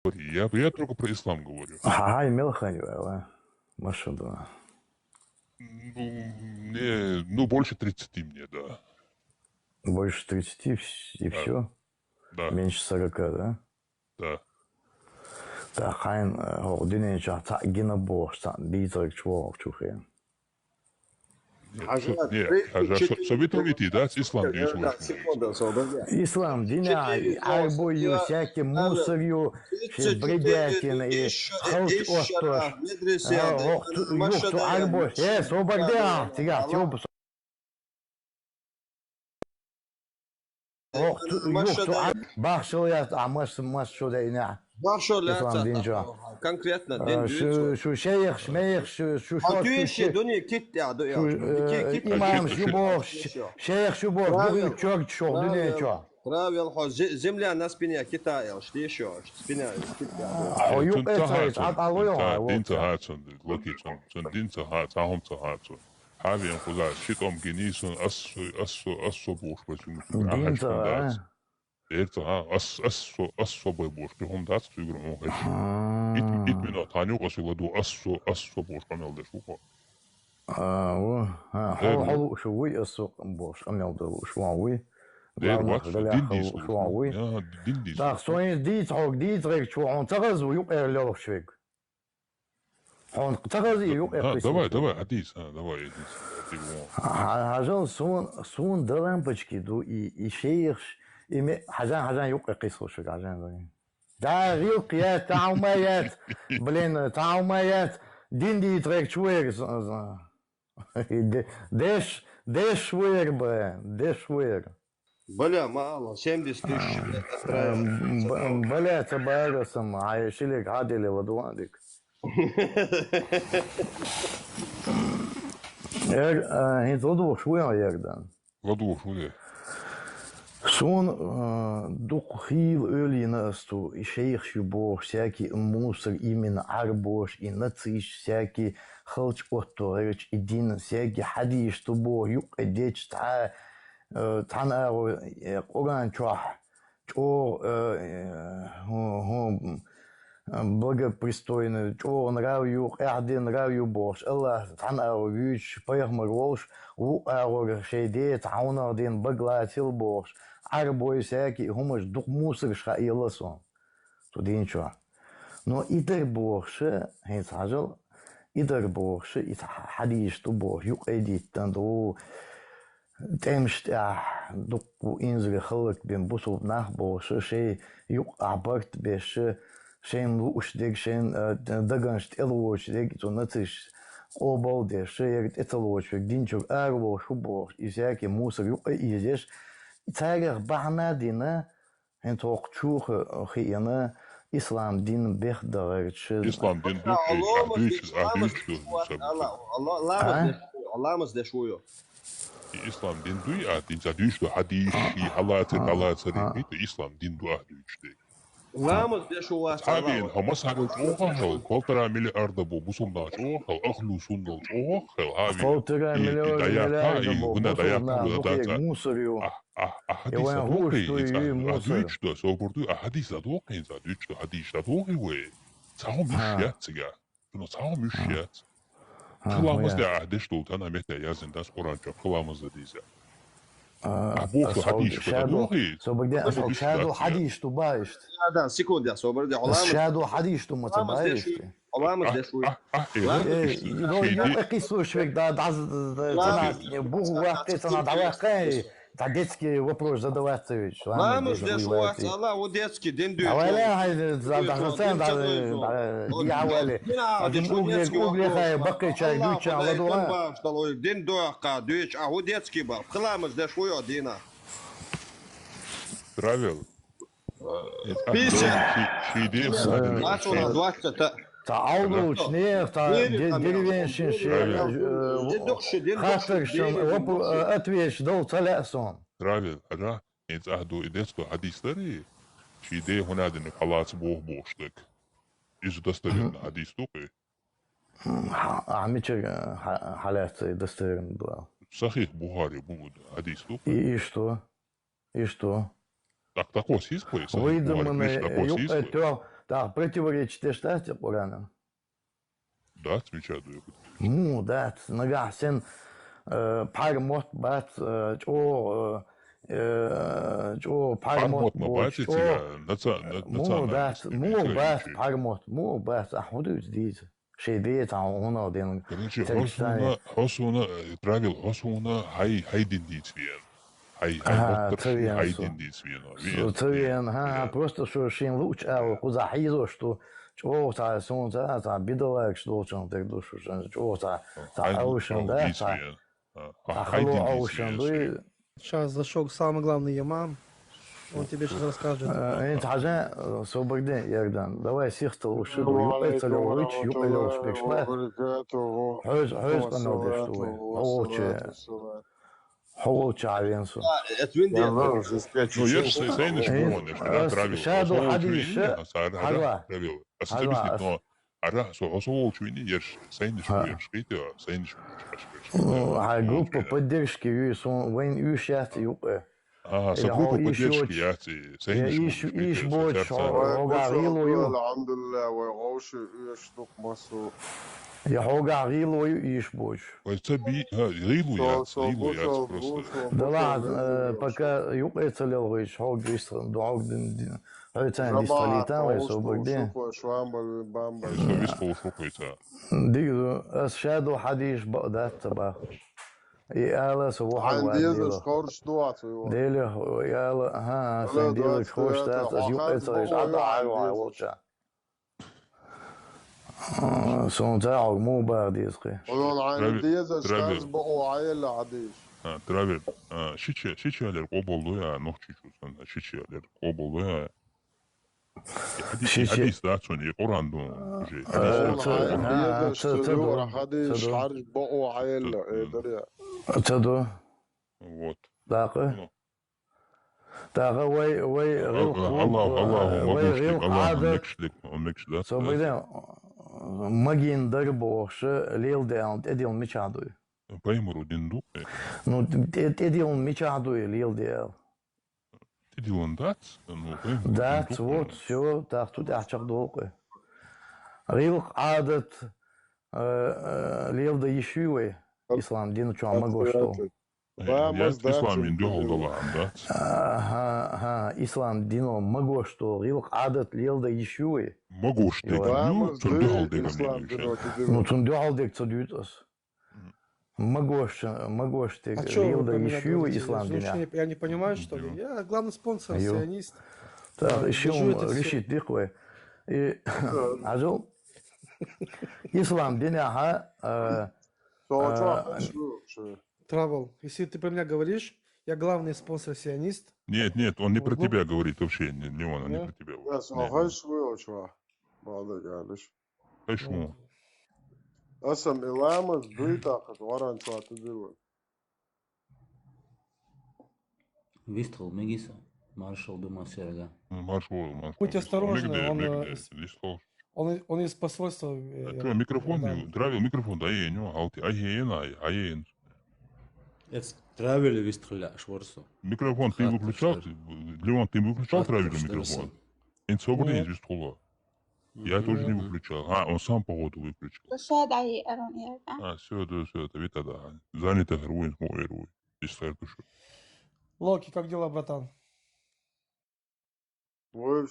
Я только про ислам говорю. Ага, имел ханьва, машина. Ну, больше 30 мне, да. Больше 30 и Да, все? да, Меньше 40, да? да. Да, хайн, диней чата гина бог, дизрак чувак чухе. Что вы думаете, да, ислам дүйс Да, болуш керек. секунда собрал. Ислам, диня, арбою, всякий мусорью, бредятин, и халч оттош. Юхту арбош, собардя, тига, тиоп. Юхту бахшилят, а маш шуда иня. Ислам динча. Конкретно, Şu şeyh, şmeyh, şu şort, imam, şu boh, şeyh, şu boh, bugün çok çok, dünya çok. Правил, земля на спине Китая, что еще? Спина, O yok eser, at alıyor ha. Dinse hatsun, Loki, dinse hat, sahum zu hatsun. Habe en kula, shit om genießen, asso boş başım. Dinse ha. Erta ha, asso boy boş. Bir hundat tügür on kaç. İtmin atanı kasıla du asso boş kanal da şu ko. O, ha, halı şu uy asok boş, amelde şu uy. Der wat dindis. Şu uy. Ya dindis. Da sonra dit rek şu on tagaz yok erler şvek. Он tagaz yok Давай, hadis, давай, hadis. Хажал сун лампочки ду и шейх إمي حاجان يوقع قيسو شو حاجان دا ريوقيات تعوميات بلين تعوميات دين دي تريك شوير ديش شوير ديش شوير Бля, мало, 70 тысяч. بلا تبارسم عايشلك عادل ودوانك هي تضوح شوية يقدر Ладу, шуде. Сон духил ölинасту и шейх бог всякий мусор именно арбош и нациш всякий халч отторич и дин всякий хадиш то бог юк деч та танару оган чох чо благопристойно, чо нравю, один нравю бог, Аллах танару вич, поймар волш, уару шейде, тауна один баглатил бог, арбой всякий, гумаш дух мусор ша и ласон. Туда ничего. Но идер богше, хейс хажал, идер богше, и хадиш то бог, юк эдит танду, темшт дух инзре халк бен бусов нах богше, шей юк абарт беше, Шен лучдек, шен даганшт элочдек, то нациш обалде, шеет эталочек, динчок, арвол, шубор, и всякий мусор, и здесь царях бахнадина, энток чух, хиена, ислам дин бехдарч. Ислам дин Allah мздешую. Ислам дин дуй, а дин задюшто, хадиш, и халаты, ислам дин дуа дюште. Ламыз дешуа. Хавин, хамас хавил чохал, 1,5 миллиарда бу бусумда чохал, ахлу сундал чохал, хавин. 1,5 миллиарда бу бусумда мусорю. Хадиса дохи, адючто, соборду, хадиса дохи, задючто, хадиса дохи ве. Цао мишят сега. Ну цао мишят. Хламыз да аhdешто тана мете язин дас Куранча, хламыз да диза. Бог хадиш, дохи. Соборде шаду хадиш ту баишт. Да, секунду, соборде. Шаду хадиш ту матабаишт. Ламыз дешуй. Ну, я кису швек, да, Богу вахты, цена давай, да, детский вопрос задаваться ведь. Ламыз дешуа, Аллах, у детский день дюй. Давай, да, дьяволе. Угле, хай, бакай, чай, дюча, ладуа. День дуака, дюч, а у детский был. Ламыз дешуй, Дина. Правил. 50. Начало 20. Та алгуч не, та деревенщин хатыршин, отвечь, дол талясон. Правил, ага. Инц ахду идеско хадистари. Шиде хунадин халац бог боштык. Из достоверно хадис тупы. Амичер халят достоверно был. Сахих Бухари будет хадис тупы. И что? И что? Так такой сиспой. Выдуманный, Так, противоречит штате Корану. Да, отмечаю. Му, да, нога сен пармот бат, пармот Пармотма боч, бацетига, му дат, му бат национальный. пармот, му бат, ахудуч дит. Шейдет он один. Короче, Текстане. хосуна, травил хосуна, хайдин дитвен. Хай Ага, мотторши, цевенсу. хайдин дитвен. Цевен, ага, просто что шин луч, а куда хизо, что та сон та бедолаг, что он так душу, что та аушен, да, та халу аушен, да. Сейчас зашел самый главный имам. Он тебе сейчас расскажет. انت حاجة صوبردين يردان دواء سيخت وشد ويقتل ويش يقل وش بيشبه حوز قنو دشتوي هوش عارينسو Это вин Я дед. знаю, что с 5 Ну, я же часов. сейнеш помнишь, когда травил. شادو حديث Ара, травил. Особенно, но ара, хосуолчуини, я же сейнеш шките, сейнеш группа поддержки вين юшат юпе группа поддержки, я сейнеш. إيش بوش هوغاريلو يو الحمد لله وغوش يشتق مسو هوغاريلو إيش بوش Цаби, рилу я просто. Да ладно, пока юпе целел виш хогистр дог дин هيتان ديستاليتا ويسوبردين شوامبل بامبل Висфол шукается. ديرو أشادو حديش بقدات تبا يالا سبو حق عندي واديلو خورش دوات ديلو يالا ها سنديلو خوش تات از يو إتريش عدا عايو عايوشا سونتاعو مو بارديسقي ولون عندي شكاز بقو عيل عديش Травер. Шичалер коболду я нохчи чусан. Шичалер коболду я. حديث ذات شون قرآن دون شيء حديث حرج بقو عيل دريا تدو вот داقه وي غير الله غير عادة مكش ده سو بيدين ماجين دربوش ليل داون اديل ميشادوي пойму динду ну اديل ميشادوي ليل داون تديون دات دات вот все так тут ачак долго غير عادة ليل دا يشوي ислам дин чуа магошто я ислам инду холдалам да ها ислам дино магошто غير عادة ليل دا يشوي могуш ты тунду холдегам ну тунду холдег цодютас Магош ты лил да еще ислам диня. Я не понимаю, что ли? Я главный спонсор, сионист. Так, еще он решит дыхвы. И ажил ислам диня ха Travel. Если ты про меня говоришь, я главный спонсор сионист. Нет, он не про тебя говорит вообще, не он не про тебя. Почему? أسم إلامس بيتاقت وران شو تدلون Вистрел, Мегиса, маршал Думасерга. Маршал. Будь осторожны, он из посольства. Что, микрофон, травил микрофон, да я не алти, аен. Это травили вистреля, шворсу. Микрофон ты выключал? Леон, ты выключал травили микрофон? Инсобрин из вистрола. Я тоже не выключал. Он сам походу выключил. Все, это ведь да. Занято героин, мой герой. Локи, как дела, братан? Вы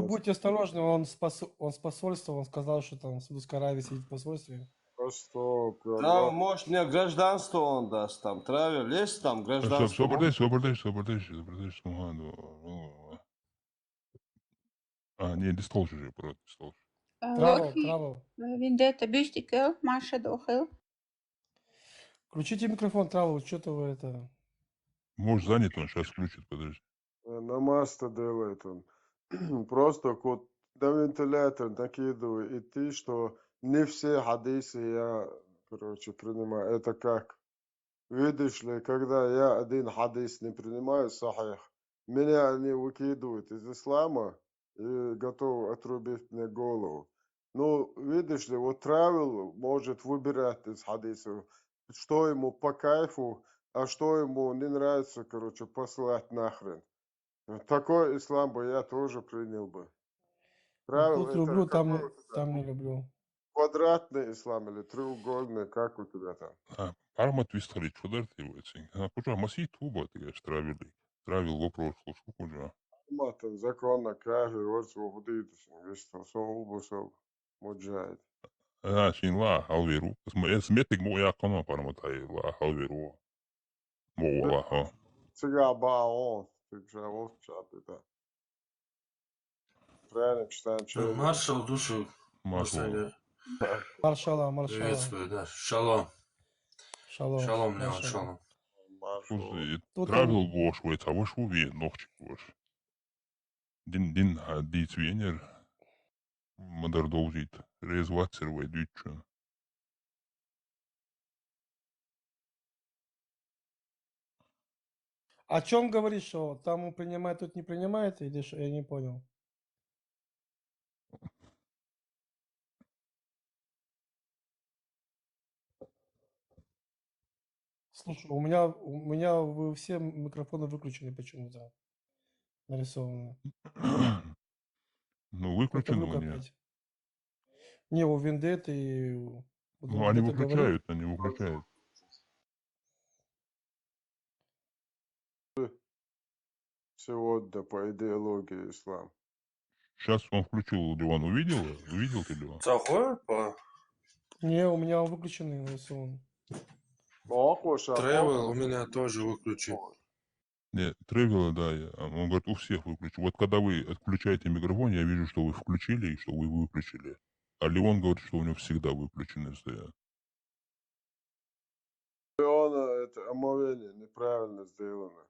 будьте осторожны, он с посольства, он сказал, что там в Саудовской Аравии сидит в посольстве. Да, может, мне гражданство он даст там, травил, есть там гражданство. Собердесь, не, дистол же, просто дистол. Travel. Виндета бюстикел, Маша дохил. Включите микрофон, Travel, что-то вы это... Может, занят он, сейчас включит, подожди. Намаста делает он. Просто код на вентилятор накидываю, и ты, что не все хадисы я, принимаю. Это как? Видишь ли, когда я один хадис не принимаю, сахих, меня они выкидывают из ислама и готовы отрубить мне голову. Ну, видишь ли, вот травил может выбирать из хадисов, что ему по кайфу, а что ему не нравится, короче, послать нахрен. Такой ислам бы я тоже принял бы. Правил Тут это люблю, какой у тебя? там не люблю. Квадратный ислам или треугольный, как у тебя там? Пармат вистрали, чудarte войци. Куча маси туба, ты говоришь, травил вопрос, слушай, куча. Мatan zakona kaže, orcu hodītas, visu savu būs vēl muģēt. Siinä laa halviru. Es mietin, mun jää kanon parmata ei laa halviru. Muu laa. Cigā bā on, tik šā uzčāti tā. Trēniņš tām šeit. Маршал душу. Машу. Маршала. Приветствую, да. Шалом. Шалом, Леон, маршала. шалом. Слушай, Тут травил гош, войц, а ваш уве, ногчик гош. Дин дицвенер. Мадар должит. Резвацер войдючу. О чем говоришь, что там он принимает, тут не принимает, или что? Я не понял. Слушай, у меня все микрофоны выключены почему-то. Нарисованы. Ну, выключено Это у меня. опять. Не, у Вендетты и... Ну, они выключают. Сегодня по идеологии ислам. Сейчас он включил, Леон, увидел? Увидел ты, Леон? Не, у меня выключены нарисованы. Тревел у меня тоже выключен. Нет, Тревела, да, он говорит, у всех выключил. Вот когда вы отключаете микрофон, я вижу, что вы включили и что вы выключили. А Леон говорит, что у него всегда выключены стоят. Леона это омовение неправильно сделано.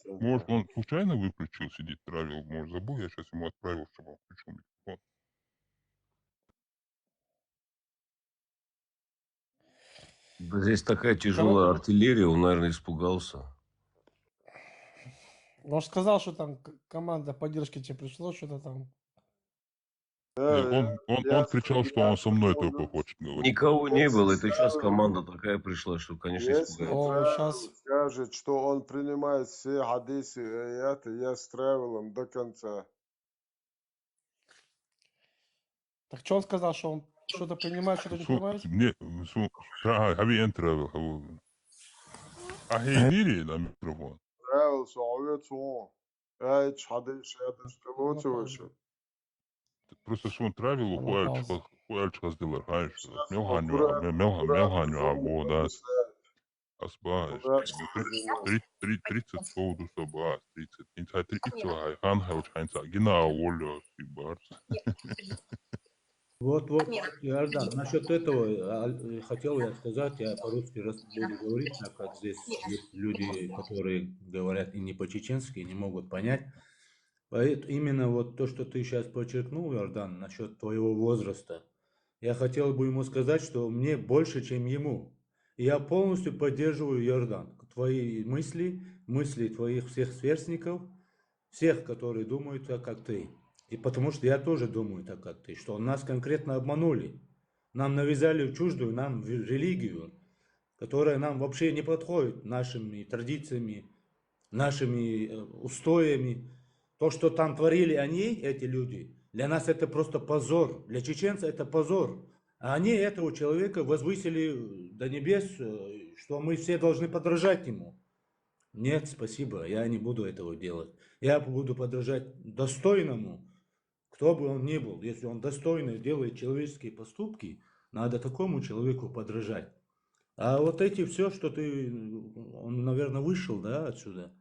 Может, он случайно выключил, сидит, Тревел, может, забыл, я сейчас ему отправил, чтобы он включил микрофон. Здесь такая тяжелая артиллерия, он, наверное, испугался. Он же сказал, что там команда поддержки тебе пришло, что-то там. Он кричал, что он со мной только хочет говорить. Никого не было, это сейчас команда такая пришла, что, конечно, испугается. Если скажет, что он принимает все хадисы и аяты, я с Тревелом до конца. Так что он сказал, что он что-то принимает, что-то не принимает? Нет, Хави Тревел. Ахейнири на микрофон. Тревел, совет сон. Эйч хадис, хадис, пилотируешь. Просто сон Тревел, хуальч хаздилар, хаешь. Мелганю, або, да. Асбааш. 30 соуду собас, 30. Инца 30, ханхауч, хайнца. Гина олё, сибарс. Вот, Иордан, насчет этого хотел я сказать, я по-русски буду говорить, так как здесь есть люди, которые говорят и не по-чеченски, не могут понять. Поэтому именно вот то, что ты сейчас подчеркнул, Иордан, насчет твоего возраста, я хотел бы ему сказать, что мне больше, чем ему. И я полностью поддерживаю, Иордан, твои мысли твоих всех сверстников, всех, которые думают так, как ты. И потому что я тоже думаю так, как ты, что нас конкретно обманули. Нам навязали чуждую нам религию, которая нам вообще не подходит нашими традициями, нашими устоями. То, что там творили они, эти люди, для нас это просто позор. Для чеченца это позор. А они этого человека возвысили до небес, что мы все должны подражать ему. Нет, спасибо, я не буду этого делать. Я буду подражать достойному, кто бы он ни был. Если он достойно делает человеческие поступки, надо такому человеку подражать. А вот эти все, что ты, он, наверное, вышел, да, отсюда.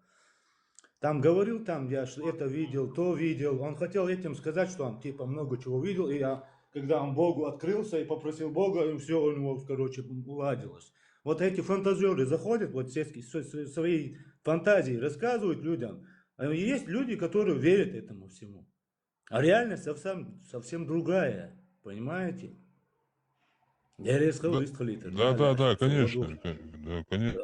Там говорил, там я это видел, то видел. Он хотел этим сказать, что он типа много чего видел. И когда он Богу открылся и попросил Бога, и все у него, короче, уладилось. Вот эти фантазеры заходят, вот все свои фантазии рассказывают людям. А есть люди, которые верят этому всему. А реальность совсем другая, понимаете? Да, конечно. Да, конечно.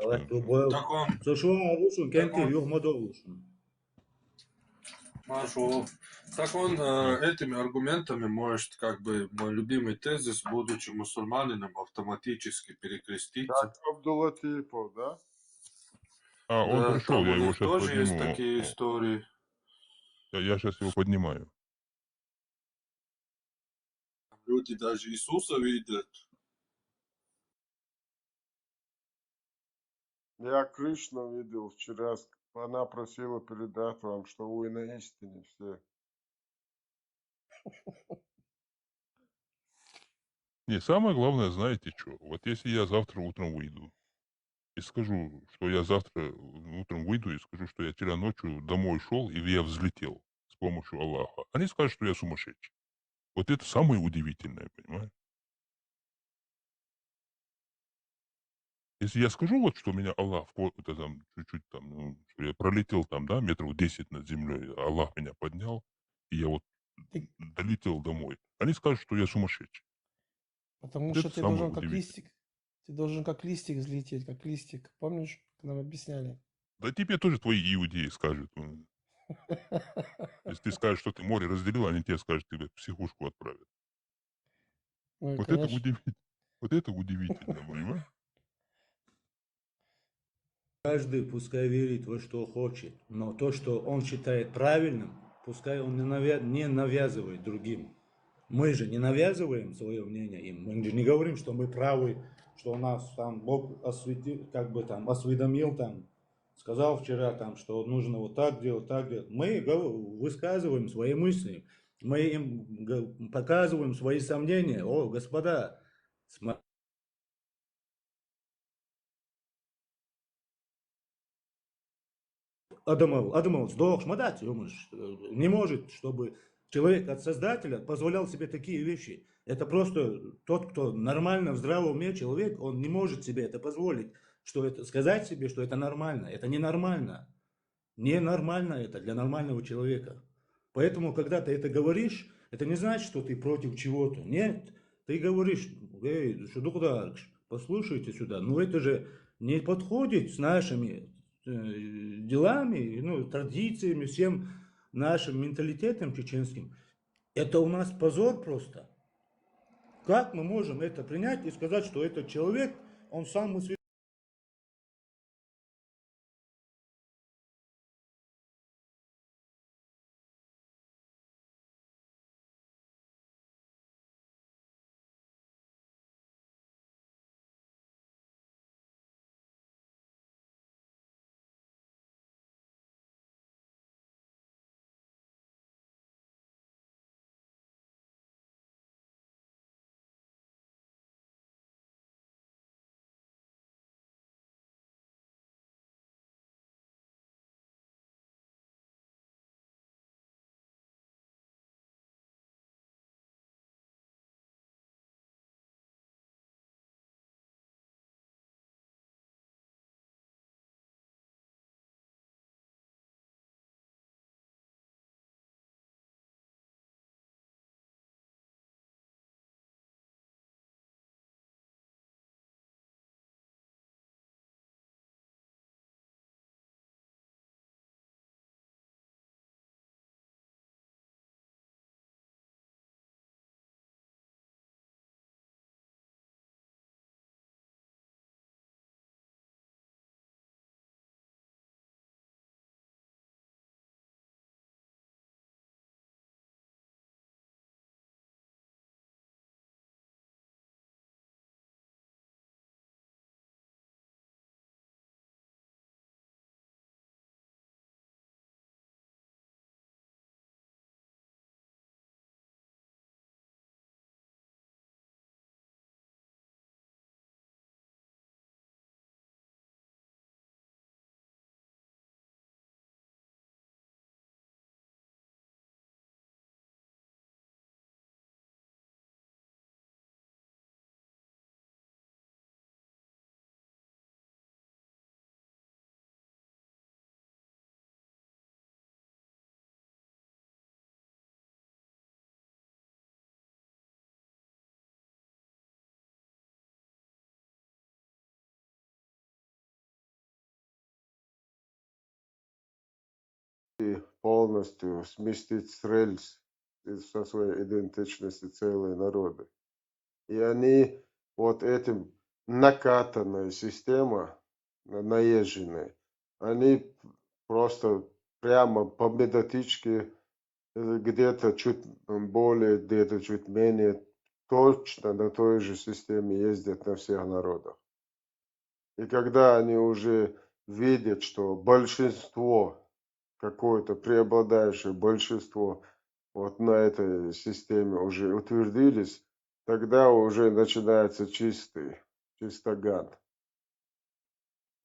Машу. Так он этими аргументами может, как бы, мой любимый тезис, будучи мусульманином, автоматически перекреститься. Как Абдулатипов, да? Он Да, пришел, там я у его них сейчас тоже есть подниму. такие истории. Я сейчас его поднимаю. Люди даже Иисуса видят. Я Кришну видел вчера. Она просила передать вам, что вы на истине все. Не, самое главное, знаете что? Вот если я завтра утром выйду и скажу, что я завтра утром выйду и скажу, что я вчера ночью домой шел или я взлетел с помощью Аллаха, они скажут, что я сумасшедший. Вот это самое удивительное, понимаешь? Если я скажу, вот, что меня Аллах, это там, чуть-чуть там, ну, что я пролетел там, да, метров 10 над землей, Аллах меня поднял, и я вот Ты- долетел домой, они скажут, что я сумасшедший. Потому Вот что это ты самое должен как удивительное. листик. Ты должен как листик взлететь, как листик. Помнишь, как нам объясняли? Да тебе тоже твои иудеи скажут. Если ты скажешь, что ты море разделил, они тебе скажут, тебя в психушку отправят. Ой, Вот это конечно. удивительно. Вот это удивительно, понимаешь? Каждый пускай верит во что хочет, но то, что он считает правильным, пускай он не навязывает другим. Мы же не навязываем свое мнение им. Мы же не говорим, что мы правы, что у нас там Бог осветил, как бы там осведомил там, сказал вчера там, что нужно вот так делать, так делать. Мы высказываем свои мысли, мы им показываем свои сомнения. О, господа, Адамов сдох, шмадать, не может, чтобы человек от Создателя позволял себе такие вещи. Это просто тот, кто нормально, в здравом уме человек, он не может себе это позволить, что это, сказать себе, что это нормально. Это ненормально. Ненормально это для нормального человека. Поэтому, когда ты это говоришь, это не значит, что ты против чего-то. Нет, ты говоришь, эй, что послушайте сюда, но это же не подходит с нашими делами, ну, традициями, всем нашим менталитетом чеченским. Это у нас позор просто. Как мы можем это принять и сказать, что этот человек, он сам полностью сместить с рельс со своей идентичности целые народы. И они вот этим накатанная система, наезженная, они просто прямо по методичке где-то чуть более, где-то чуть менее точно на той же системе ездят на всех народах. И когда они уже видят, что большинство, какое-то преобладающее большинство вот на этой системе уже утвердились, тогда уже начинается чистоган.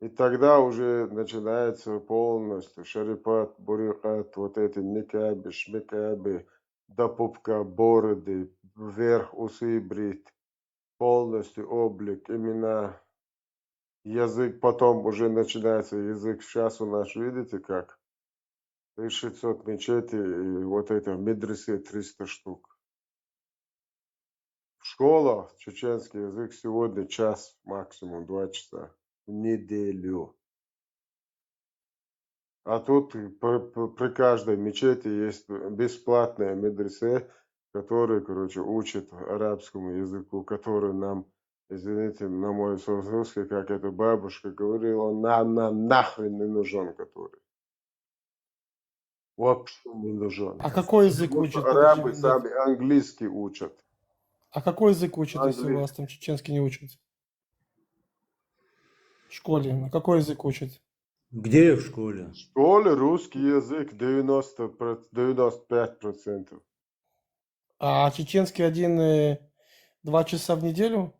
И тогда уже начинается полностью шарипат, бурикат, вот эти никаби, шмикаби, до пупка, бороды, вверх усы брить, полностью облик, имена, язык, потом уже начинается язык. Сейчас у нас, видите как, 1600 мечетей, и вот это медресе 300 штук. В школах чеченский язык сегодня час, максимум 2 часа в неделю. А тут при каждой мечети есть бесплатные медресе, которые, короче, учат арабскому языку, который нам, извините, на мой русский, как эта бабушка говорила, он нам нахрен не нужен, который. Вообще не нужен. А какой язык Потому учат? что арабы Подожди, сами английский учат. а какой язык учат, если у Английский. вас там чеченский не учат? В школе. На какой язык учат? Где в школе? В школе русский язык 95%. А чеченский 2 часа в неделю?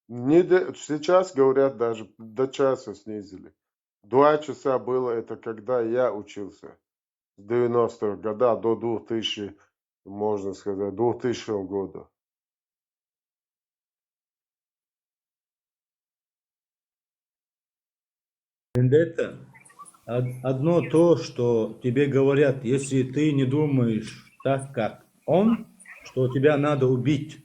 Сейчас, говорят, даже до часа снизили. 2 часа было это, когда я учился. С 90-х годов до 2000, можно сказать, 2000 года. Это одно то, что тебе говорят, если ты не думаешь так, как он, что тебя надо убить.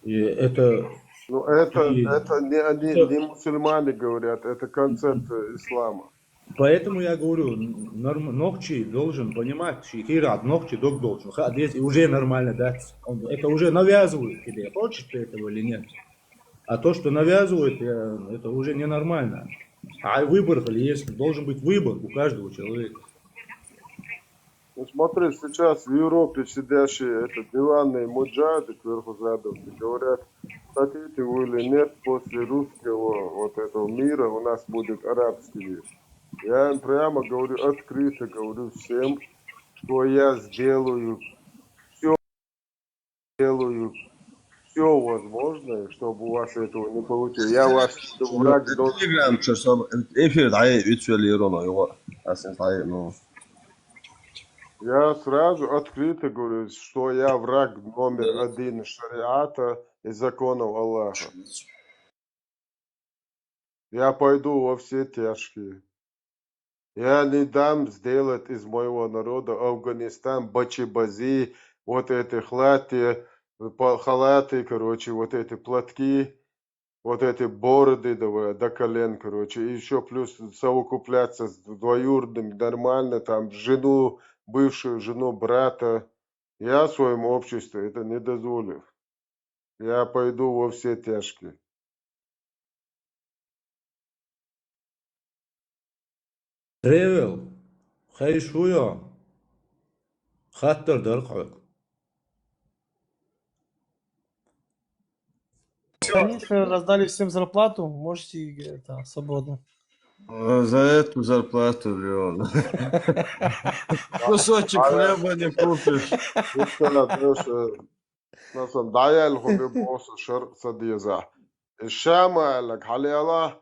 И это... Ну, это не мусульмане говорят, это концепция ислама. Поэтому я говорю, Нохчи должен понимать, Хират Нохчи должен. Здесь уже нормально, да? Это уже навязывают тебе, хочешь ты этого или нет. А то, что навязывают, это уже ненормально. А выбор есть, должен быть выбор у каждого человека. Ну, смотри, сейчас в Европе сидящие диванные муджады кверхузадовцы говорят, хотите вы или нет, после русского вот этого мира у нас будет арабский мир. Я им прямо говорю, открыто говорю всем, что я сделаю все возможное, чтобы у вас этого не получилось. Я вас враг должен... Telegram efir дайэ вичвелироно его асен дайэ ну. Я сразу открыто говорю, что я враг номер 1 шариата и законов Аллаха. Я пойду во все тяжкие. Я не дам сделать из моего народа Афганистан, бачи-бази, вот эти халаты, короче, вот эти платки, вот эти бороды до колен, короче, и еще плюс совокупляться с двоюродным нормально, там, бывшую жену брата. Я в своем обществе это не дозволю. Я пойду во все тяжкие. Тревел, хайшуя, хаттер дархак. Конечно, раздали всем зарплату, можете свободно. За эту зарплату, Леон. Кусочек хлеба не купишь. مثلا دعيا الخبي بوص الشرق صديزة الشامع لك حليلا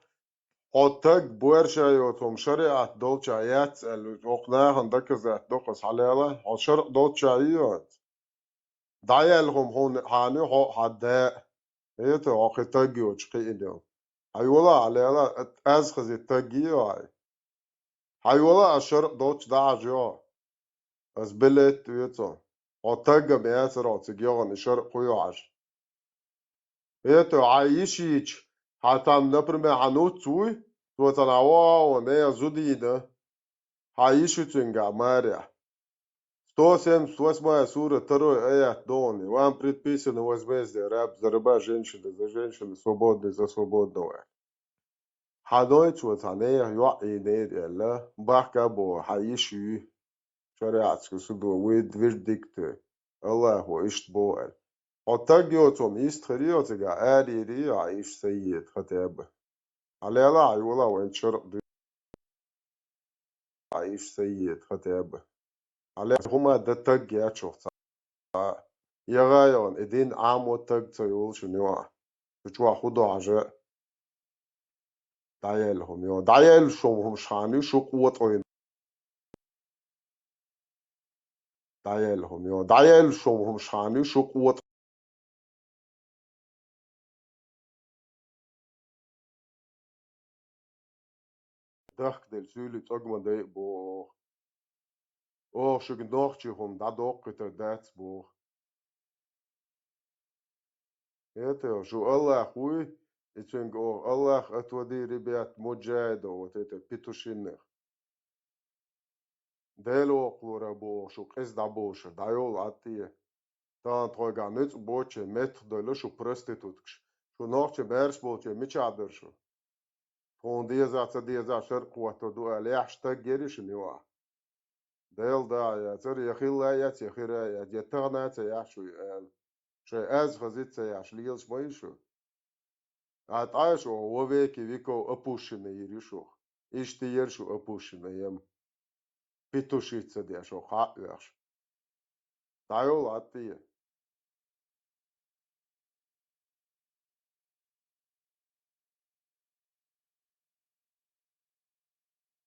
حطك بورشا يوتهم شريعة دولشا يات الوقناها دكزة دقس حليلا شرق دولشا يوت دعيا لهم هون حاني هو حداء ايتو عقي تاجيو تشقينيو حيولا حليلا ازخزي تاجيو حيولا الشرق دولش دعجو ازبلت ويتو حطك بياتر عتجيغن الشرق قيوعش ايتو عايشيش حتام نبرمي عنوت توي توتناوا ونيا زودينا عايشو تنجا ماريا 178 сура, 2 аят Дони. Вам предписано возмездие, раб за раба, женщина за женщину, свободный за свободного. Ханойч вот ханея юаи нейд элла, бахка бо хаиши, шариатско судо, вид вердикты. Аллаху ишт боэл. Отагиотом истхариотига арири аиш сайид хатеб. Алела айула вен шарq аиш сайид хатеб. على هما ده تج يا شوخ يغايون إدين عامو تج تيول شنو بتشوا خدو عجاء دايلهم يو دايل شو هم شاني شو قوة وين دايلهم يو دايل شو هم شاني شو قوة دخك دل سولي تجمع ده بو أو شو جنوختي هم دا دوق تدات بو это شو الله أخوي يتشنج أو الله أتودي ربيات مجاهدة وتيتا بيتوشينخ دلو قلورا بو شو قز دا بوش دايول عطية تان توغا نت بوچه متر دلو شو prostitutkš شو نوختي بيرش بوچه ميچادر شو فون ديزا شرق واتو دو أليح شتاق جريش نيوا ديل دا يا تر يخيلا يا تيخيرا يا ديتغنا تياشو يقال شي از خزيت تياش ليلش مايشو عطايشو وويكي ويكو أبوشنا يريشو إشتي يرشو أبوشنا يم بيتوشيتsa دي شو خاقش دايول عطية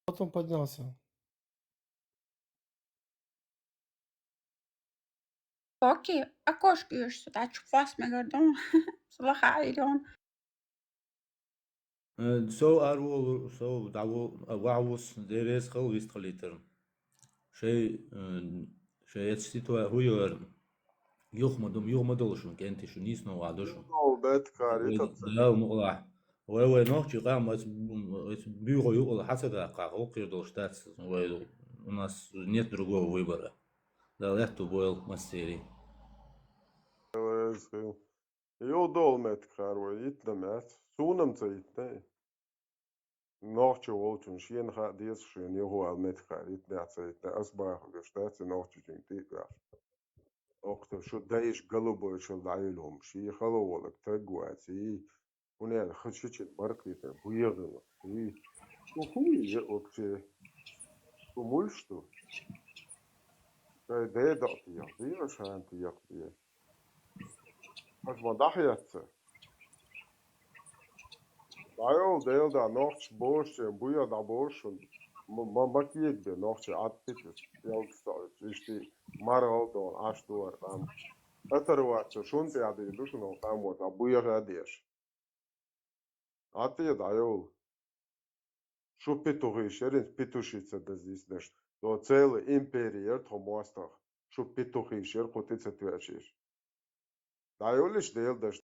Потом поднялся. Okey, akkoş görüşürüz. Çok fazla gördüm. Sabah ayırıyorum. So arvo so davo wavus deres khol istqaliter şey etstitua huyor yuxmadolshun kenti şu nisno wadoshun نو بيت كاريتا da muqla wewe noqchi qamas büro yuqla hasada qaqo qirdol shtat у нас нет другого выбора да лехту бойл мастери يو دول مت كارو يتنمت سونم تيتني نوختي وولتون شين خا ديس شين يهو المت كاريت نعتيتني أصبح قشتات نوختي جنتي أكتر شو دايش قلبه شو دايلهم شي خلو ولك تقواتي هنا خشيت برقيته بيغلى هي وهي وقتي ومولشتو ده دقتي دي عشان تيقتي بس ما ضحيت دايل ديل دا نوختش بوش بويا دا بوش ما كيك ده نوختش عطيتس يلقصت إشتي مرة دون عش دور أم أتروات شون تيادي دوشنو أموت أبويا غاديش عطية دايل شو بيتوغيش يرين بيتوشيتس ده زيسنش دو цел империя томостах شو بيتوغيش ير قوتيتس تواشيش دايولش ديل دش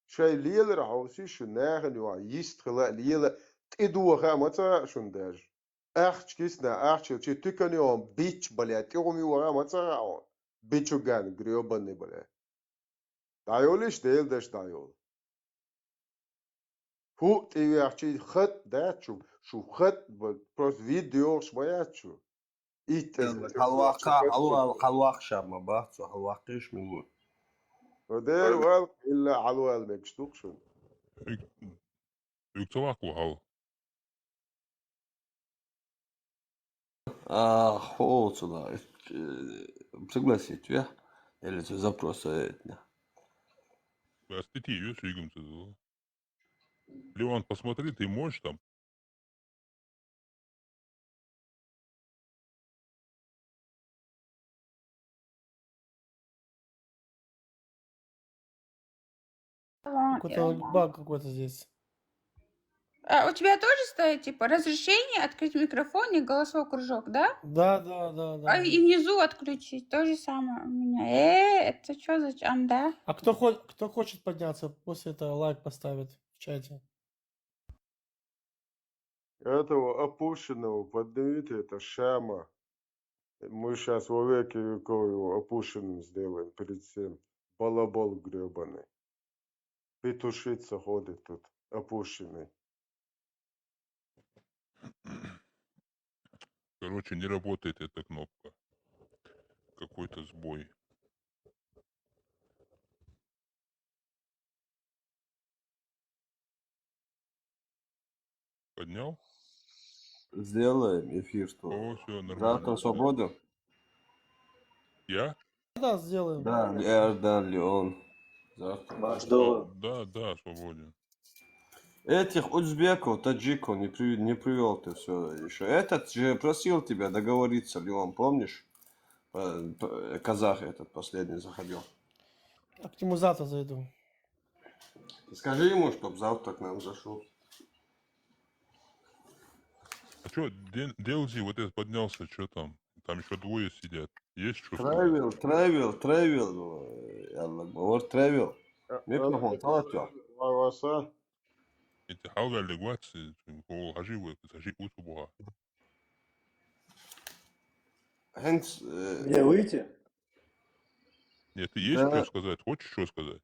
شاي ليل راوسي شناغن يوا يستخلا ليل تدوغا متا شنداج اخش كيسنا اخش تشي تكنيوم بيتش بلات يوم يوا متا بيتشوغان غريوبن بلا دايولش ديل دش دايول هو تيوارشي خط داتشو شو خط بروس فيديو شوياتشو حلواق شام بحث حلواقيش منو ودير والق إلا على والمك شتوقشن يكتواكو هاو Хоуцуда. Согласитесь, я? Или это запросы? Простите, ее шигумся. Леон, посмотри, ты можешь там? Какой-то баг какой-то здесь. А у тебя тоже стоит, типа, разрешение, открыть микрофон и голосовой кружок, да? Да. И внизу отключить. То же самое у меня. Это что за чам, да? А кто хочет подняться, после этого лайк поставит. в чате. Этого опущенного поднимите, это Шама. Мы сейчас во веки веков его опущенным сделаем перед всем. Балабол гребаный. Петушица ходит тут, опущенный. Короче, не работает эта кнопка. Какой-то сбой. Поднял? Сделаем эфир, что. О, все, нормально. Завтра свободен? Я? Да, сделаем. Да, Эрдан, Леон. Завтра. Да, свободен. Этих узбеков, таджиков не привел ты все еще. Этот же просил тебя договориться, Леон, помнишь? Казах этот последний заходил. Я к нему завтра зайду. Скажи ему, чтоб завтра к нам зашел. А что, Делзи вот этот поднялся, что там? Там еще двое сидят. Есть что Travel. Yalla, говор travel. Микрофон, талатё. Васа. Эти хаугали гуатсы, хаживы, сажи утубуга. Мне выйти? Нет, ты есть что сказать? Хочешь что сказать?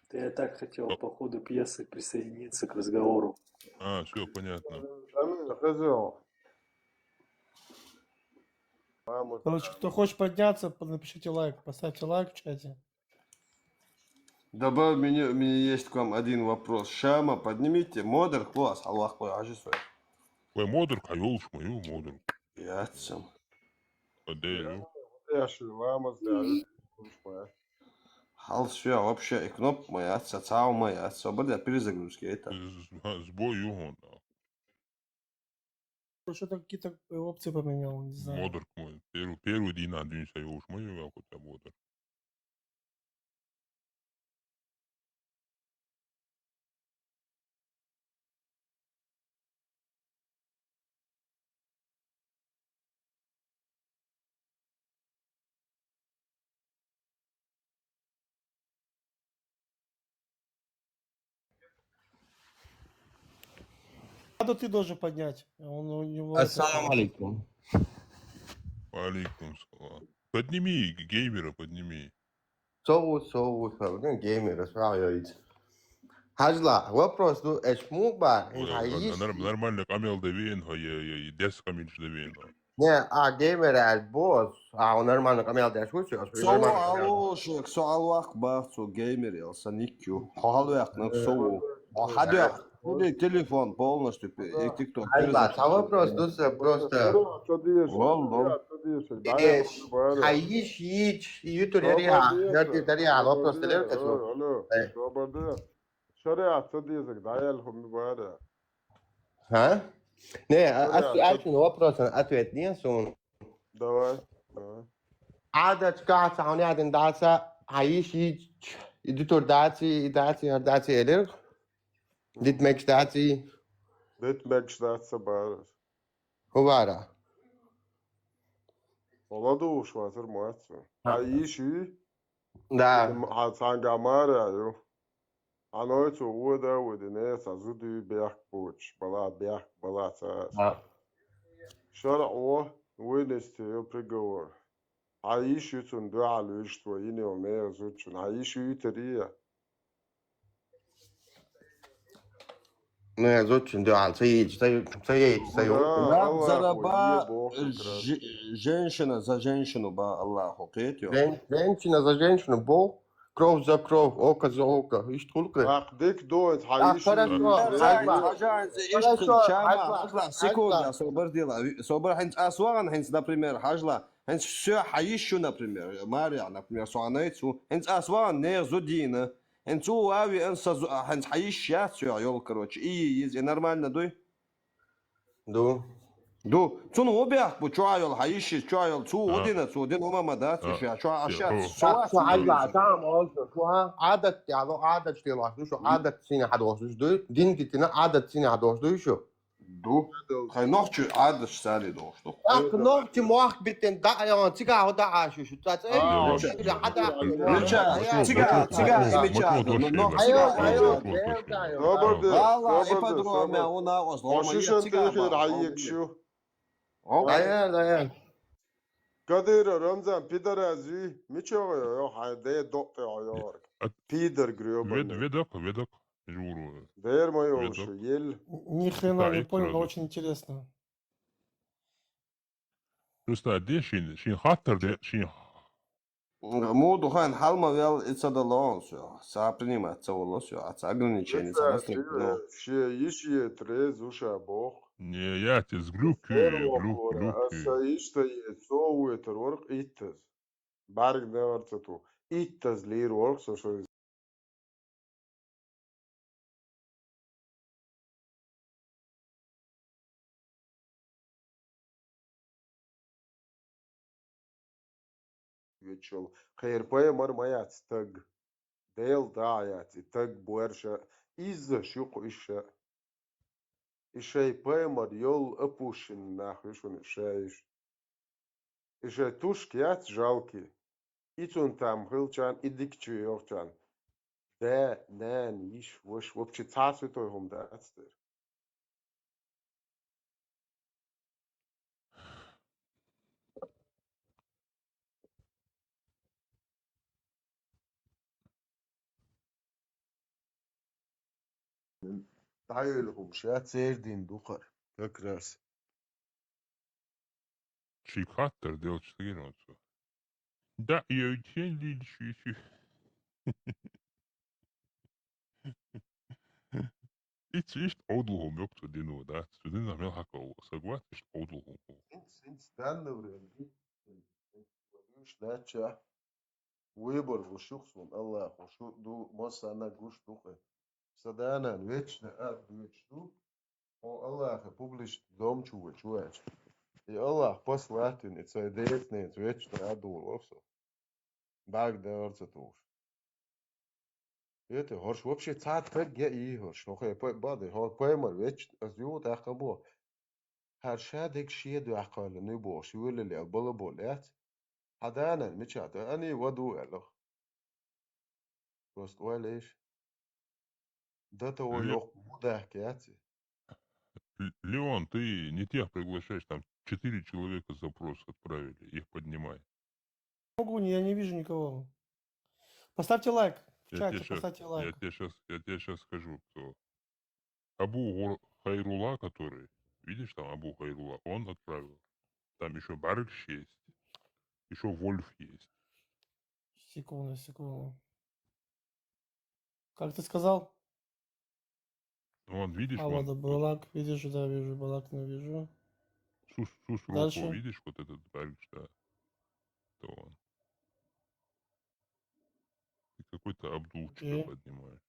Да я так хотел по ходу пьесы присоединиться к разговору. А, все, понятно. Короче, кто хочет подняться, напишите лайк, поставьте лайк в чате. Добавь, у меня есть к вам один вопрос. Шама, поднимите модер класс. Аллах пояжисует. Ой, модер, кайолш мою модер. Яцем. Аделю. Хал все, вообще, и кноп моя, цаца моя, свобода перезагрузки, это. Сбой югон. Что-то какие-то опции поменял, не знаю. Модер мой. Первый день на день сайош мою, как у тебя модер. Надо ты должен поднять. Он у него. Ассаламу алейкум. Алейкум салам. Подними геймера, подними. Сову, геймер, справляется. Хажла, вопрос, ну, эшмуба, Нормально, камел давин, и 10 камильш давин. не, геймер альбос, он нормально камел дашучу. Суал акбарцу геймер елса никю. Халуяк на сову. Хадуяк. Телефон полностью и тикток. Альба, вопрос, просто. Хаиш, ютурерия, нердерия, вопрос, شريعة صديقك دعيالهم ببارع. ها؟ Не, вопрос, ответ не сон. Давай. Адат каца, он один даца, хаиш, идутор даци элер. Dit mekstatie. Dit mekstatie baaras. Хувара. Oladouš vasar moacu. Haişi. Да. Hatsangamaria, jo. A noite o Uda, o Dinês, a Zudu Bergpoch, Bala Tsas. Shara o, Winest, o Prigour. Haişi tun dua luisto, ini o mea zutun. Haişi uteria. Не, зочин, да, Зараба женщина за женщину, ба Аллаху, кетю. Женщина за женщину, бо, кровь за кровь, око за око. И что такое? Ах, дует, секунда, собор, хэнс асван, хэнс, например, хажла, хэнс все хаищу, например, Мария, например, суанайцу, хэнс асван, не зудина. Энцу ави энса хэнс хаища, все, ёл, короче, и нормально, дуй? Ду. Ду, цун обях, бу чуайол хаищи, чуайол, один умама, да, цуша, чуа ашат, عادت يعني عادت شتي الله شو عادت سنة حد وصل دو دين تنا عادت سنة حد وصل شو Du. Ga je nog je aardig staan door, toch? Ach, nog je mag bitten da ja, tiga hoda ashu. Dat is Richard, tiga, imechado. No, Ayo, tiga. Добрый Valla, добрый ipadrom ya, صبر ona was وشوش normal انت يا tiga اخي ba. رعيك شو Dayan, dayan. قدير رمزان بيدر ازوي ميشو يا حدا دوت عيارك بيدر جريوبرني Ведок, журу. دير ما Ведок. يوشو يل Ни хрена не Итак, понял, но сразу. очень интересно. Просто де шин хаттер де шин. Modu han halma wel iets aan de lans, ja. Sa prima, het zou los, ja. Het is ограничение, het is no. شي يشي تريز وشا بوخ Не, я тез глюки, ورا глюки. اسا يشتي يسوي ترورق ايتز بارك دورتو ايتز لير ورق سو شو يتشل خير باي مر ما ياتستق ديل داعيات تق بورشا إذا شوق إشي بايمر يول أبوشن ناخوشون إشي توش كيات جالكي إتون تام خلچان إديكچو يورچان دا نان يش وش وبچي تاسو تو هم دا أتستر تعيلهم شات سيردين دوخر كراس Ши хаттер дел 4. Да, я очень лишь. Ишт одлугум ёпта дину, да? Студент намел хакау. Согласен, ишт одлугум. انت استنى وريني مش ناتشا ويبر وشوخسون الله وشو دو مصا أنا جوش دوخه صدقنا ويتشنا أب ويتشدو او الله publish dom čuvač. I Allah poslatin, it svoj desnic večna adul also. Bag da orca tuš. Vidite, hoš uopće cat tak je i hoš. Nohe bade, ho poemar već az jut akabo. Her شادك شيء دو أقل نبو شو اللي أبلا بولات هذانا مش هذا أني ودو له بس وليش ده تو يوق مده كياتي Леон, ты не тех приглашаешь, там 4 человека запрос отправили, их поднимай. Могу, я не вижу никого. Поставьте лайк в Я чате, тебе поставьте лайк. я тебе сейчас скажу, кто. Хайрула, который, видишь, там Абу Хайрула, он отправил. Там еще Барыш есть, еще Вольф есть. Секунду. Как ты сказал? Вон, видишь, А, вон, вот Балак, видишь, да, вижу, Балак не вижу. Сус Дальше. Руку, видишь, вот этот Барыш, да, то он. Ты какой-то Абдулчика поднимаешь.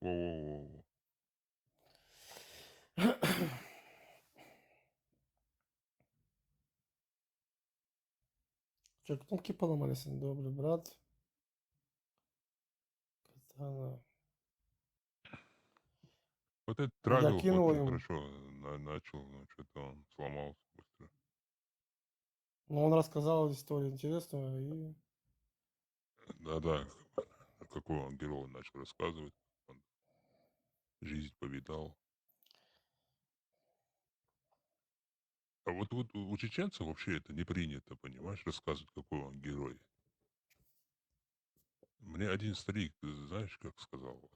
Во-во-во. Че, кнопки поломались? Добрый брат. Катана. Вот этот Травел Я кинул вот ему. хорошо начал, но что-то он сломался быстро. Но он рассказал историю интересную и... Да, какой он герой начал рассказывать. Он жизнь повидал. А вот у чеченцев вообще это не принято, понимаешь, рассказывать, какой он герой. Мне один старик, ты знаешь, как сказал, вот,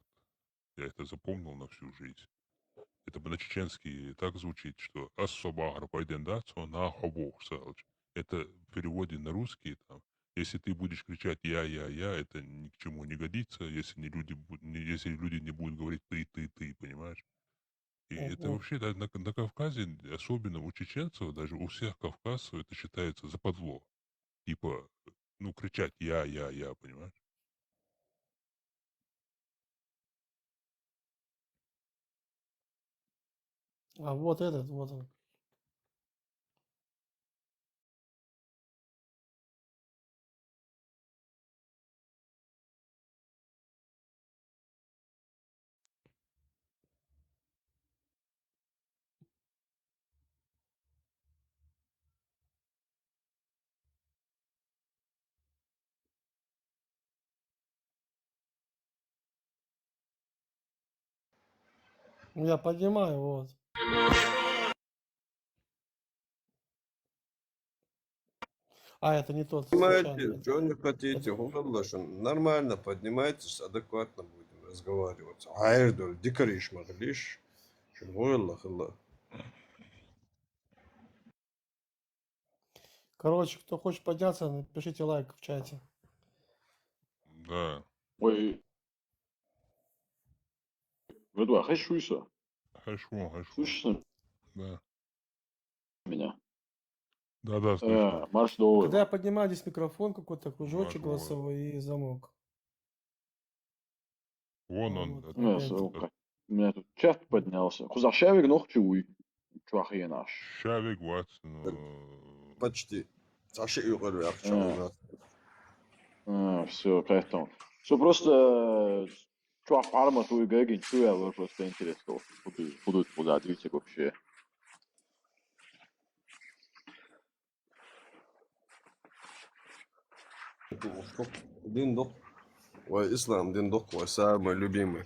я это запомнил на всю жизнь. Это на чеченский так звучит, что «Ас-собагар пайдендацо на хобох салыч». Это в переводе на русский, там, если ты будешь кричать «я», это ни к чему не годится, если если люди не будут говорить ты», понимаешь? И это вообще да, на Кавказе, особенно у чеченцев, даже у всех кавказцев, это считается западло. Типа, ну, кричать я, понимаешь? А вот этот, вот он. Я понимаю, вот. А, это не тот, случайно. Понимаете, что не хотите, хурлашин. Нормально поднимайтесь, адекватно будем разговаривать. Айрдор, дикариш, маглиш. Шунгуэлла. Короче, кто хочет подняться, напишите лайк в чате. Да. Ой, Ведуа, хэшуйся. Хорошо. Слышишь Да. меня? Да, слышу. Марш до. Когда я поднимаю здесь микрофон какой-то, кружочек Вот. голосовой и замок. Вон он. Вот, Не, опять. сука. У меня тут чат поднялся. Хузашевик ног чуй. Чувахи наш. Шавик Ватсон. Почти. Саши Югар Вахчан. Все, поэтому. Все просто чувак арма твой гэгин чуя, вы просто интересно. Будут подать вообще. Диндок. Ой, ислам, диндок, ой, самый любимый.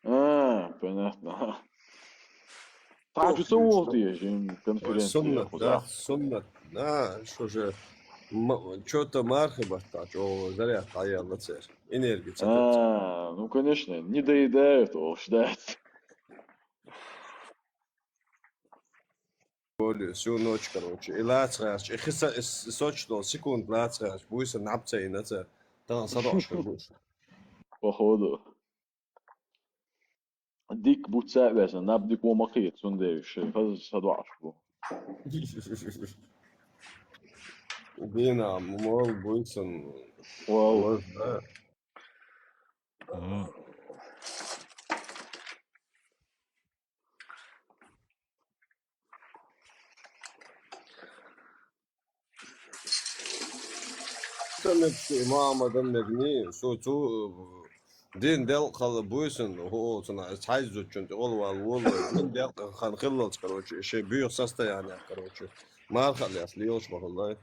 Понятно. Так, что вот есть конференция. Суннат, да, суннат. Да, что же, что-то мархаба, что заряд, а я на цель. Энергия. Ну, конечно, не доедают, ждать. Всю ночь, короче. И лацраш, и сочно, секунд лацраш, будет напцей на цель. Там садошка будет. Походу. Дик бутсавяза, набдик вомахит, сундевиш, садвашку. Дина, мол, Буйсон. Вау. Да. Muhammad'ın nebni, soğutu din del kalı buysun, o sana çay züccünde ol val, din del kan kıllıç короче, şey büyük sasta yani короче. Marhal yaslıyoruz vallahi.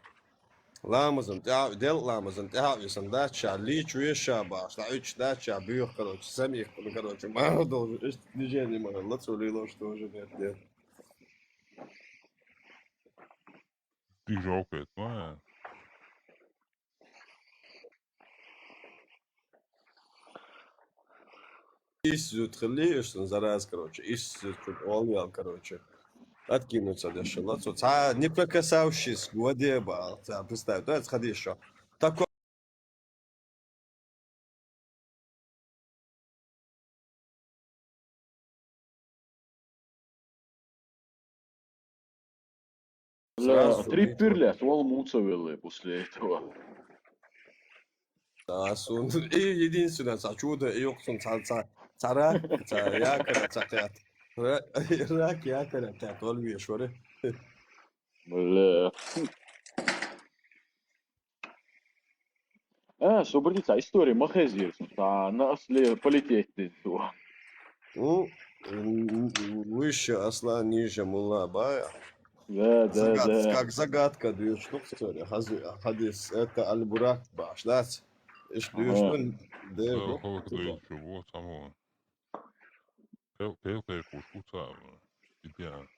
Lamazın, del lamazın, yasan da çali çuye şaba, sta üç da ça büyük короче, semih короче. Mağdur oldu, işte diyeceğini mahalla söylüyorlar что уже нет. Ты жалко это, Ищут хлеешь, зараз, короче, ищут олвел, короче. Откинуться дешево. А не прикасавшись к воде, представь, то это ходи еще. Такой Бля, три пирля, ствол муцавелы после этого. да, и единственное, чудо, и оксон царак, якоря, цакят. Рак, якоря, так, олвеш, варе. Бля. Собраться, история махазир, нас ли полететь туда. Ну, выше осла, ниже мула, бая. Да. Как загадка, две штуки, хадис, это аль-бурак, баш, да? Две штуки, да. Вот само. Пелка кушкуца, идеально.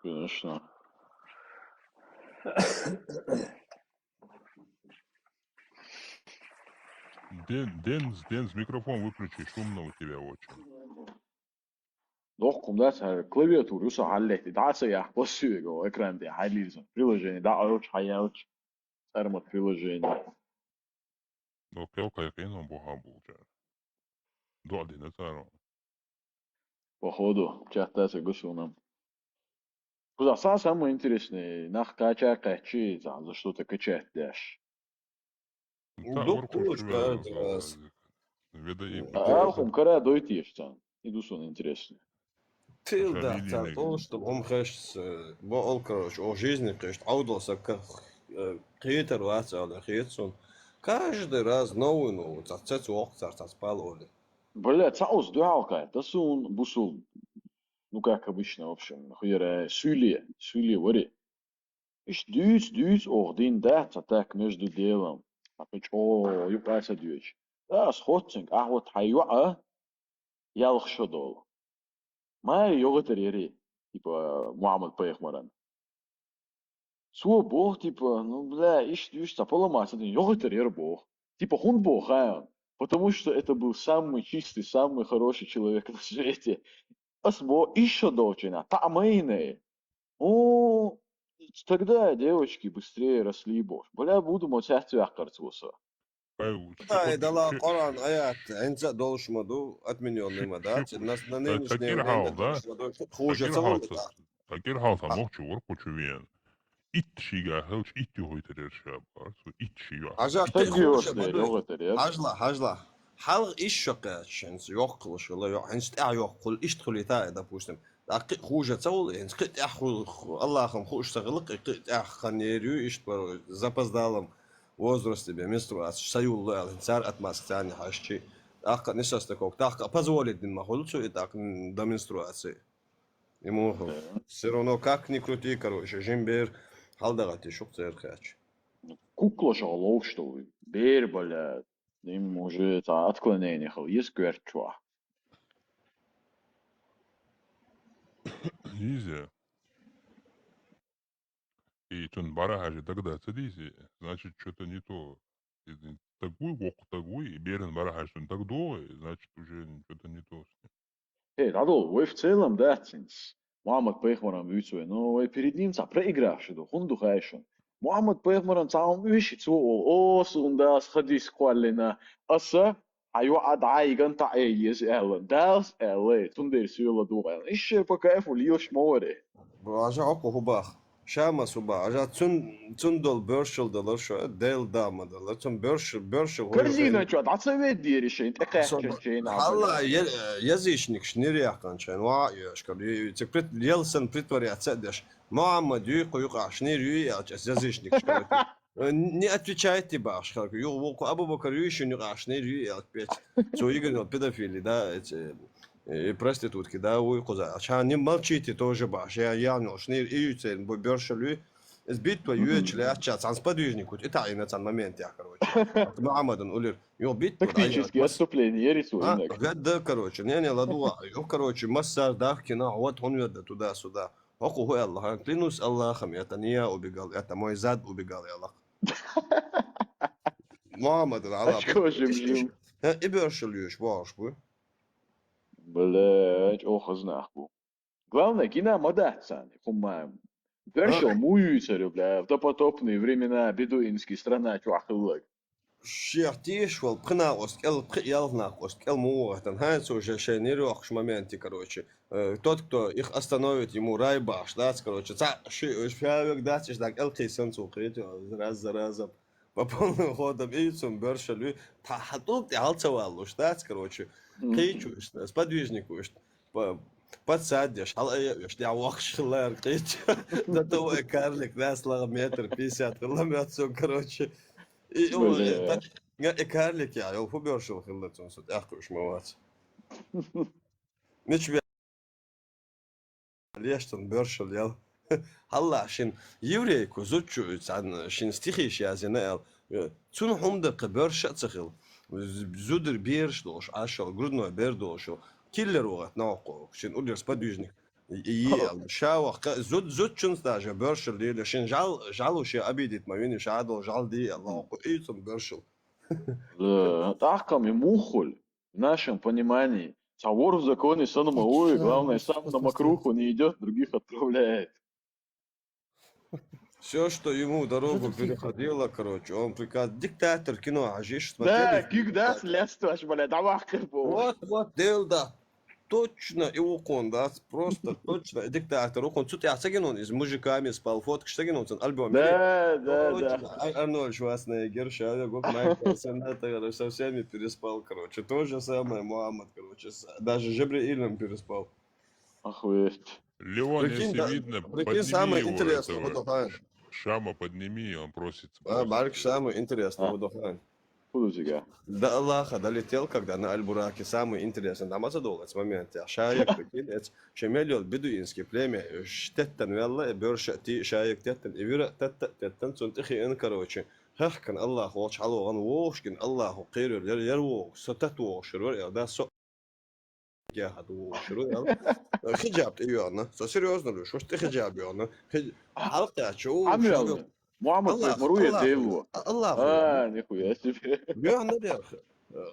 Конечно. Денс, микрофон выключи, шумно у тебя очень. Доққum да клавиатуру usoo xallehtid عسى بصيغو экран دي حاليزم приложение да оч хаяоч армат приложение. Но пелка я кинул бога будет. Доди на цару. Походу, чататься гусуном. Куда самое интересное, нах кача качи за что-то качать дашь. Архум кара дойтишь там. Иду сон интересно. Тил да, то, что он хэш, ол, короче, о жизни, конечно, аудался как хейтер, вацал, хейтсон. Каждый раз новый, цацец ох, цацец палоли. Бля, цаус дуалка, это сун бусул. Ну, как обычно, в общем, хуера сюли вари. Иш дюц, один даца так между делом. Апич, юкайса дюч. Да, сходцинг, вот хайуа, ялх шодол. Май йогатери, типа, Мухаммад Пайхмаран. Суо бог, типа, ну, бля, иш дюч, цаполомаса, йогатери бог. Типа, он бог, потому что это был самый чистый, самый хороший человек на свете. Асбо еще дочина, тамейные. О, тогда девочки быстрее росли, боже. Бля, буду молчать карцуса. Да, дала Коран аят, энца должмаду отмененный мадат, на нынешнее время должмаду хуже целого. Такир халса мохчу ворку чувен. Итшига, хелч итти хойтерершаб, итшига. Ажла. Халq ишшаqa шенс yoqlish вала хенст yoqul ishtkhuli taa допустим. Aqi хуже цаул энс qit аху Аллахом хуш сагылык qit ахханерю иштбар запоздалом возрасте бе менструация саюлла цар атмосферный хашчи. Aqqa несостыкок тaqqa позволит дин махулцу и так до менструации. Ему все равно как ни крути, короче, жимбер халдагати шук церкач. Кукла шалов что ли? Бер, блядь. Им уже это отклонение есть гверчва. Изи. И чон барахажи тогда цедизи, значит что-то не то. Такой вок такой, и берен барахаж он так долго, значит уже что-то не то. Радол, вы в целом датинс. Мухаммад Пайхмаран вюцуе, но вы перед ним проигравший до хунду хайшон. Мухаммад Пайхмаран цаум вишицу сундас хадис кваллина аса айуад айган таайес эллен дас элле тундер сюла дуган. Ишер покайфу льёш море. Ажа око хубах. Шама суба. Ажа цундол бёршилдалар шо дел дамадалар. Цун бёршил. Корзина чё, дацавет дириши, инт экаччейн. Халла язычник шниряхан чен ва яшкар. Тепрет елсен притворяться деш. Мухаммад юйка шнирю язычник. Не отвечайте башка. Юлку Абу-Бакр юйшин шнирю ялпеть. Цо играл педофили, да, эти и проститутки, да, уйкуза. А не молчите тоже баш. Я ну шнир и юцен бёршилю. Сбить твою ячляч, сан сподвижнику. Это и на цан момент я, короче. Мухаммадан улир. Ё бит тактические отступления рисуют. Да, короче, не ладуа. Ё, короче, массаж давки на вот он ведет туда-сюда. Оку хуй Аллах. Клянусь Аллахом, это не я убегал, это мой зад убегал, я Аллах. Мухаммадан Аллах. Очко жим. И бёршилюш, ваш бы. Блять, ох, знах был. Главное, кино модацаны, хумаем. Бёршил муюцарю, бля, в допотопные времена бедуинские страна чуахылык. Шертишвал, пхнаост, ялнахост, элмуортан, ханцу уже шейнирох моменте, короче. Тот, кто их остановит, ему райбаш, да, короче. Шавик датиш, так, элкейсенцу, раз за разом. По полным ходам, и цум бёршилю, тахатул, ялцевалуш, да, короче. Кейчуешь, сподвижникуешь, подсадишь, я вахшилар, да твой карлик, да, слава метр 50 километров, короче. И карлик я побершил хилдатон, сот, ахкуш мовац. Ничего. Лештон бёршил, я. Халла, шин еврейку зучуют, шин стихиш я зинел. Цун хумдак бёршат цахил. Зудер бирш долш, ашал, грудной бер долшил. Киллер угат науку, шин улер сподвижник. Ел, шауах, зуд чунс даже бёршил дили, шин жалуши обидит мавини шадол, жал ди, Аллаху, и цун бёршил. Тахками мухоль, в нашем понимании. Савор в законе санумауи, главное, сам на макруху не идет, других отправляет. Все, что ему дорогу переходило, короче, он приказ диктатор кино, ажиш. Да, кигда следствие, бля, давай. Вот, дел, да. Точно, и окон, да, просто точно, диктатор, окон, тут я сагинон, из мужиками спал, фотки, сагинон, альбом. Да. Арнольд Шварценеггер, Шавик, Майкл, Сенатор, со всеми переспал, короче, то же самое, Мухаммад, короче, даже Жабриилем переспал. Охуеть. Леон, если видно, подними самое его, интересное, этого. Шама подними, он просит. Марк, самое интересное, Водохайн. Худо-зига. До Аллаха долетел, когда на Аль-Бураке самый интересный намаз задул, этот момент. Шаек, прикинь, это шемелил бедуинский племя, штеттен велла, бёрша ти шаек теттен, и вира теттен, цунтихи ин, короче. Хахкан Аллах, волч алуган вошкин, Аллаху қирир, ярвок, сотат вошир, я да со... Я хаду вошир, я... Хиджаб, иёна, со серьезно, что ты хиджаб, иёна? Халка, чё? Амел, Мухаммад Маруя Деву. Аллах. Нихуя себе. Иёна,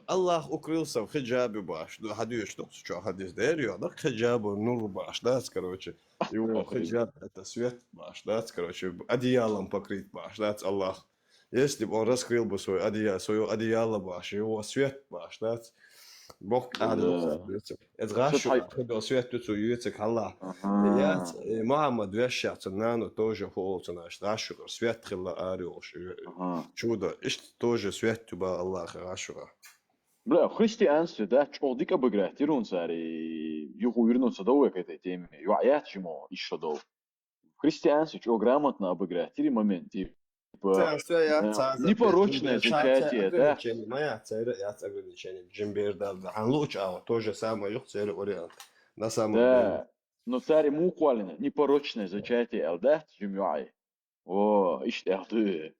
Аллах укрылся в хиджабе баш. Хадис, что хадис, да, иёна, хиджабу нур баш, да, короче. Его хиджаб это свет баш, да, короче, одеялом покрыть баш, да, Аллах. Если бы он раскрыл бы свое одеяло баш, его свет баш, да, Бог это рашу, когда свет тут уютик Аллах. Я Мухаммад вещается нану тоже холодно наш рашу, свет хилла ариош. Чудо, ишь тоже свет туба Аллах рашу. Бля, в христианстве, да, чёрдик обыграть, тирунцари, юху вернуться до этой теме, юаят чему еще до. В христианстве чё грамотно обыграть, тири момент, типа, непорочное зачатие, да? Моя цель, я ограничение. Джимберда, Анлуча, то же самое, их цель вариант. На самом деле. Да, но царь ему квалина, непорочное зачатие, да, джимюай. О, иштяхты.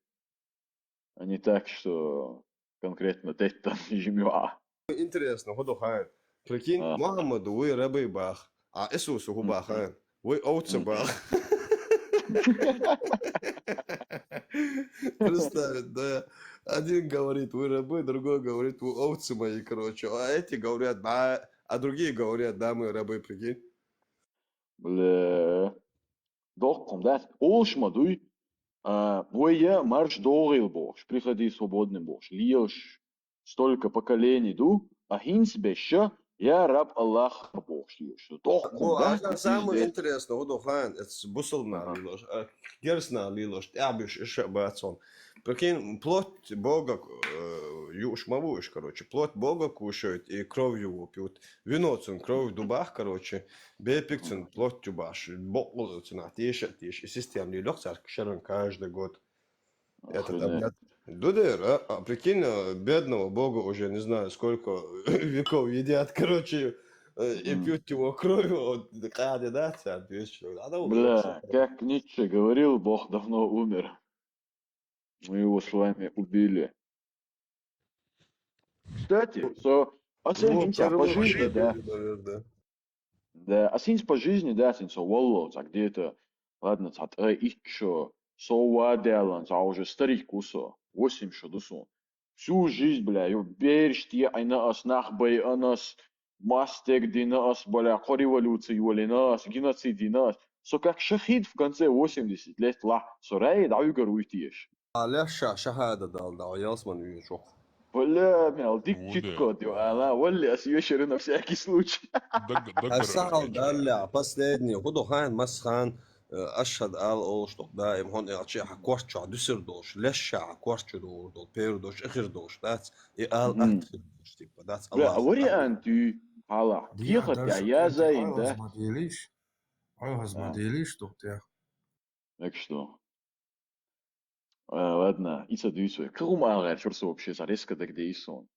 А не так, что конкретно тетта джимюа. Интересно, ходохай. Прикинь, Мухаммаду вы рабы бах, а Иисусу губахай. Вы овцы бах. Представить, да. Один говорит, вы рабы, другой говорит, вы овцы мои, короче. А эти говорят, да, а другие говорят, да, мы рабы, прикинь. Бля. Доком, да. Олшмадуй. Моя марш доғил бош. Приходи свободным бош. Льешь столько поколений ду, а хинс беша. Я раб Аллаха Бог. Самое интересное, вот хан, это бусулна лилош, герсна лилош, тябиш еще бацон. Прикинь, плоть Бога, юшмавуш, короче, плоть Бога кушают и кровью его пьют. Вино цен, кровь в дубах, короче, бепик цен, плоть тюбаш, Бог цена, тише, и систем лилох царк шерон каждый год. Это Дудер, а прикинь, бедного Бога уже не знаю сколько веков едят, короче, и пьют его кровь, вот, кандидация, Бля, как Ницше говорил, Бог давно умер. Мы его с вами убили. Кстати, оцените по жизни, да. Да, оцените по жизни, да, оцените, Wallo, где-то, ладно, еще, Соуаделан, а уже старик кусо. 8 шадусу. Всю жизнь, бля, бершти айна ас нахбай анас, мастек динас, бля, революции нас, геноцид нас. Со как шахид в конце 80 лет ла, сорай да уйгоруйтиш. Аляша шахада дал, да, ялсман вижу. Бля, мял, дик чит-код, она, валли, освещали на всякий случай. Асал далля, последний, худохан, масхан. أشهد آل أوش دوش دائم هون أشياء حكوارتش عدوسر دوش ليش حكوارتش دول بير دوش آخر دوش that's آل أكتر دوش تيبا that's الله أوري أنتي هلا يخد يا زين ده ما ديليش عوز ما ديليش دوت يا так что ладно إيسا دويسو كروم ألغير شورسو بشي ساريسكا دك ديسون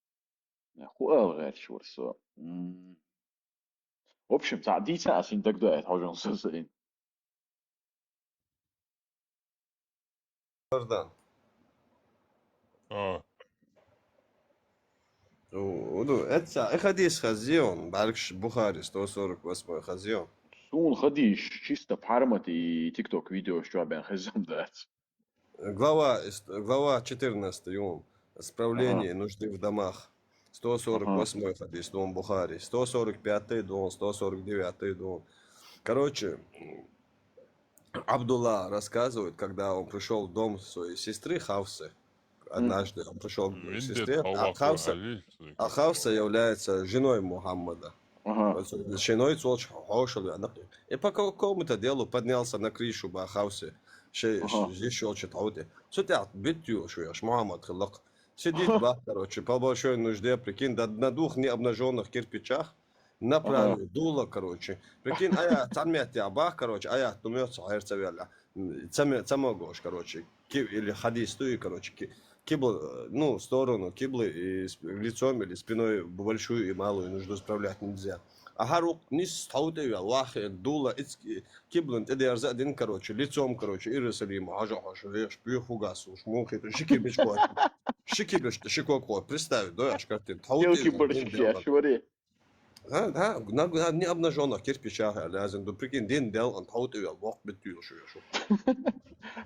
خو ألغير شورسو в общем تعديتا أسين دك دوات حوجون سوسين Jordan. Это хадис хазион, баркш Бухари, 148 хазион. Сун хадиш, чисто пармати тикток видео, что обян хазион дать. Глава 14, Справление нужды в домах. 148 хадис, дом Бухари. 145 дом, 149 дом. Короче, Абдулла рассказывает, когда он пришел в дом своей сестры Хавсы. Однажды он пришел к сестре, а Хавса является женой Мухаммада. Женой и по какому-то делу поднялся на крышу Хавсы. Еще что-то. Сидят, битью, шуешь, Мухаммад хилак. Сидит, короче, по большой нужде, прикинь, на двух необнаженных кирпичах. Направил дуло, короче. Прикинь, я цамет я бах, короче, я думаю, что это верно. Цамогош, короче, или хадис, короче, кибла, ну, сторону киблы и лицом или спиной большую и малую нужду справлять нельзя. А харук низ таудеви Аллах дула киблан это один, короче, лицом, короче, Иерусалим, лишь пьюхугасу, шмухи, шикокот, представь, да, аж как ты Таудеви. Да, на необнаженных кирпичах, лазим, du прикинь, den del an taudеви Аллах бетюл шо.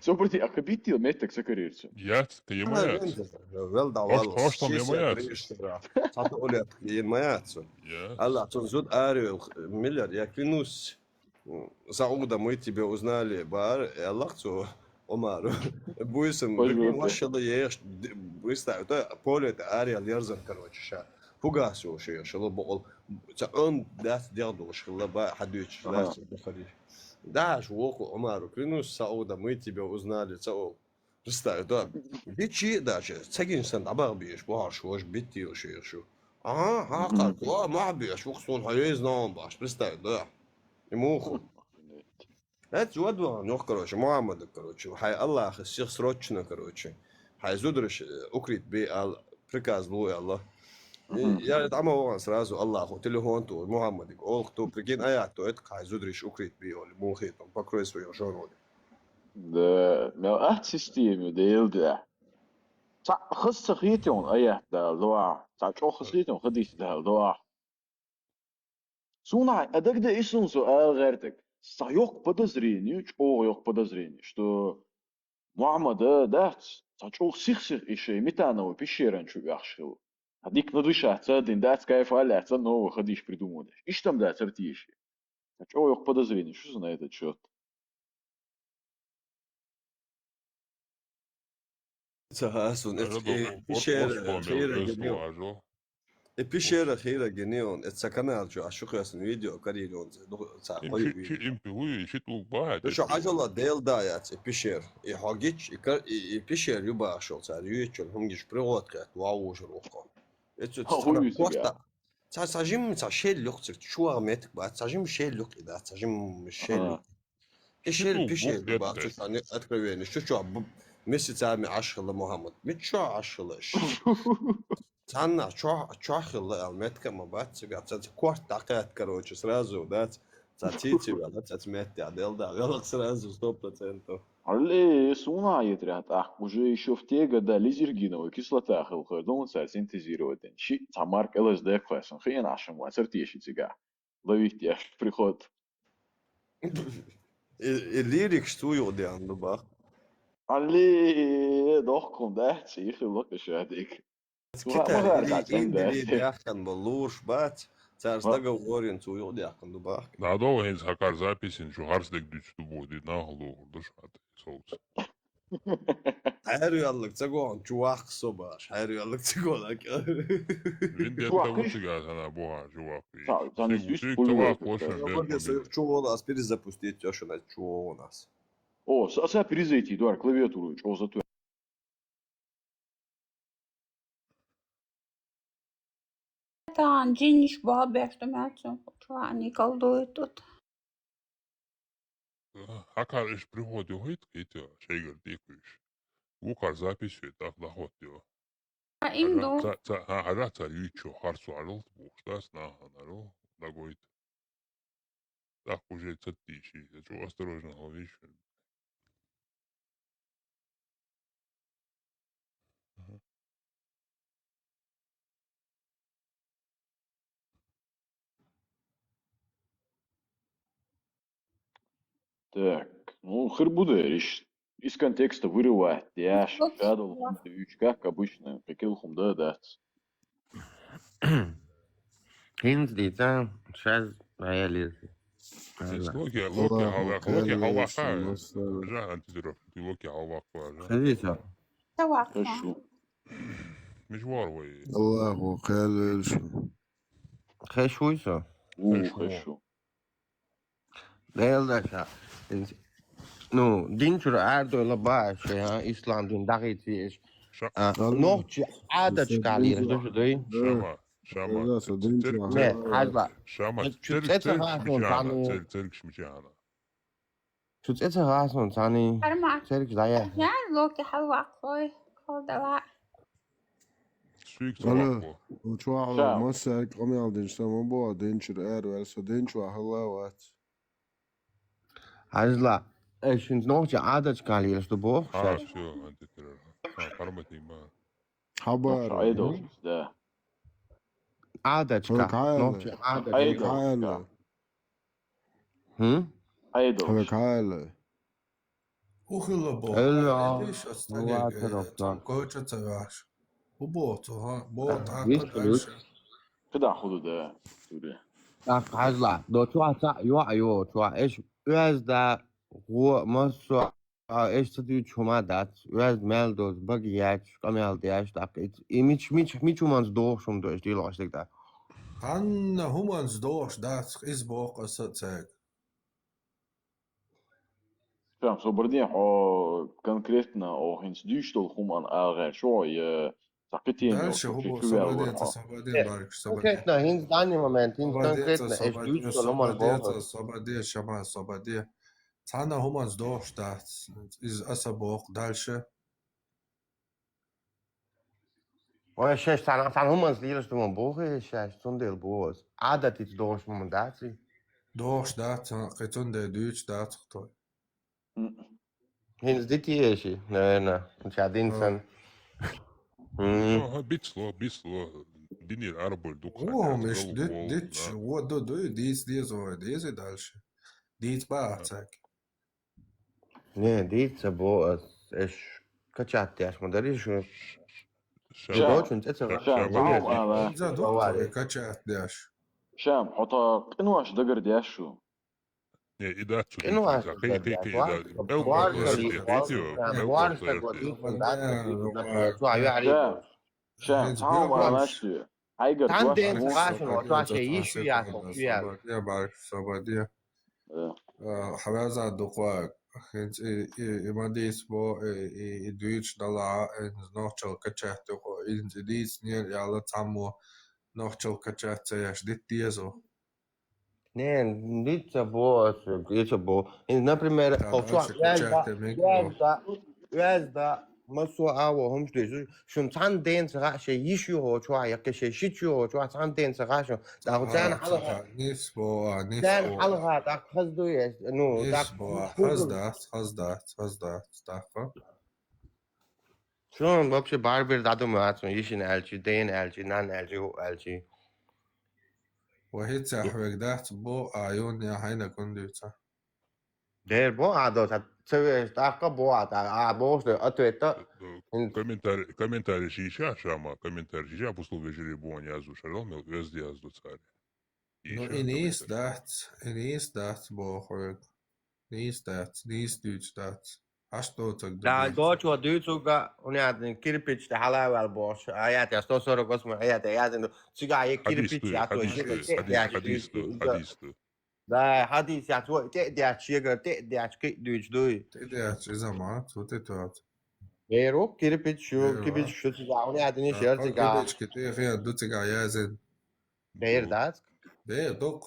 Сопроти, а кабитил меток сакарирцу. Яц, ты емаяц. Wel da Hoş tam емаяц. Сату олет, емаяц. Аллах, тон зуд арил, миллиард, я клянусь, зауда мы тебя узнали, бар, Аллах, цу, Омару, буйсом, машалла, ешь, представь, это поле, это арил, ярзан, короче, ша. Фугасу, шело бол, он даст делал, шело ба, хадюч, даст, бухари. Да, жуоку, Омару, клянусь, Сауда, мы тебя узнали, цао. Представь, да, бичи даже, цегинсан, абарбиш, башуш, битил, шешу. Ага, как, мабиш, вухсон, хаезнам, баш, представь, да. Ему это вот ну, короче, Мухаммад, короче, хай Аллах, всех срочно, короче. Хай зудриш, укрит би приказ луи Аллах. Я там он сразу Аллаху, телефон ту, Мухаммад, кто прикинь, то это хай зудриш, укрит би, мухит, он покрой свою жену. Да, ما системе ديل ده. صح خص خيتون أيه ده لوا. صح شو خصيتون خديش ده لوا. Суна, أدك ده إيشون سؤال غيرتك. صح يوك подозрение, أو يوك подозрение, что Мухаммад ده صح شو سيخ إيشي متانو بيشيرن شو يخشلو. هديك ندوشة تصدق ده كيف على تصدق هو خديش придумываешь. إيش там ده ترتيشي. صح أو يوك подозрение, شو на этот счет? Sahasун, Пещера хейра генион, это саканал, что ашукасын видео карилион, Им пилуи, щит лукбаат. Ну что, ажала дел даяц, пещер, и хагич, и пещер юбашил, царь юичон, хумгиш приводка, вау жруко. Это просто. Сажим шел люкцик, чуа метк, бат, сажим шел люк, да, сажим шел. Пещер, бат, что откровенно, что, месяцами ашхала Мухаммад, мечо ашхалаш. Цанна, что ахила, метка, мабат, цать кварт такая, короче, сразу, да, цатите, да, цать метя, да, велок сразу 100%. Алле, суна етрят, уже еще в те годы лизергиновая кислота хилхардон синтезировать. Щи, тамарк ЛСД классон, хрен нашим, цертиши тига. Ловить я приход. И лирик что йодян, дубах. Алле, doch kom dat, zie je gelukkig uit ik. Яхан балуш бат, царь договорен цу йодяхан дубах. Да, довен хакар записин, что харслик дичту будет на голову, да шат, соус. Хайрыялык цагон чувак собаш, хайрыялык цагон. Винде тавутига sana буа чувак. Чувак, чувак, нас перезапустить, что на чувак у нас. О, сега перезайти, Эдуард, клавиатуру, о, зато. Там джиниш бабе, что мяцо, что они колдуют тут. Хакар иш приходил хит, китя, шейгер дикуш. Укар записью, так дохотил. А имду. Ара царючо, харсу арыл, бухтас на ханару, нагоит. Так уже цатиши, что осторожно говоришь. Так, ну, хербудериш. Из контекста вырывать, я шадал, как обычно, прикилхум, да. Хинзли, да, сейчас реализует. Локи халаха, жан антидроп, локи халаха. Смотрите. Хорошо. Мишвар вы. Аллаху хайлельшу. Хэшуйся. Хорошо. Değerler no din şur erdoğla baş ya İslam din dağıtıyor. Nohçu adet çıkarıyor şu değil. Şama. Ne hazba. Şama. Tut etse rasen tani. Tselk zaya. Я локи халвак, ой. Oldu. Syk Alo, sabah uçağı Şam. masaya kami aldın ama bu dençir eğer verse dençir halavat. Hajla, şimdi nokta adet çıkarıyor işte bu. Ha şu hadi terör. Ha parametri ma. Haber. Nokta aydos bizde. Adet çıkar. Hava Nokta kayla. adet Hava Aydos çıkar. kayla. Hı? Aydos. Hava kayla. Uhilla bo. Ella. Лишь Allah остальные taraftan. там кое-что цеваш. Убот, ага. Бот, а Beş дальше. Kıda hudu da. Suriye. Bak hajla. Do çuha yo çuha eş biraz da bu maso eş tutuyor çuma dat. Biraz meldos bagi yaç kamel diyaç da. Mich umans doğuşum da işte lastik da. Han humans doors dat is bok as цег. Прям собрание конкретно о хинсдюштол хуман алгер шо сакетин Дальше о хубо чувел собадин барк собадин. Konkretno, hinz danny moment, hinz konkretno, eş düç solomon boğaz. Собадин, шама собадин. Цана humans doors dat is аса бок дальше. Ona šeš, tan humans līras tu man bohe, šeš, tundel boğaz. Adat iets doğuş momentatie. Doors dat qetunde düç dat toy. Hinz dit yeşi, ne, şadinsan. Ha bitslo. Dinir arbol duk. О, миш dit what do this or this дальше. Dit ba цег. Ne, ditsa boğaz, eş, kaçat yaş modeli şu. Doçun, etsa var. За доктор качает дяш. شام حطا قنواش دقر دياشو. Ne idat su. Inu var. شام تعاو ما ماشي. Aygar Tan den raşın o tuğa şey iş ya sokuyor. Я бар собадия. Хаваза доквак. Хинц имадис бо идвич дала нохчал качат ко индис нер яла таму нохчал качат яш диттиезо. Ne, ditsa boğaz, ditsa boğaz. Например, yazda masu avo homstöy. Şun tan den sıra şey iş yo tuğa ya şey şit yo tuğa tan den sıra şu. Da sen halga. Nis bo Sen halga da kazdı ya. No, da hazdat stafa. Şun вообще barber dadım atın işin elçi, den elçi, nan elçi, o elçi. وهيت حوك دات بو عيون يا حينا كونديتا. Der bu adat seviye taka bu adat. Bu işte atıyor. Комментарий сейчас, шама, комментарий сейчас, послушай, жеребу, не азу, шаром, везде азу царь. Ну и nis dat бо хойк. Nis düç dat. Ашто так Da doçu düçuga onu adın kirpiç de halavel boş. Ayat ya sto soru kosma ayat ya adın sigaya kirpiç ya to. Hadis. Da hadis ya to te de çiğga te de açık düç duy. Te de açı zaman te tuat. Vero kirpiç şu kirpiç şu sigaya onu adın şer sigaya. Kirpiç ki te xeya du sigaya yazın. Der dat. Der dok.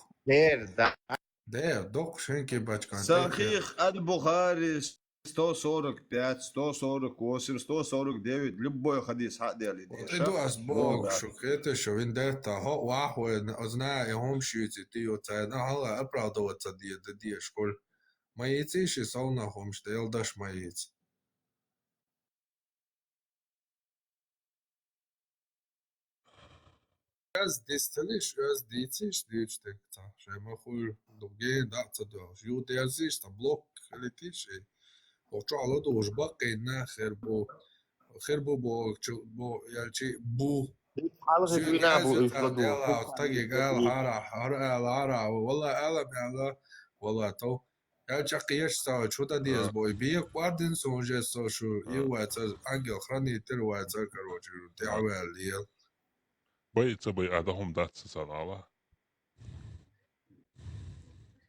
Der dok şenki başkan. Sahih al-Bukhari 145, 148, 149, любой хадис hadeli. Иду асбог шукете що він дерта го вахуе знає гомшюці ти оце на гала оправдуватися діє школь. Маєці ще сауна гомште елдаш маєць. Az disteliş öz diciş düçtekta. Şey mahul doge dağıtsa doğuş. Yu derziş ta blok kalitiş. Oçu ala doğuş bak kayna xerbo bo yalçı bu. Halı güna bu ifladu. Tagi gal hara valla ala valla to. Yalçı qiyaş sa çoda diyez boy bir vardın sonje so şu yuvatsa angel xrani tervatsa karoçu teavel diyel. Боится бы, а дохом даться санала.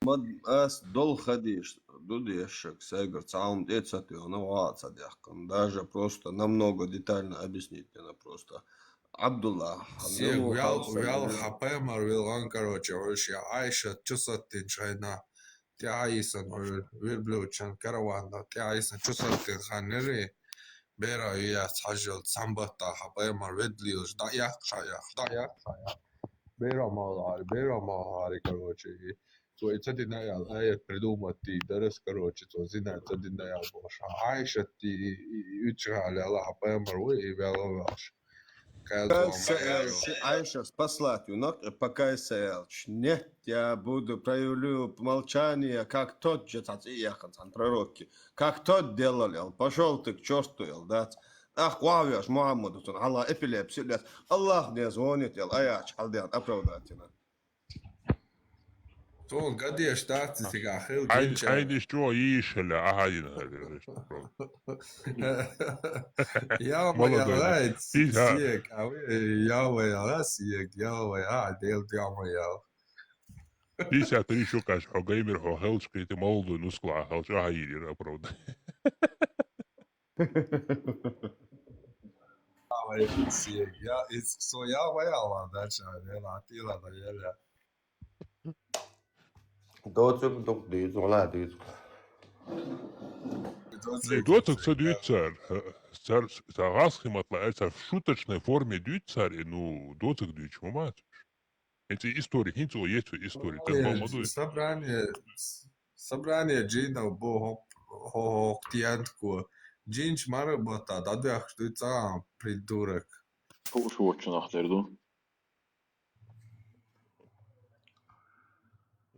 Mad as dol хадиш, дудешек, сайгар, цаум деца, ты он ваца дяхкан. Даже просто намного детально объяснить мне просто. Абдулла. Всех вял хапемар вилган, короче, вообще Айша, чусаттин шайна. Ти Айсан, вирблючан, караванда, ти Айсан, чусаттин ханери. Бера я сажал самбата хапаемар ведлиош дая шая. Бера малари, короче. То это динаял, придумать и дорос, короче, то знает, это динаял бош. Айша ты учали Аллах хапаемар и вяловаш. Айша спасла пока нет, я проявлю молчание, как тот же пророки, как тот делал, пошел ты к черту, да. Ах, вавяш, Мухаммад, Аллах эпилепсия, Аллах не звонит, аяч, халдян, оправдательно. То гаде штаты сега хил Айди что ишеля, агадина. Я моя сиек, я моя сиек, я моя дел моя. 53 шукаш, геймер, хелчка, ты молодой, ну скла, хелча агадина, правда. Ja, så jag var alla där så hela tiden det gäller. Доцик, дит, вона дит. Доцик це дюйцар. Сагасхим отлается в шуточной форме дюйцар, ну, доцик дюйч мамат. Эти истории, хинцо есть истории, ты молодой. Собрание джинов бо хоктиантку. Джинч маработа, дадвях дюйца придурок. Что нахтерду?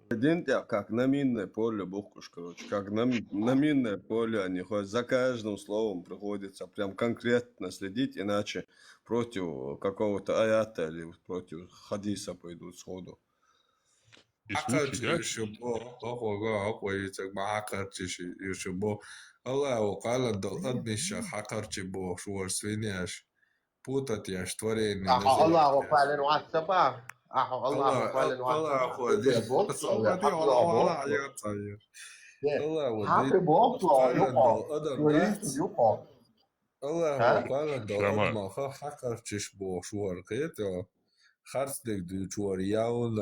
Один как на минное поле бухкуш, короче, как на минное поле они ходят, за каждым словом приходится прям конкретно следить, иначе против какого-то аята или против хадиса пойдут сходу. Путать я творение. Аллаху фален ватсаба. Аллаху фален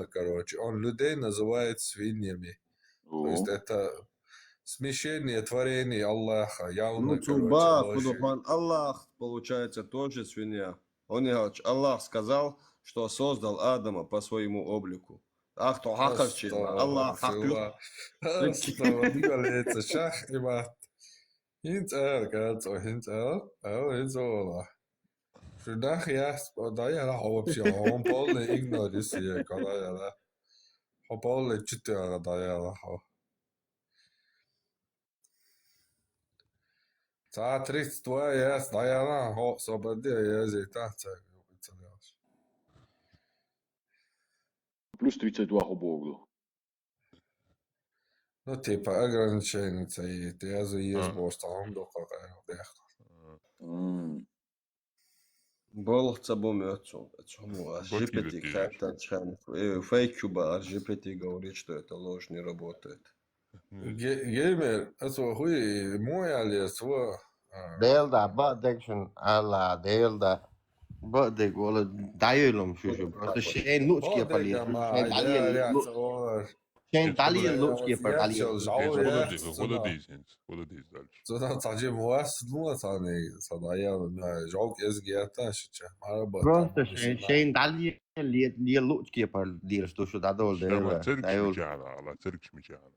короче, он людей называет свиньями. То есть это смещение творений Аллаха, явно, короче, Аллах, получается, тоже свинья. Он говорит, Аллах сказал, что создал Адама по своему облику. Ах, то хакарчи, Аллах хакар. Это шах и мат. Хинцер, кажется, хинцер, хинцер. Шудах яс, да я вообще, он полный игнорисия, когда я, он полный читер, да я. За 32 яс, да я, свободе, я здесь танцую. Плюс 32 обогло. Ну, типа, ограничения и ты есть просто, он доказал. Болхца бомёцу, GPT как-то фейкюба, GPT говорит, что это ложь, не работает. Геймер, это хуй, мой алиас, Делда, бадекшн, алла, делда. Badek valla dayıyorum şu. Просто şeyin luch yapar ya. Şeyin daliyen luch yapar daliyen. Года дальше. Zaten sadece muhasını sana ya çok ezgiyata şişe. Просто şeyin daliyen luch yapar diyoruz şu da oldu. Церквич мечана.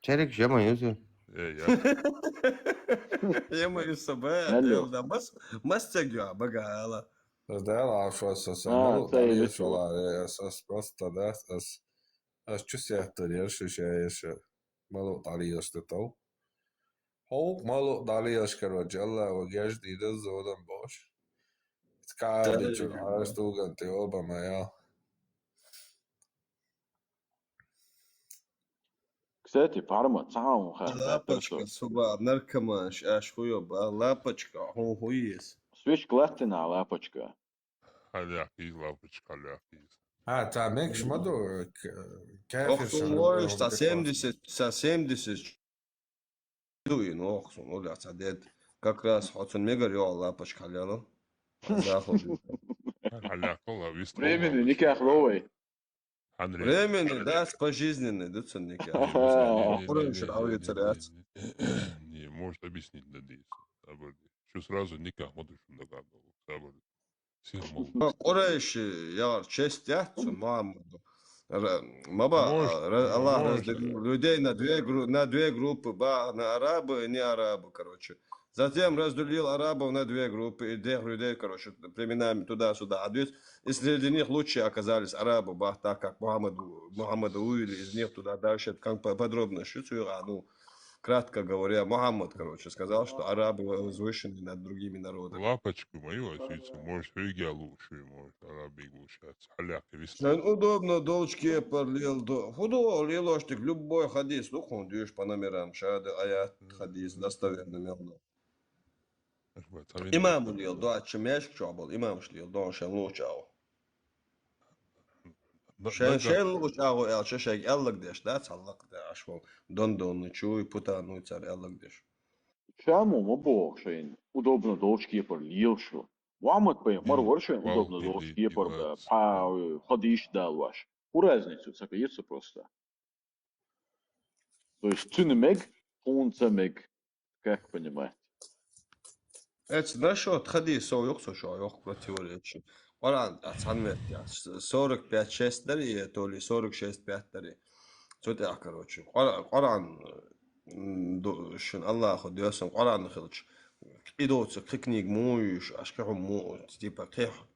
Çeyrek şey mi yazıyor? Я мою собой, да, мастягя, багала. Да, лашваса, ну, далее просто, да, чувствую, что решишь, мало далее, что то. Мало далее, короче, Allah, гажди, да, зодан бош. Скажи, что арстуган, ты оба моя. Кстати, парма, цаун лапочка, суба, наркомаш, аж хуёба, лапочка, хуес. Свеч классина, лапочка. Халяхиз, лапочка, халяхиз. Та мекш маду, кафир. Sta 70, дуй, ну, охсун, оля, садет. Как раз хотун мегар, ё, лапочка, халяла. Временный никак новый. Временный, да, пожизненный, да, ценники. Не, может объяснить, надеюсь. Sabırlı. Şu sразу nikah mıdır şunda kaldı. Sabırlı. Sen mal. قريش يا تشيست يحتسون ما با الله людей на две группы, на арабы и не арабы, короче. Затем разделил арабов на две группы и тех людей, короче, племенами туда-сюда. А и среди них лучшие оказались арабы, так как Мухаммада увели из них туда дальше. Как подробно ну, кратко говоря, Мухаммад, короче, сказал, что арабы возвышены над другими народами. Лапочку мою осицу, может, Рига лучше, может, арабы лучше. Халяки Sen удобно долчки парлил до. Худо лилоштик любой хадис, ну ходишь по номерам, шады, аят, хадис, достоверно мелно. Имам лил, да, чемеш чобал, имам шлил, да, шен лучау. Шен лучау, эл, шешек, эллак деш, да, цаллак деш, дон, чуй, путану, царь, эллак деш. Чему мабо, шен, удобно долчки парлил, шо. Мухаммад пеймар воршен удобно долчки парлил, хадис дал ваш. У разницу, цакается просто. То есть цунемег, фунцемег, как понимаете? Это насчет хадисов, yok противоречий. Құран санмет, 45 частьдери, то ли 46 пятьдери. Что-то, короче. Құран, шын Аллаху диyorsun, Құран хилч. Идоцы, книг муешь, ашкаху му, типа,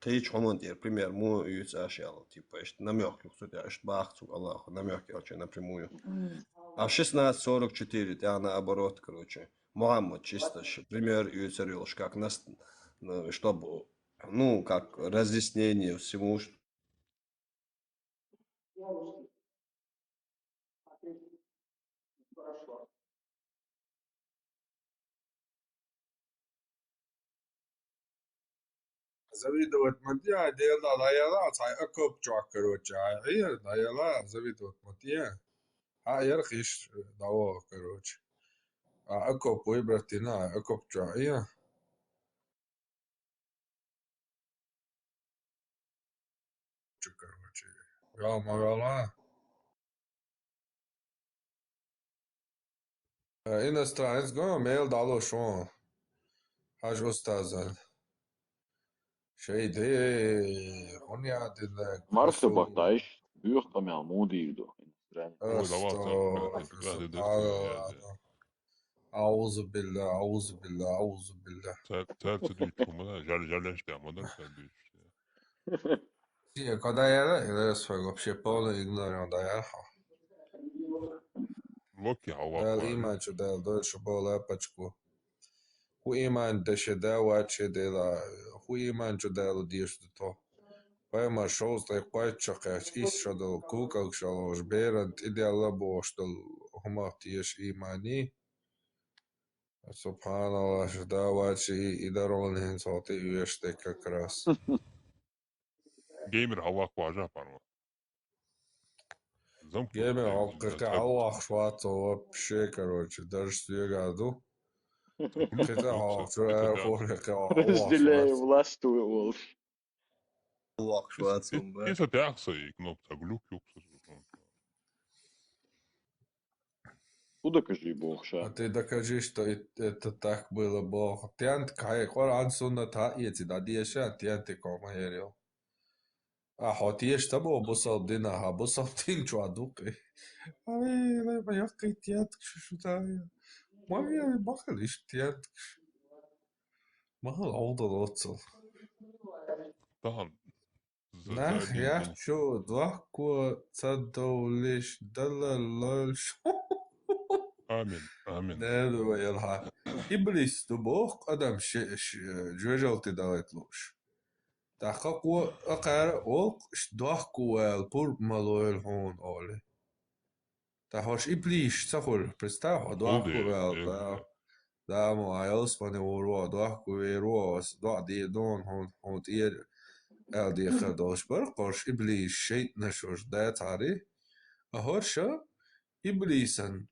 кич хомонт, например, му юц ашял, типа, намек, что-то, бахцу Аллаху, намек, короче, напрямую. А в 16:44, я наоборот, короче. Мухаммад чисто, пример юцарилш, как нас, чтобы, ну, как разъяснение всему. Завидовать Матья, дело даяла, цай акоп чак, короче, даяла, завидовать Матья. Ярхиш дао, короче. Акоп выбратина, акоп чая. Короче, я могла. Иностранец, мейл дало шо. Хаж устазан. Şeyde Konya dediler. Mark de Bartayş, buurt am Almondildo. Auzu billah, auzu billah, auzu billah. Tersi düştüğümde жаляшки, а модern düştü. Sì, когда я вообще полный игнорant, да я. Локи хава. Iman ću da dođu lepačku. Hu iman da še da vače da hu iman ću da diš to. Pa ima šoz da pajčakač išao da kukak šaloš berant idealno bo što humatiješ imani. Subhanallah, da vače i da rolnin soti još как раз. Gamer hava kvaja парно. Геймер Allah хватит вообще, короче, даже в году. Разделяю власть Wolf. Allah хватит. Если ты акция, кнопка глюк, Ну докажи, Бог, А ты докажи, что это так было, Бог. Тянт кай, Коран суннат хаиети, да диеша, тянты кома ерил. А хотиеш табо бусал дина, бусал дин чуадуки. Ай, лайба яқи тянт кшутая. Мая бахалиш тянт кш. Махал олда лоцал. Тахан. Нах я чу двахку цадолиш дала лольш. Амин. Ne yalha. İblis tu boq adam jojolti davetluş. Taqqu aqar oq shdohku el pur maloel hon ole. Tahosh iblis sahul представь dohku el da mo ayos pane oro dohku ero do di don hon tier el di khadosh bar qosh iblis shayt nashosh da tari. Ahorsha iblisan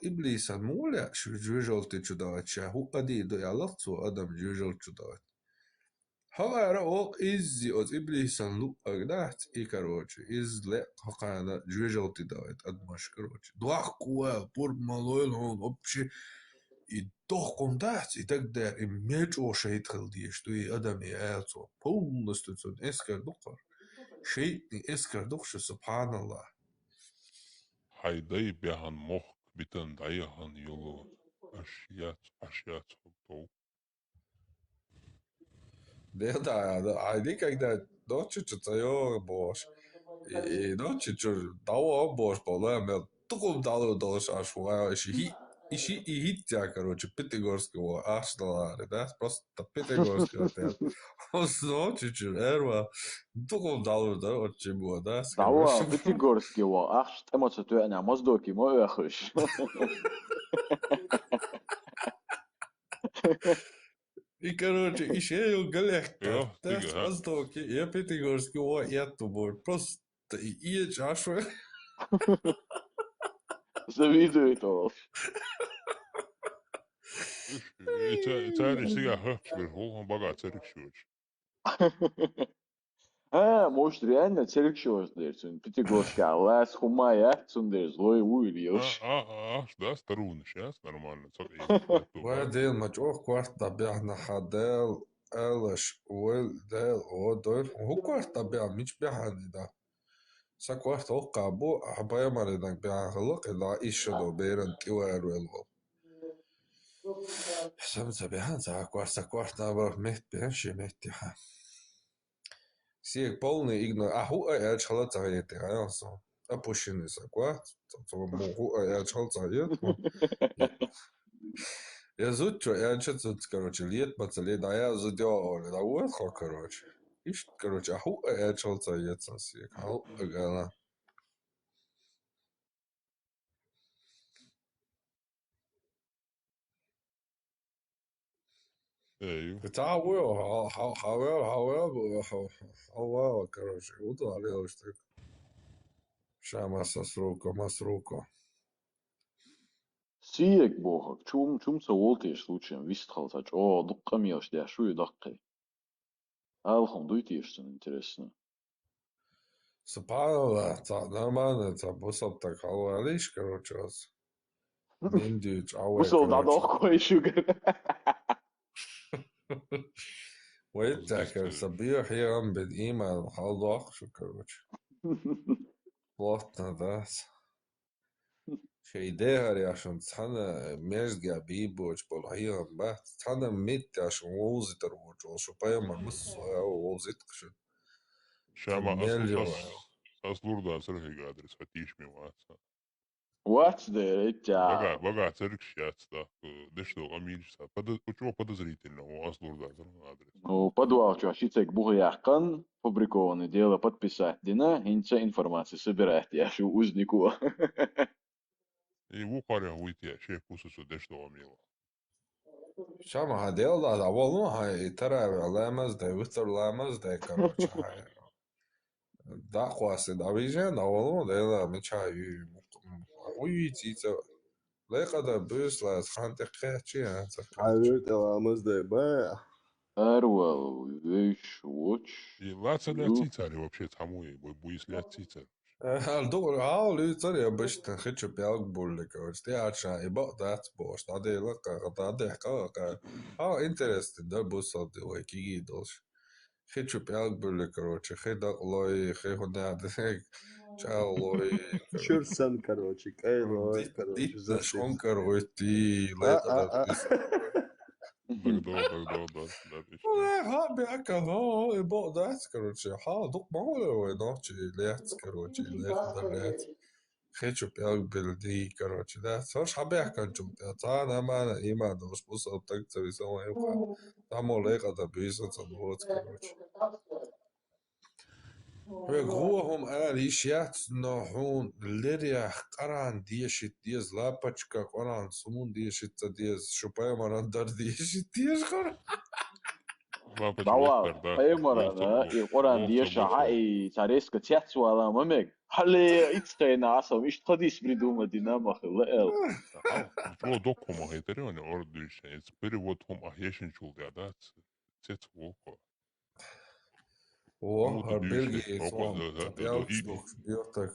إبليسا مولا شو جوجل تجدات شاهو أدي دو يالقصو أدم جوجل تجدات هلا رأوق إزي أز إبليسا لو أقدات إيكاروش إز لق هقانا جوجل تجدات أدمش كروش دواح كوا بور مالويل هون أبشي и тохком дать, и тогда и меч ошейт хилди, что и адам и элцо полностью цун эскер духар. شيء эскер дух, что субханаллах. Хайдай бяхан мох битен дайхан юлу ашьяц хутоу. Да, а никогда ночью что-то бош. И ночью что того бош полемел. Tukum дало долж аж вау, и хитя, короче, Пятигорского Арсенала, да, просто Пятигорского отель. Он ночью что, эрва, tukum дало, да, от чего, да, Дауа, короче. Пятигорского, ах, что эмоция на моздоки, мой ахыш. И, короче, еще и галехта, да, с востоки, и Пятигорского, и оттуда, просто и чашу. Завидую этого. Царь сега хахчбер, он богат царик щёч. Может, реально церкви дерсün. Пятигорска, лас хумая, цундер, злой уильёш. Да, старун сейчас, нормально. Вадил, мачох, кварта бяхна хадел, элэш, уэл, дел, одор. Ху кварта бях, мич бяхани, да. Sa kvarta oqqabu habayamaridan biaxılık ila işşodo beyren tiwaruelo. Samsa bihan sa kvarta var meht bihan şemetti ha. Сиек полный игнор. Аху я чхала цагает, аясо. Опущенный сакват. Могу я чхал цагает. Я зутчо, я чхал, короче, лет пацали, да я зудёвали, да вот хо, короче. Ишь, короче, аху я чхал цагает, сиек. Аху агала. Хавел, короче, удалил, что шама масруко. Сиек бога, чум са волтеш случаем вистхалтач. О, дукка миош да шуй даккай. Алхом дуйтешсэн, интересно. Сапала, нормально, бусал так халалиш, короче, Мендич, Бусал да дохкой шугар. ويتذكر صبيح يوم بالإيمان خلوق شو كروش بلطنا ذات شي داهر عشان تحنا ميزجع بيبوش بالحيان بات تحنا ميت عشان ووزي تروج وشو بايما مصو أو ووزي تقشن شاما أصلور دا سرحي قادر سفتيش مي واسا What's the это? Бога царик сейчас, да. Дещо амильса. Почему подозрительно? У Аслур да адрес. Ну, подвал, что щитек бугаяхкан, фабрикованное дело подписать дина, инца информации собирает, я шу узнику. И в ухаре уйти, шей кусусу дещо амила. شام هادي والله والله هاي ترى لامز ده وتر لامز ده كروش هاي دا خواسته دا ویژن دا والله ده لا مچای ویچیتا لقد بوس لاس خانت قهچی هست حبيبتي لامز ده با أروى ويش ووتش. لا تسأل царь вообще самой, боюсь ли царь. الدور هاول ترى باش تنخدش بيالك بول كوش تي عشان يبقى دات بوش نادي لك غدا حقا ها انترست ده بوصل دي وكي دوش خدش بيالك بول كوش خد الله خي هنا ده чао лой شرسن короче кайлой короче за шон короче лето ها بأكا ها بقدات كروتشي ها دوك ما هو نوتشي ليت كروتشي ليت خيتشو بيالك بلدي كروتشي ده صارش حبيح كان شو تانا ما إيمان دوش بوص أبتك تبي سوا يوكا تامو ليقا تبيسا تنورت كروتشي Вегуахом алишят нахун лерях каран дешит дез лапочка каран сумун дешит дез шупая марандар дешит дез каран. Дава, паймарана и каран деша хай цареска цяцвала мамек. Хале ицтайна асам иш тадис придумать динамах лэл. Чего докума хейтерёне ордуйше, это перевод хом ахешин чулда, да? Цяцвоко. О, Бельгии, так.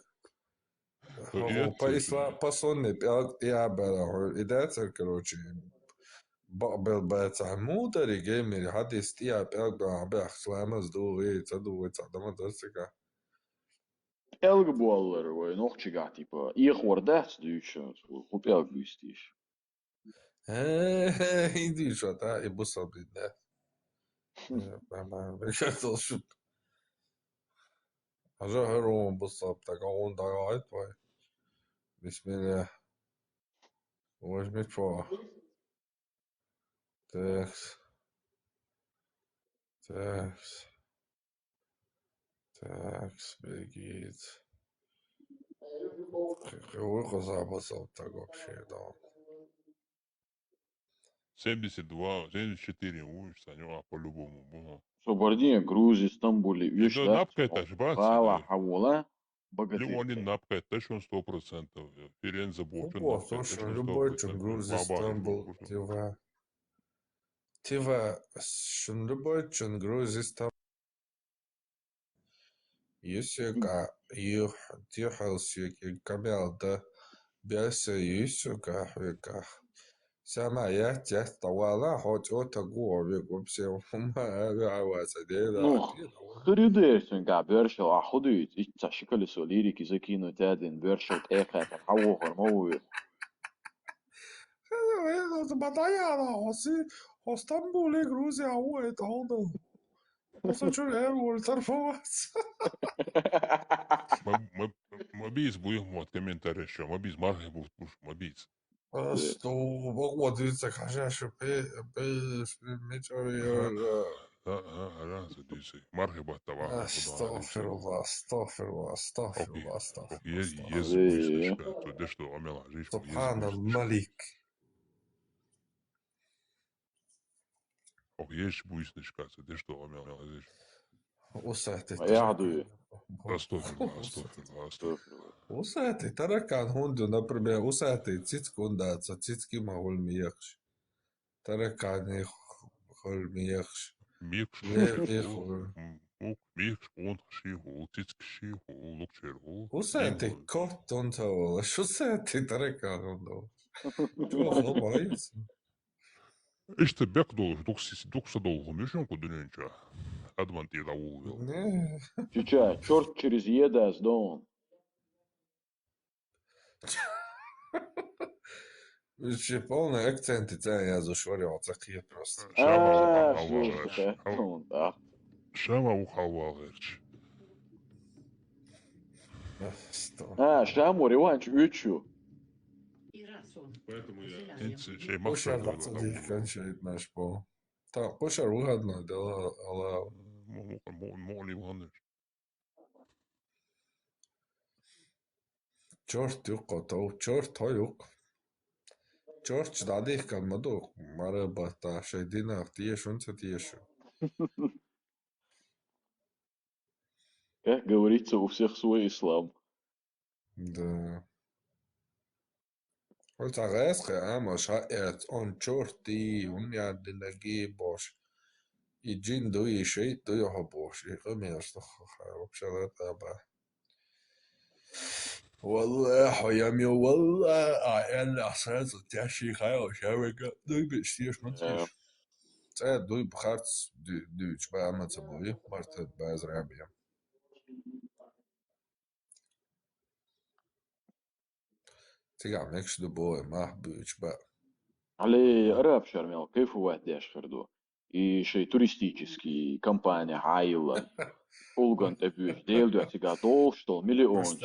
По сонной я бера, и да, короче, بقبل بتعمودري جيمري حد يستيع بأخلامز دوغي تدوغي تعدم درسك. Elke baller, waar je nog tjega, type, ik word dat, dus, goed elk bustisch. يدي شو تا يبص بالله. ما بيشتغل شو. حاجة هرو بص بتاعون ضايعت باي. بسم الله. وش بيتفوا. تاكس. بيجيت. وقصة بص بتاعك شيء ده. 72, 74 уж санёк по-любому было. Собардия, Грузия, Стамбул, И видишь, до да? напката жбаться, Хала, да. хавула, Леонин богатырь. напката, он 100%. Ференза Бочун Опа, напката, слушай, он любой 100%. Грузия, Стамбул, Тива, любой Грузия, Стамбул. Юсюка, тихалсюки, камелда, бяся юсюка, хуйка. Сама я тестовала, хоть это горе, все авиация, Ну, хрюдерсен га бершел, а ходует, и цашикали солирики закину тядин, бершел эхат, хавохор, мову. Это батаяна, о Стамбуле, Грузия, о это он. Посочуляю, ультрафоваться. Мобиз будем вот комментарий еще. Мобиз марки будет, мобиз. Что вот видите, хожаешь, Раз, дюсы. Марки будет товар. Астафирулlah. Окей, есть буйснышка. Ты что, омела, жишь, Субхана Малик. Есть буйснышка. Ты что, омела, жишь. Усатый. Усатый, таракан хунду, например, усатый цицкундаца, цицки могул миякш. Тараканы хол миякш. Микш, он шиху, цицкшиху, лукшерху. Усатый кот он того, усатый таракан он того. Чего боится? İşte bekdol, doksa dolgu müşün kudununca. Advanti da uvil. Чуча, черт через еда сдон. Вообще полный акцент, я зашвырял, такие просто. Шама ухавалгерч. Шаму реванш учу. Поэтому я şey Пошар кончает наш пол. Так, пошар выгодно, да, але... Моли ванеш. Черт юк готов, черт юк. Черт дадих калмаду, мара бата, шейдина, тиешун тиешу. Как говорится, у всех свой ислам. Да. قلت غاسق أما شقت on شورتي ونياد نجيب باش يجين دوي شيء دوي هبوش يقوم يصلخ وبشغلات أبا والله يامي والله أنا أحسنت تاشي خير شابك دوي بشتيش متيش تعال دوي بخارت دويش بقى ما تبوي مرتد باز رابيا تيجي ماكش دبوي ما بيش بقى علي أراب شرميل كيف هو واحد خردو и шей туристический компания Хайла Улган табюш дел дуатига дол что миллион ши.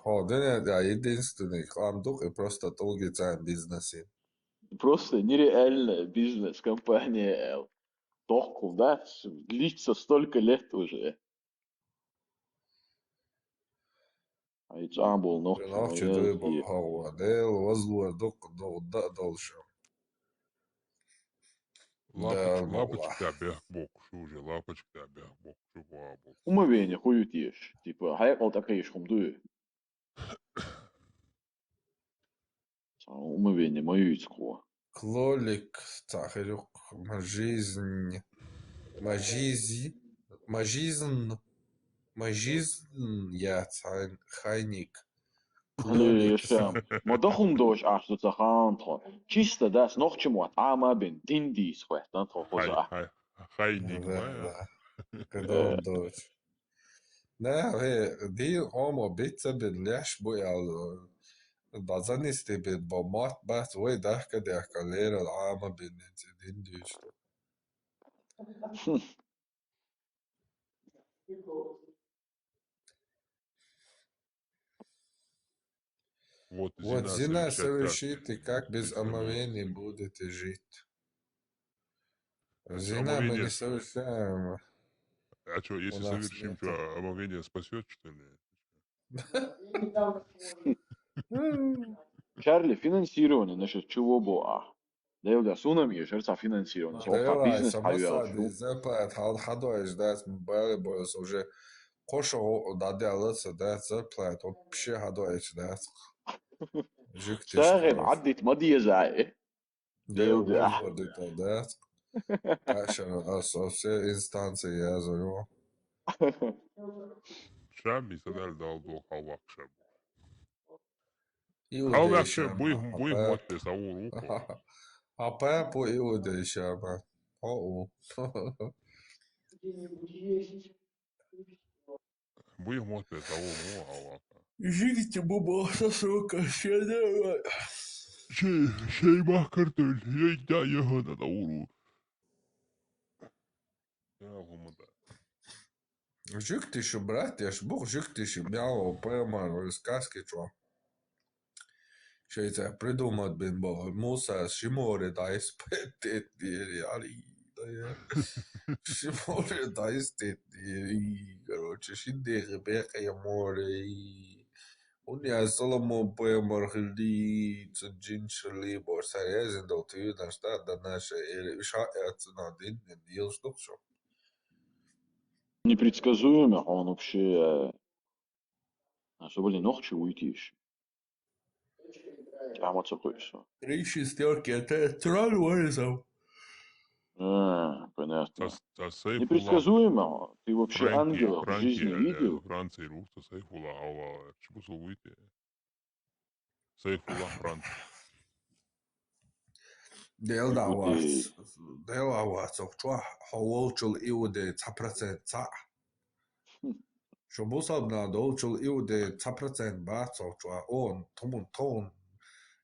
Ходене да единственный хламдук и просто долгий time бизнесе. Просто нереальная бизнес-компания. Тохкул, да, длится столько лет уже. А и был ног. Ночи дыбал хауа дел возлу док дольше. Лапочка бях бок, шуже, лапочка бях бок, шува бок. Умовение хуютишь, типа, хайкал такая шумдуй. Умовение маюцкого. Клолик, тахелюк, мажизнь, я хайник. Лешам. Модохун дош ахту цахантро. Чисто дас нохчему от ама бен диндис хуэтан хохоза. Хайник, Да. Когда он дочь. Да, دي homo بيتزا باللحش بويا بازانيستي بالبومات بس وي دهكا دي أكاليرا العامة بالنتدين ديش Вот Вот Зина Зина совершает совершит, и как без без омовения. омовений будете жить. Если Зина мы не омовение... совершаем. А что, если У нас совершим, нет. что омовение спасет, что ли? Чарли, финансирование насчет чего было? Да я сунам ешерца финансирование. Соха Давай, бизнес самосад, хаю. заплат, хадоиш, да, бали бойс уже. Кошо даде алыца, да, заплат, вообще хадоиш, да. اشتغل Жиктиш, عدت ماضية زعق да, ليه возбордито, да. Așa, все инстанции я зову. Шами садал дал до халвакша. Халвакша Иудейшама. буй мотте сауру. А папу иудейшама. О-о. Буй мотте сауру халвака. Жигите бубоса, сука, щедра. Şey mahkartır. Yeyda yahana da uru. Ya humada. Жиктишу, братья, бог жиктишу, бяло, поймал, сказки, что. Šeit придумать бен было. Муса Шиморе дайс петет али. Шиморе дайс тет короче, шиндере бека я море. Un ja Solomon pojemar hildi zu ginchali bor sarezin do tu na stad da naše ša na din дел что все. Непредсказуемо, он вообще особо ли ногче уйдешь. А вот такое все. Три шестерки, это тролль вырезал. Понятно. Сейфулlah. Непредсказуемо. Ты вообще ангелов в жизни видел? Франции рухта Сейфулlah ава. Чебусу выйти. Сейфулlah Франц. Делавац, что холчул иуде 100% ца. Что бусал на долчул иуде 100% бац, что он тон.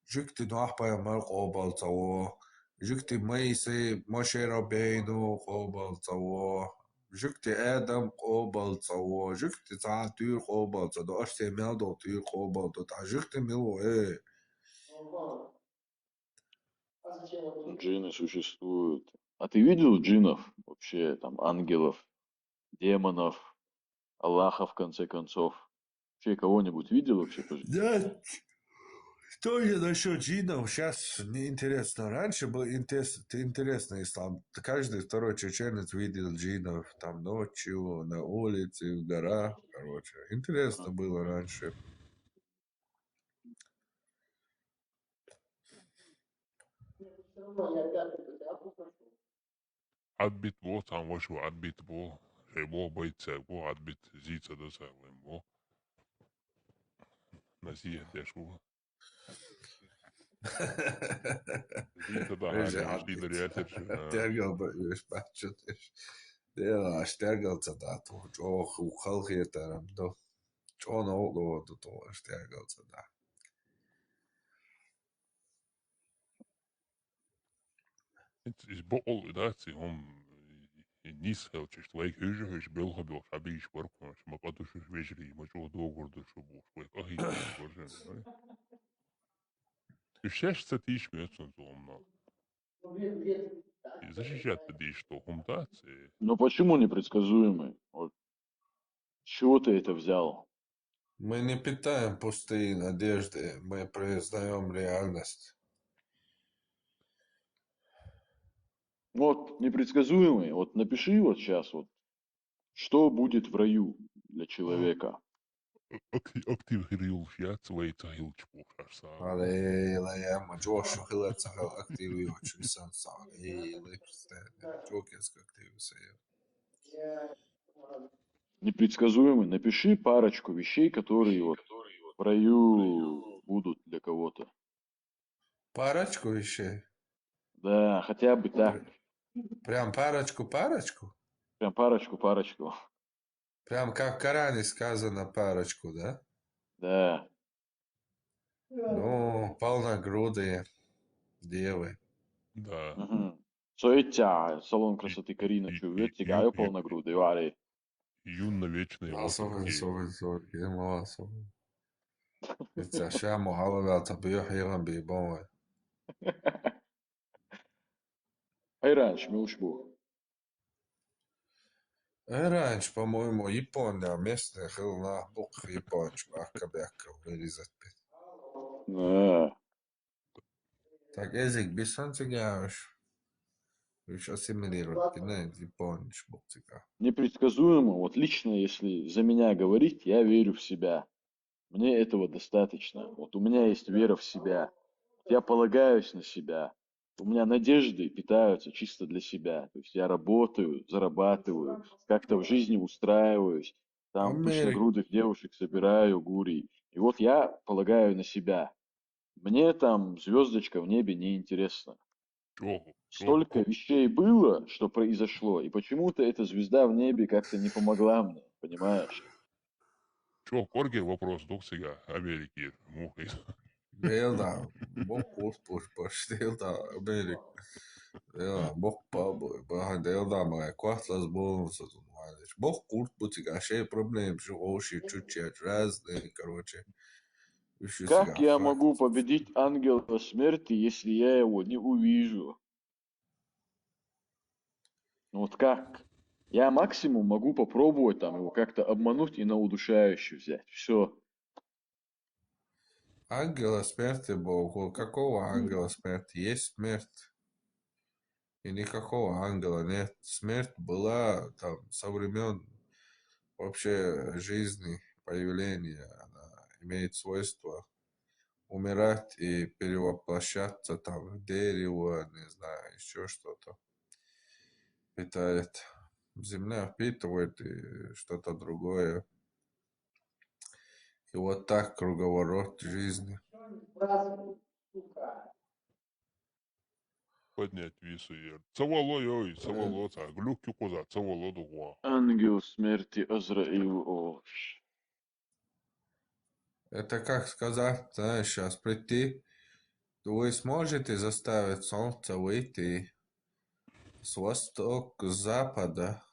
Жикти нахпая мал qobal цаво. Жикти мейси Моше Рабейну qobal цаво. Жикти Адам qobal цаво. Жикти Цатур qobal цаво. Аш семял до тур qobal до. Та жикти мило Джины существуют. А ты видел джинов? Вообще, там, ангелов, демонов, Аллаха, в конце концов. Вообще, кого-нибудь видел вообще? Да, что же насчет джинов? Сейчас неинтересно. Раньше было интересно ислам. Каждый второй чеченец видел джинов там ночью, на улице, в горах. Короче, интересно было раньше. Adbit bo tam vašu adbit bo. Bo baitse bo adbit zica da saglim bo. Nasiye deşku. Zica da hali iştiler yeter. Tergal böyle başlamış. Dela tergal da to. Çok ukal yeterim do. Çok ne oldu to tergal da. Is bol daci hom nis helčiš tvaik hyžyš belhobio šabiš varkonas makatušus vežrī mačo dogurdušu būs tvaik ahītis varžen. Šeš cetiš mēcun zomna. Защищать ты что, хум daci? Ну почему непредсказуемый? Вот. С чего ты это взял? Мы не питаем пустые надежды, мы признаем реальность. Вот непредсказуемый. Вот напиши вот сейчас вот, что будет в раю для человека. Актив хирилш я твои цахилч пухаш. Але я мачошу хилаца активio чисан са. Чокес активio. Непредсказуемый. Напиши парочку вещей, которые вот в раю будут для кого-то. Парочку вещей? Да, хотя бы так. Прям парочку-парочку? Прям парочку-парочку. Прям как в Коране сказано парочку, да? Да. Ну, полногрудые девы. Да. Соитя, салон красоты Карина, чувствует тягаю полногрудый, вари. Юно-вечные Особенно, отпуски. особенно, особенно. Это шаму халавел табиох иран бибон. Айранш, милшбу. Раньше, по-моему, Япония, местная хилна бук японч, бака-бяка, вырезать. Да. Так, язык без сантигаешь. Еще ассимилировать, пинает японч, буктика. Непредсказуемо. Вот лично, если за меня говорить, я верю в себя. Мне этого достаточно. Вот у меня есть вера в себя. Я полагаюсь на себя. У меня надежды питаются чисто для себя. То есть я работаю, зарабатываю, как-то в жизни устраиваюсь. Там пышногрудых девушек собираю, гурий. И вот я полагаю на себя. Мне там звездочка в небе не интересна. Столько вещей было, что произошло, и почему-то эта звезда в небе как-то не помогла мне, понимаешь? Чё, Корги вопрос доксига Америки. Делда, бок курспуш, делда, Америка. Делда, бок пабы, делда, моя квартла сборница, бок курспутика, шея проблем, живоши, чуть-чуть, разные, короче. Как я могу победить ангела смерти, если я его не увижу? Ну вот как? Я максимум могу попробовать там его как-то обмануть и на удушающий взять. Все. Ангела смерти, Богу. Какого ангела смерти? Есть смерть. И никакого ангела нет. Смерть была там со времен вообще жизни, появления. Она имеет свойство умирать и перевоплощаться там в дерево, не знаю, еще что-то. Питает. Земля впитывает и что-то другое. И вот так круговорот жизни. Поднять весы. Цавало, цавало, глюки коза, цавало дугуа. Ангел смерти Азраил. Это как сказать, знаешь, сейчас прийти, вы сможете заставить солнце выйти с востока, с запада.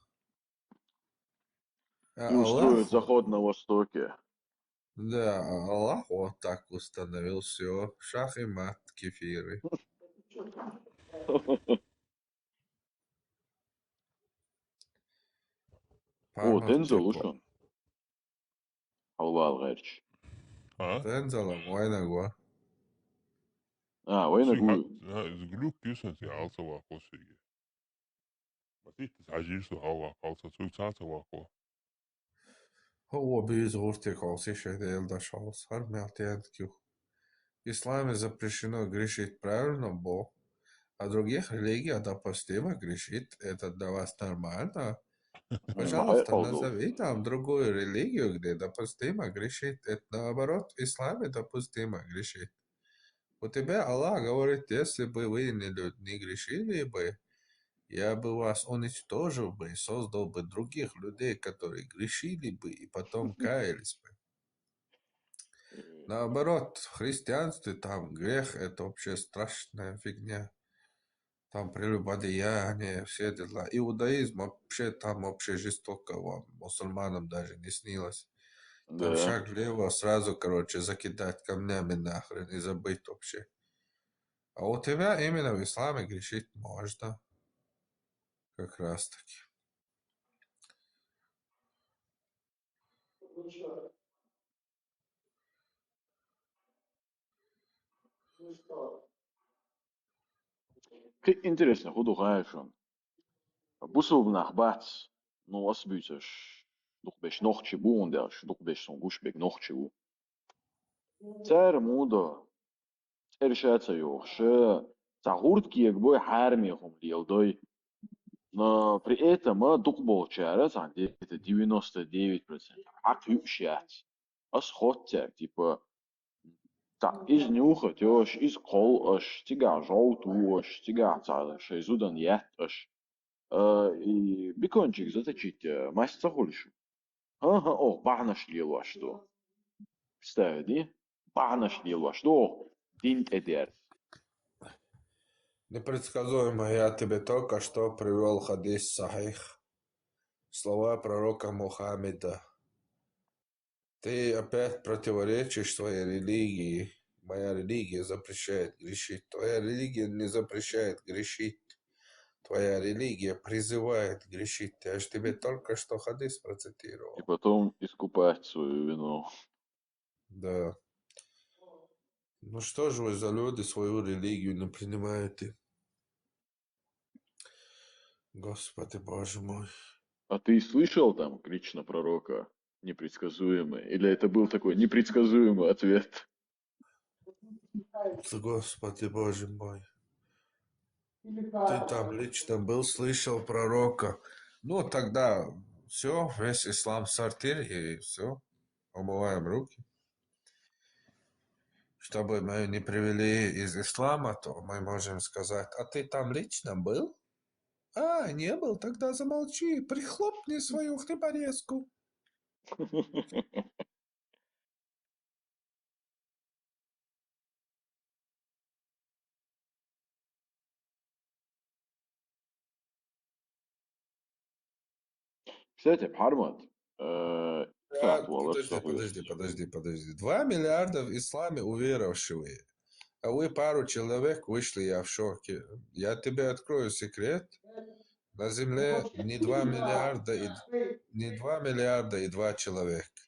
И устроить заход на востоке. Да, Аллах вот так установил все. Шах и мат, кефиры. О, Дензел ушел. Аллах алгайрч. Дензелом, вайнагуа. Вайнагуа. Глюк кюсен си алса вако сиги. Матит ажирсу хава алса цуцаца вако. هو بيزغر قوسيش это шаус. В исламе запрещено грешить правильно, Бог. А других религиях допустимо грешить. Это для вас нормально? Пожалуйста, назови там другую религию, где допустимо грешить. Это наоборот, в исламе допустимо грешить. У тебя Аллах говорит, если бы вы не грешили бы, я бы вас уничтожил бы и создал бы других людей, которые грешили бы и потом каялись бы. Наоборот, в христианстве там грех – это вообще страшная фигня. Там прелюбодеяние, все дела. Иудаизм вообще там вообще жестоко вам, мусульманам даже не снилось. Там шаг влево, сразу, короче, закидать камнями нахрен и забыть вообще. А у тебя именно в исламе грешить можно. Как раз таки. Интересно, худу гайшон. Бусул нахбац. Ну, асбютеш. Дух беш нохче бундаш. Дух беш сон гушбек нохче бу. Цар мудо. Эршаца йохше. Цагуртки ягбой хармихум лилдой. Но при этом дух болчара, где-то 99%. Хак юшат. Aschottja, tипа, из нюха тёж, из кол аш, тига желту аш, тига цалаш, из удан ят аш. И бекончик заточить, масса хульшу. Ага, о, бахнаш лилу что. Представь, бахнаш лилу что. Динт эдер. Непредсказуемо, я тебе только что привел хадис сахих. Слова пророка Мухаммеда. Ты опять противоречишь своей религии. Моя религия запрещает грешить. Твоя религия не запрещает грешить. Твоя религия призывает грешить. Я же тебе только что хадис процитировал. И потом искупать свою вину. Да. Ну что же вы за люди свою религию не принимаете? Господи, Боже мой. А ты слышал там крич на пророка непредсказуемый? Или это был такой непредсказуемый ответ? Господи, Боже мой. Ты там лично был, слышал пророка. Ну, тогда все, весь ислам в сортире, и все. Умываем руки. Чтобы мы не привели из ислама, то мы можем сказать, а ты там лично был? А, не был, тогда замолчи, прихлопни свою хлеборезку. Кстати, Пармат, Подожди. 2 миллиарда в исламе уверовавшие. А вы пару человек вышли, я в шоке. Я тебе открою секрет. На земле не 2 миллиарда и 2 человека,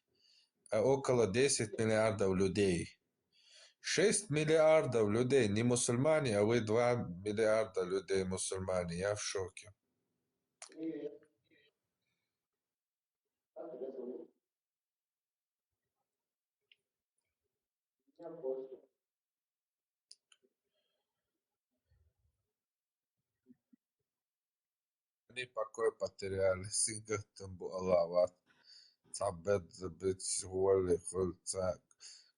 а около 10 миллиардов людей. 6 миллиардов людей не мусульмане, а вы 2 миллиарда людей мусульмане. Я в шоке. Они покой потеряли. Сингатам бу алават. Цабед бить вуали хульцак.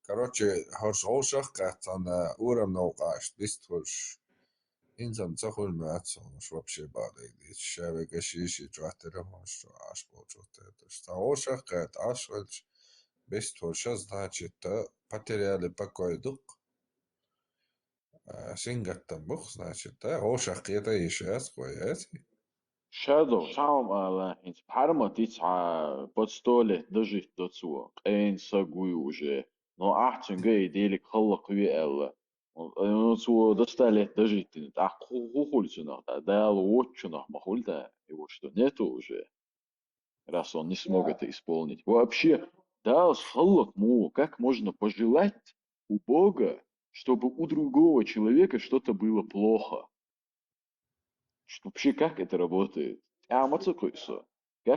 Короче, хошох катана урам наугаш. Биствуш. Инзам цахуль мяцо. Уж вообще бады. Шаве гашиши джуатерам. Уж аш получуте. Хошох кат ашвальч. Биствуш. Значит, потеряли покой дух. Сингатам бух, значит, хошох это еще сквояти. Shadow, تعم انت Пармат يتسعى подстоле дожить до цуа. Эйн сагуй уже. Но ахтинга иделик халлак виэлла. Ну цуа достали дожить. Ах хухульцунах, да лучунах махульта. Его что нету уже. Раз он не смог это исполнить. Вообще, да, халлак му, как можно пожелать у Бога, чтобы у другого человека что-то было плохо? Вообще, как это работает? Как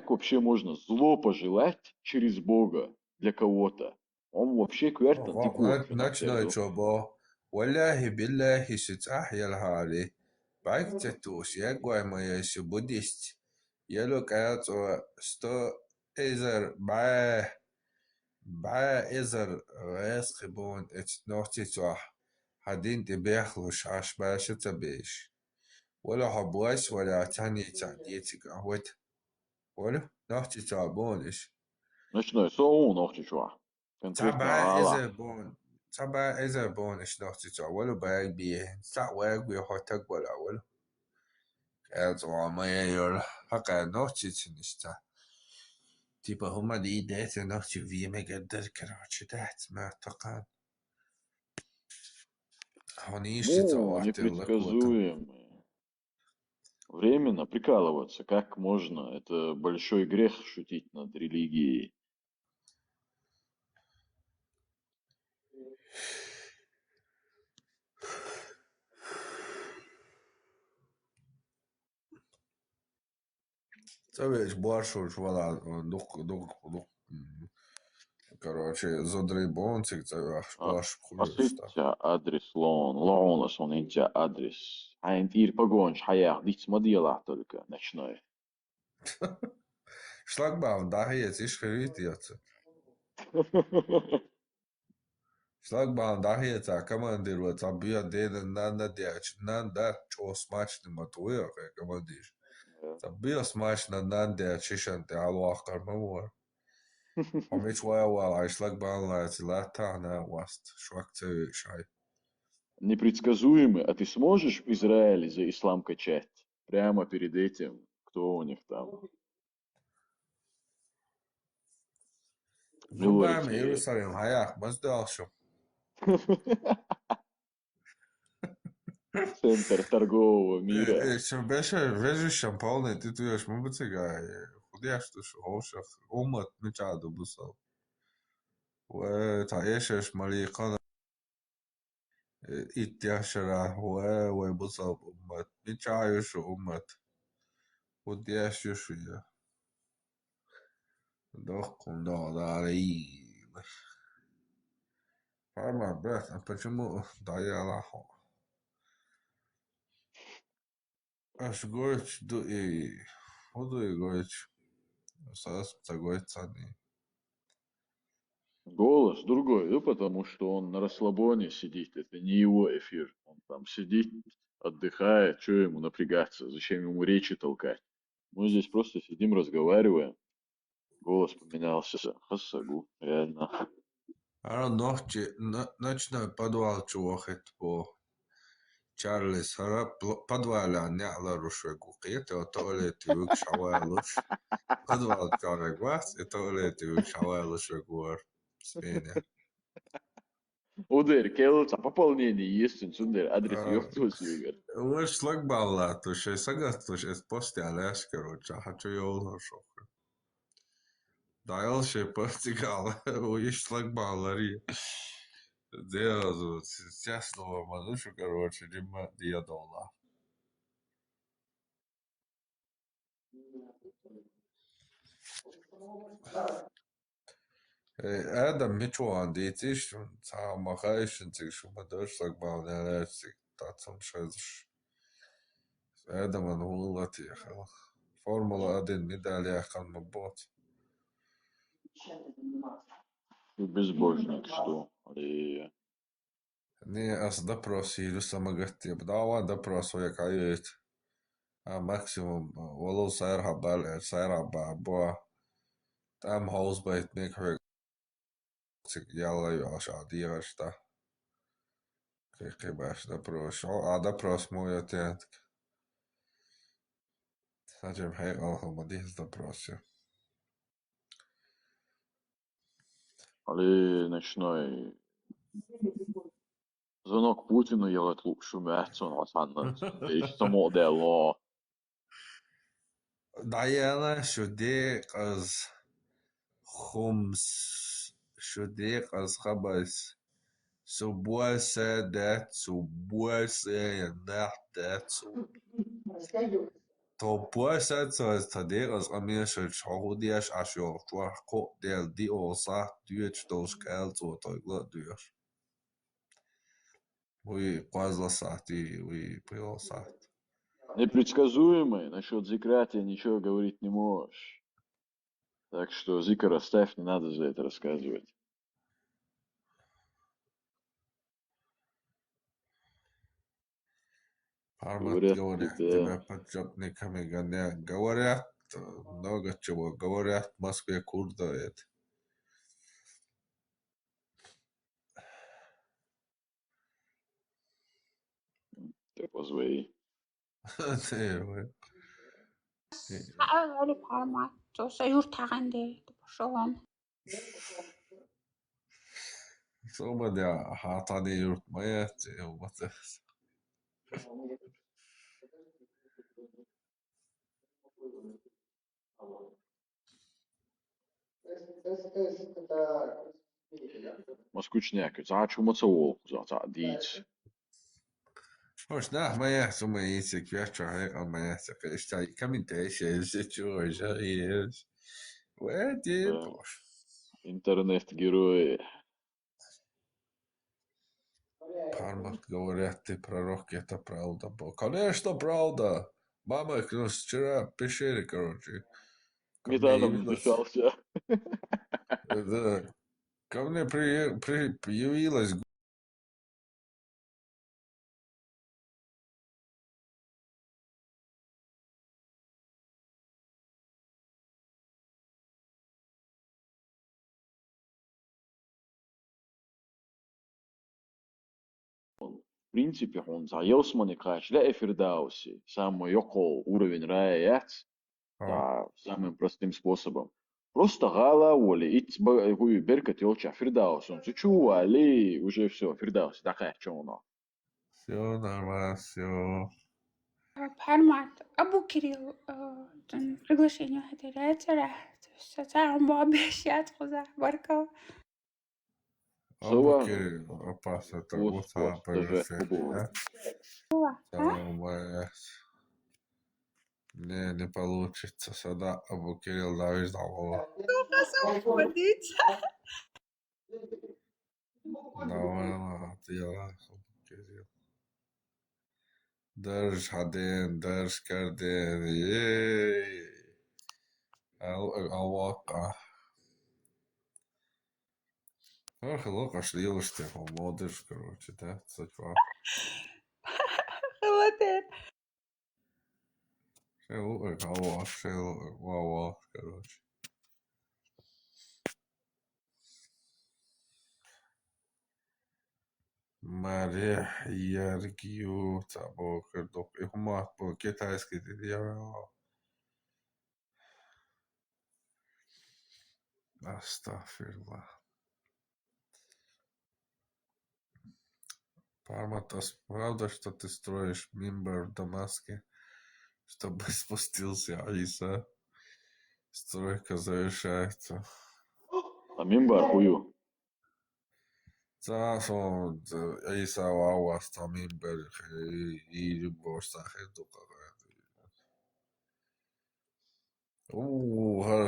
вообще можно зло пожелать через Бога для кого-то? Он вообще квертан типа. Ночной чобо. Валляхи биллахи ситах ялхали. Байтетус, ягвай моя си буддист. Ялу каято 100 эзер ба эзер вэсхибон эт нохтитуах. Хадин тибехлуш аш башата беш. ولا حبواش ولا تاني تعديتك قهوت ولا نحكي تعبونش Ночной сон нохтичуа. Конкретно طبعا إذا بونش نحكي تعولو باق بيه سعواق بيحوتك ولا ولا كأطوع ما يور حقا نحكي تنشتا تيبا هما دي دات نحكي في مقدر كروتش دات ما تقان هونيش تتعواتي непредсказуемый. Временно прикалываться, как можно? Это большой грех шутить над религией. Savage Баршуш, вала, короче, задрей бонцик, баш Аситя адрес лоунас, он интя адрес. А интир погонш, хаях, дить смодила только ночной. Шлагбаум, да, есть, ишь хрит яца. Шлагбаум дахица командир забьет деден надо дяч надо чё смачный матуя командир. Забьет смачно надо чешанте алуахкар мамор. Помнишь вая шлагбаум лата на васт швакце шай. Непредсказуемый. А ты сможешь в Израиле за ислам качать? Прямо перед этим, кто у них там? Зубами Иерусалим, хаях, маздалшо. Центр торгового мира. Вежишам полный, ты туешь мубыцыга, худяш туш, ошах, умат, мечаду бусал. وتعيشش مليقنا إتياشرا وبصاب أمت متعايش أمت ودياش يشوية دخكم داري فما بس почему ضيعها аж говорить буду и говорить сас говорить сани. Голос другой, да, потому что он на расслабоне сидит, это не его эфир. Он там сидит, отдыхает, что ему напрягаться, зачем ему речи толкать. Мы здесь просто сидим, разговариваем. Голос поменялся. Хасагу, реально. Ночной подвал чувахет по Чарльз Хара подваля няла рушвегу это туалет юг шавайлуш подвал чарек вас и туалет юг шавайлуш вегуар Спения. Удер, келца, пополнение есть, Удер, адрес ёптус, Югер. Уж шлагбалла, то что сагат, то что посте аляш, короче, хочу его шоку. Дальше постигал, уж шлагбалла ри. Дело сейчас нового манушу, короче, дима диадола. Adam Mitchell dieetisch machaischentig maar doorslagbaar nervig dat soms scheids. Adam en hoe laat je gaan. Formula 1 медаль kan me bot. Безбожник, что? Не, аз допрос или самогатия. Дава допрос я каюет. А максимум воло сайра ба. Там хаусбайт мекрэг. Яла яша диашта. Как баш допрос. А допрос мой отец. Зачем хай алхамадис допрос. Але ночной звонок Путину делает лучше Мэтсон, и само дело. Даяна шудек аз хумс шудек аз хабас субуаса дат субуаса нахтат то буаса цаз тадек аз амиша чаудиаш ашо чвахко дел диоса дюч дос калцо тогло дюш. Вы квазласати, вы пилосат. Непредсказуемый, насчет Зикратия ничего говорить не можешь. Так что Зикр оставь, не надо за это рассказывать. Говорят тебя подшипниками гоняют. Говорят много чего. Говорят в Москве курдует. Ты позвони. Алып алма. Жоса юртаған де. Шоғын. Сома да хатаны юртмаят. Москучняк, зачем мацавол, дить. Hoş nah maya suma yisik yaşa hay maya saka işte комментарий чего же есть. Вэди бош. Интернет-герои. Пармат говорят, ты пророк, это правда. Конечно, правда. Мама к нам вчера в пещере, короче. Метаном дышался. Да. Ко мне появилась В принципе, он заелся мне, конечно, ля эфирдауси. Самый йокол уровень рая яц, да, самым простым способом. Просто гала воли, и беркат елча фирдаус. Он чучу, али, уже все, фирдаус, такая, что оно. все нормально, все. Пармат, Абу Кирилл, приглашение هتلاقي راح ساعة بابيشات خزع بركة. Абу Кирилл, опасно, это вот даже Абу. Не получится сюда, Абу Кирилл завязал. Давай, делай, Абу Кирилл. Держь один, держь кардин, ей. Алвака. Ах, лока шлилась ты, молодежь, короче, да, цачва. خلاص. Шейлу, алвак, шейлу, вау, короче. Мария Яргию, Табо, Кардок, и Хумат, по китайски, я. Астафирла. Парматос, правда, что ты строишь мимбер в Дамаске, чтобы спустился Аиса? Стройка завершается. А мимбар хую. Цасон, Аиса Вауас, там мимбер, и любовь сахету какая-то.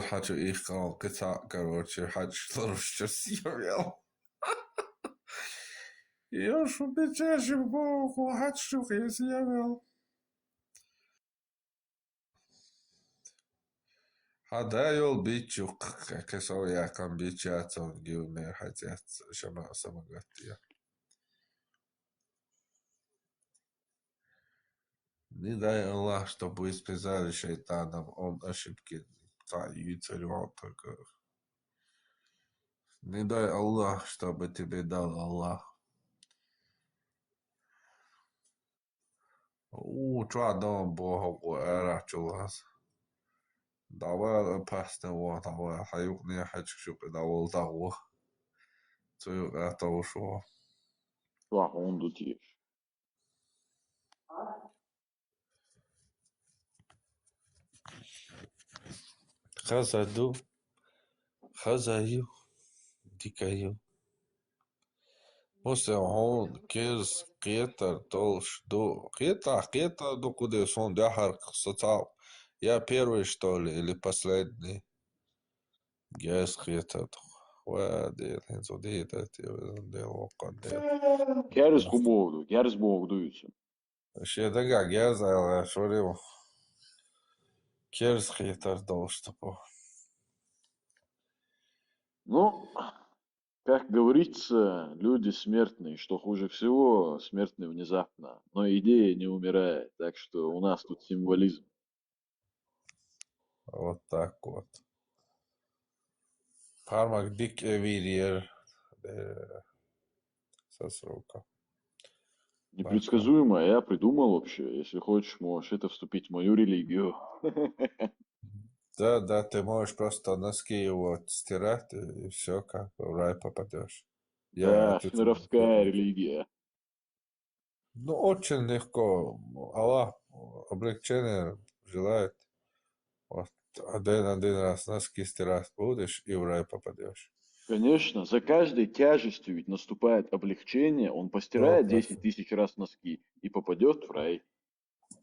Хочу их кал, короче, хочу что съел. Я ж убежал, Богу, хочу я съел. هذا يول بيتشوك كسويا كان بيتشاتون جيومير حاجات شما سمغتيا Не дай Аллах, чтобы использовали шайтаном, он ошибки царю только. Не дай Аллах, чтобы тебе дал Аллах. Чуа дом Бога, эра чулас. Давай пастево, давай хаюк не хочу, чтобы давал того. Царю это ушло. Он дутишь. Хазаду, хазаю, дикаю. После он кез кета толш до кета до куда сон дахар соцал. Я первый что ли или последний? Гез кета. Вадил хензоди это дело кандел. Герс богдуется. Шедаga гез а шорил. Кез кета долш топо. Ну, как говорится, люди смертные, что хуже всего, смертны внезапно. Но идея не умирает, так что у нас тут символизм. Вот так вот. Пармак дик эвирьер со срока. Непредсказуемо, я придумал вообще. Если хочешь, можешь это вступить в мою религию. Да, ты можешь просто носки его стирать, и все, как бы в рай попадешь. Да, феровская религия. Ну, очень легко. Аллах облегчение желает. Вот один раз носки стирать будешь, и в рай попадешь. Конечно, за каждой тяжестью ведь наступает облегчение. Он постирает 10 тысяч раз носки и попадет в рай.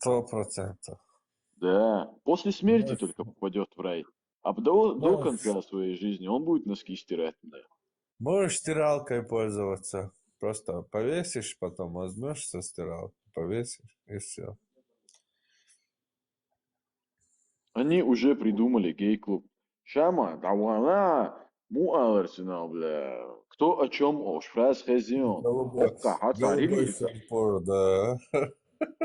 100%. Да, после смерти только попадет в рай. А до конца своей жизни он будет носки стирать. Да. Можешь стиралкой пользоваться. Просто повесишь, потом возьмешь со стиралкой, повесишь, и все. Они уже придумали гей-клуб. Шама, давана, مو арсенал, бля. Кто о чем ош? Фраз хезион. Окка, Голубой хацарили. фарфор, да.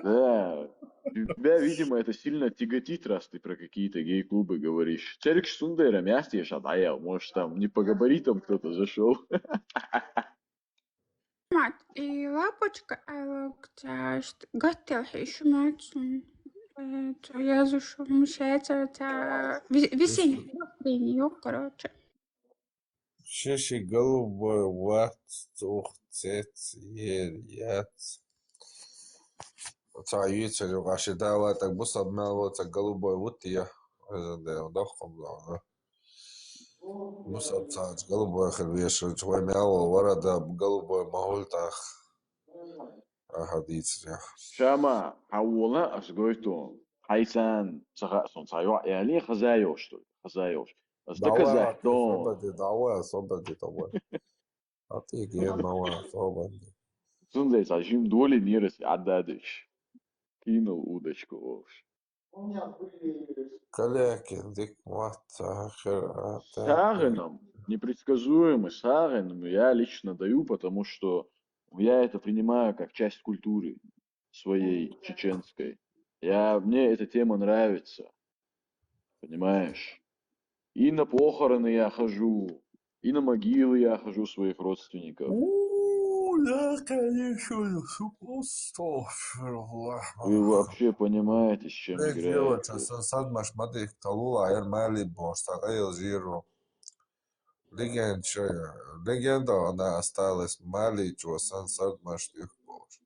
Да. Тебя, видимо, это сильно тяготит, раз ты про какие-то гей-клубы говоришь. Черик Сундера, мястишь, отаял. Может, там не по габаритам кто-то зашел. Мат, и лапочка, кстати, готел еще мацун. Я зашел, мешается, это весенний настроение, короче. Шиши голубой ват, тухцец, яц. تعيط وعشي دعواتك بص دماغك голубой вот я ضخم لا بص بتاعت голубой خليش شوي معه ورا ده голубой مهولتخ حديث يا Шама, хаула асгойтон. Хайсан, цагасон, цайва, и али хазайо, что ли? Хазайо. دعوة Аздаказахтон. صوبتي دعوة أعطيك يا دعوة صوبتي Сундай, сажим доли нерес, отдадыш. Кинул удочку. كلاكن ديك وقت آخر Саганом, непредсказуемо, саганом я лично даю, потому что я это принимаю как часть культуры своей чеченской. Мне эта тема нравится, понимаешь? И на похороны я хожу, и на могилы я хожу своих родственников. Да, конечно, Вы вообще понимаете, с чем Эх, играете? девочка, садмаш мадик талула, эр мали бош, такая зиру. Легенда, она осталась мали, чего садмаш их бош.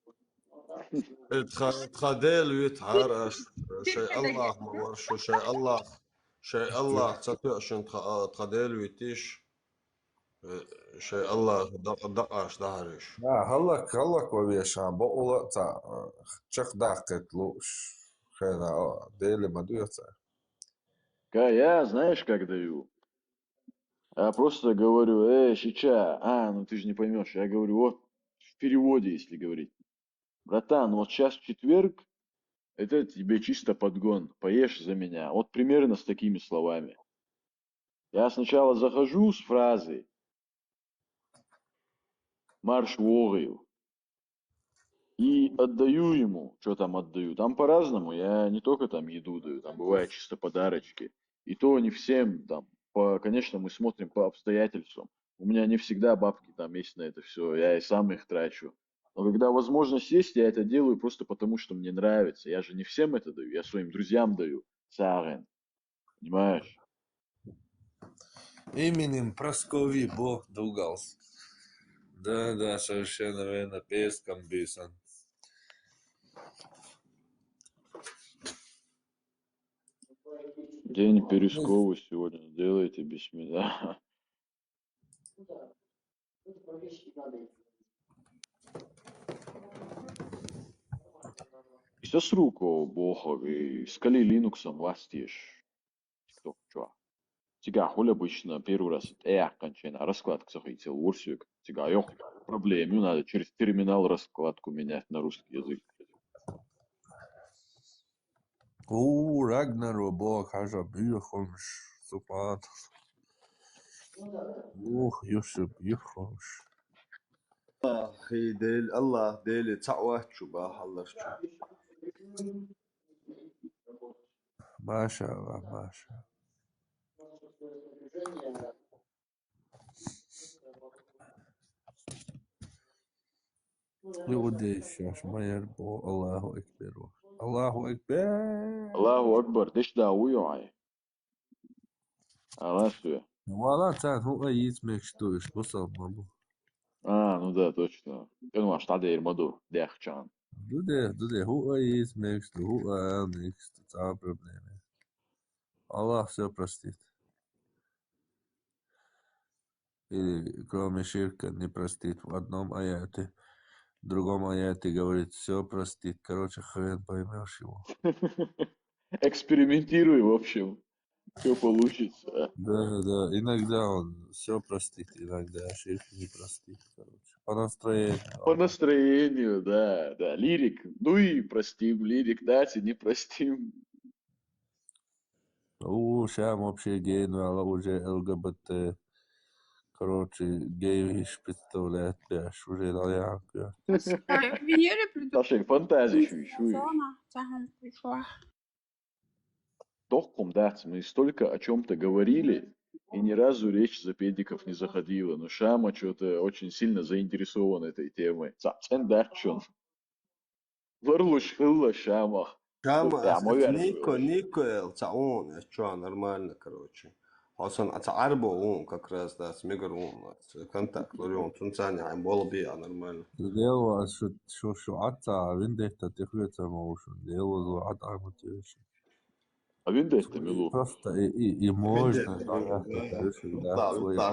اتخدل ويتعرش شيء الله مورشو شيء الله تتعشن اتخدل ويتيش شيء الله دقاش دهرش هلك وبيشان بقولا تا чак дакет луш. Хена, дели мадуется. Я, знаешь, как даю? Я просто говорю, щича, ну ты же не поймешь. Я говорю, вот в переводе, если говорить. Братан, вот сейчас четверг, это тебе чисто подгон, поешь за меня. Вот примерно с такими словами. Я сначала захожу с фразой «Марш вогаю» и отдаю ему, что там отдаю. Там по-разному, я не только там еду даю, там бывают чисто подарочки. И то не всем, там, конечно, мы смотрим по обстоятельствам. У меня не всегда бабки там есть на это все, я и сам их трачу. Но когда возможность есть, я это делаю просто потому, что мне нравится. Я же не всем это даю, я своим друзьям даю. Сарен. Понимаешь? Именем Праскови Бог дугался. Да, совершенно верно, песком бисан. День Перескова сегодня. Делайте без меня. И с руку Бога, и скали Линуксом властишь. Кто чё? Тебя хули обычно первый раз кончена раскладка захотел урсик. Тебя проблем, надо через терминал раскладку менять на русский язык. Рагнару Бог, хажа бьюхомш, супат. Юшиб бьюхомш. أخي ديل الله ديل تعوه شو الله شو ما شاء الله ما شاء الله. يوديش ما يربو الله أكبر الله أكبر الله أكبر ديش داويو عاي Аласуя. والله تعال هو أيت مكشتوش بصل مابو Ну да, точно. Ну, аж тогда Ирмаду, Дяхчан. Дуде, هو أيت مكشتو هو مكشتو تعال проблемы. Аллах все простит. Или кроме ширка не простит в одном аяте. В другом аяте говорит, все простит. Короче, хрен поймешь его. Экспериментируй, в общем. Все получится. Да. Иногда он все простит, иногда ширк не простит. Короче. По настроению. По настроению, да. Лирик. Ну и простим. Лирик дать и не простим. Шам вообще гей, но уже ЛГБТ. короче, геи представляет пяш, уже даянка. Венера придумала Ташек фантазии шуиш. зона, там пришла. Тохком, да, мы столько о чем-то говорили, и ни разу речь за педиков не заходила. Но Шама что-то очень сильно заинтересован этой темой. Цацен дачун. Варлуш хылла Шамах. Шама, Я мой Нико, Цаон, что, нормально, короче. Хасан Ацарбо, он как раз, да, с Мегарон, контакт, Лорион, Цунцаня, им было бы, нормально. Дело, что отца, виндехта, тихвеца моушен, дело зло от армативишь. А виндехта, милу. Просто и можно, да, Да,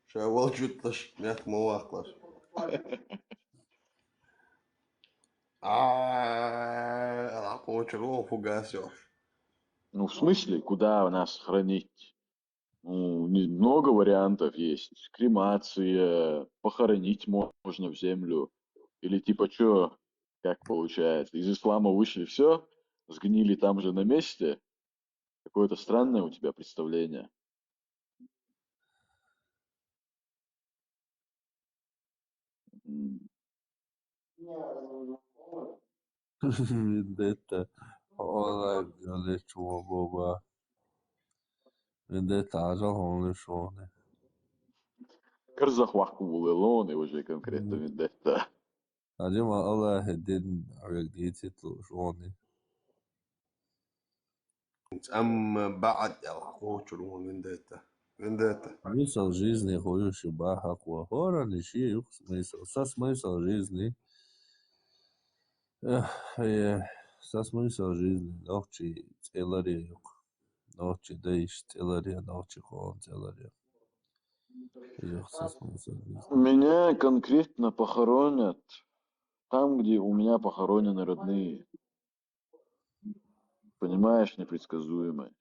шавол чутлаш, мях муахлаш. Лакочеров фугасёшь. Ну, в смысле, куда нас хранить? Ну, много вариантов есть. Кремация, похоронить можно в землю. Или типа что, как получается? Из ислама вышли все, сгнили там же на месте. Какое-то странное у тебя представление. Vendetta, olay lechua boba. Vendetta ажал он лишённый. Карзахвахку вулелоны уже конкретно вендетта. Адима Аллах дин арагдити лишённый. بعد лакочеров вендетта. Смысл жизни хующий бахаква. Хора ничьи юх смысл. Со смысл жизни. Со смысл жизни. Ночи целари юх. Ночи даиш целари, ночи хон целари. Юх со смысл жизни. Меня конкретно похоронят там, где у меня похоронены родные. Понимаешь, непредсказуемое.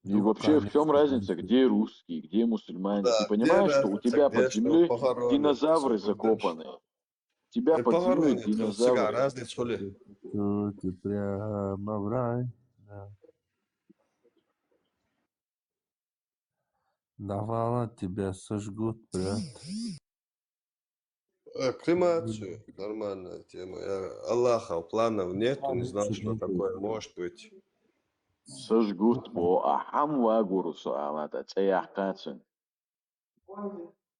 И вообще, в чем разница, где русские, где мусульмане? Да, Ты понимаешь, что у тебя где под что землей похоронят, динозавры всё будет закопаны? Тебя под землей Похоронят, динозавры. цыган, разница ли? Ты прямо в рай. Да. Давала тебя сожгут, брат. Кремацию, нормальная тема. Аллаха, планов нету, не знал, что такое может быть. Сожгут по ахамвагурусу алата цеяхкацин.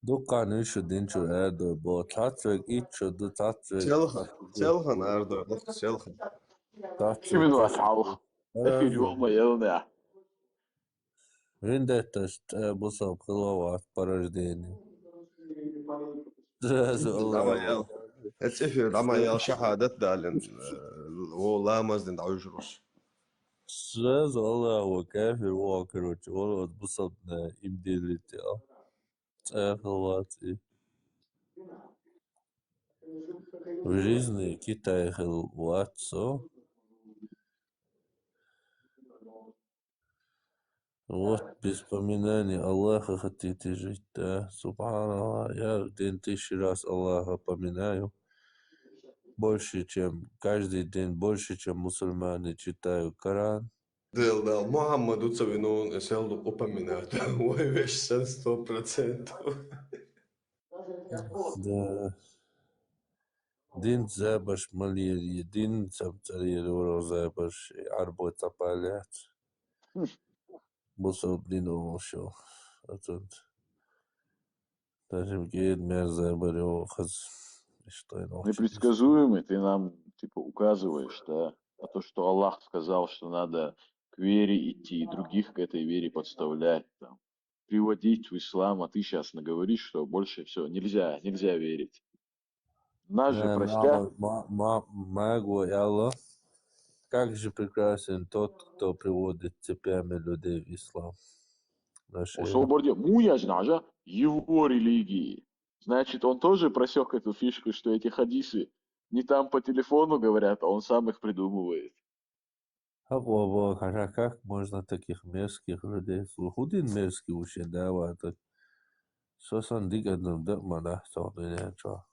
Дукан еще динчу эдо, бо тацвек ичо ду тацвек. Целхан, Ардо, целхан. Именно вахал. Эфириома елня. Виндетта бусал крылова по рождению. Сразу Аллах. Эцефир, ама ял шахадат далин. О ламаз дин дауджрус. Сразу Аллах кафир, о, короче, он бусал им делите. Цехалати. В жизни Китай хилватсо. Вот без поминания Аллаха хотите жить, да? Субханаллах. Я в день 1000 раз Аллаха поминаю. Больше, чем каждый день, больше, чем мусульмане читаю Коран. Да, Мухаммаду Цавину селду упоминают. Ой, вещь 100%. Да. Дин забаш малирия, дин самцария розабаш, арбой цапалят. Бусал блин ошо. Даже гейд мерза барё хаз. Что и ночь. Непредсказуемый, ты нам типа указываешь, да, на то, что Аллах сказал, что надо к вере идти и других к этой вере подставлять, там, приводить в ислам, а ты сейчас наговоришь, что больше все нельзя верить. Нас же простят. Магу и Аллах. Как же прекрасен тот, кто приводит цепями людей в ислам. Освободил. Муяжнажа его религии. Значит, он тоже просек эту фишку, что эти хадисы не там по телефону говорят, а он сам их придумывает. Как можно таких мерзких людей слушать? Один мерзкий вообще, да, вот. Что сон дигадным, да, мана, что не что.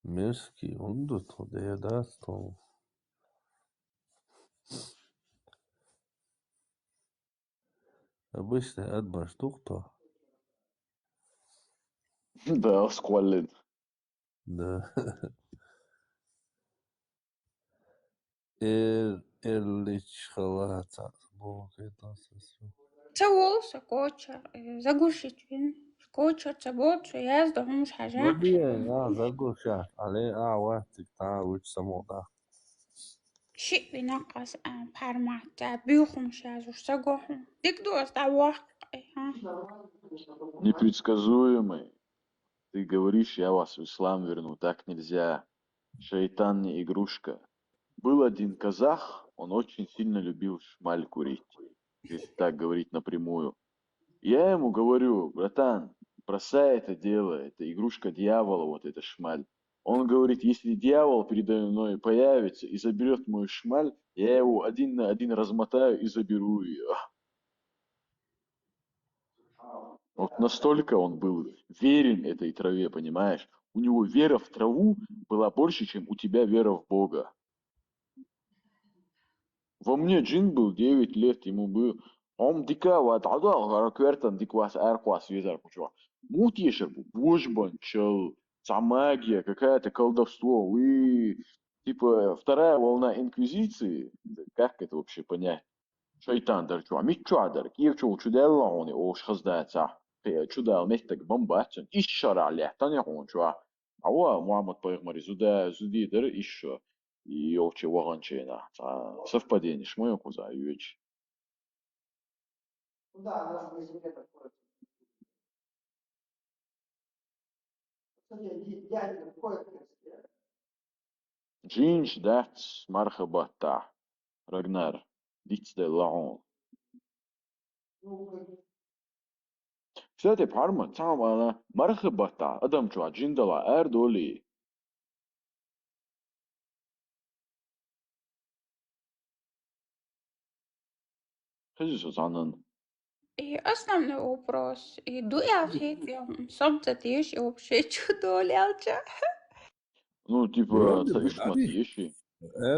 Мерзкий, он тут, да, я даст, Обычный отбор штук-то. Да, сквален. Да. Эрлич халата. Бог это сосу. تسووس كوتشر زاقوشي توين كوتشر تسبوت يازدو همش حاجات Ладно, загул сейчас. Але ватик та уч самода. شيء بينقص بحرمات بيوخم شازو ساقوهم ديك دوس واقع ها Непредсказуемый. Ты говоришь, я вас в ислам верну, так нельзя. Шайтан не игрушка. Был один казах, он очень сильно любил шмаль курить, если так говорить напрямую. Я ему говорю, братан, бросай это дело, это игрушка дьявола, вот эта шмаль. Он говорит, если дьявол передо мной появится и заберет мою шмаль, я его один на один размотаю и заберу ее. Вот настолько он был верен этой траве, понимаешь? У него вера в траву была больше, чем у тебя вера в Бога. Во мне джин был 9 лет, ему был... Он дика вот квертан диквас арквас визар кучва. Мутишер был, божбан, чел, магия, какая-то колдовство. И типа вторая волна инквизиции, как это вообще понять? Шайтан дарчуа, митчуадар, киевчул чуделла он и ош хаздается. Чудал меттек бомбачен, ишшара лехтан яхун чуа. Ауа Мухаммад пайгамбар зудидер ишшо. И овче ваганчена. Совпадение, шмою куза, юич. Джинш дац мархабата. Рагнар. Диц де лаон. Кстати, парма, там она мархабата. Адам чуа, джиндала эрдоли. Хазису занан. И основной вопрос. И дуя все собственно тишь и вообще чудо лялча. Ну, типа, Вроде бы, ишматиши.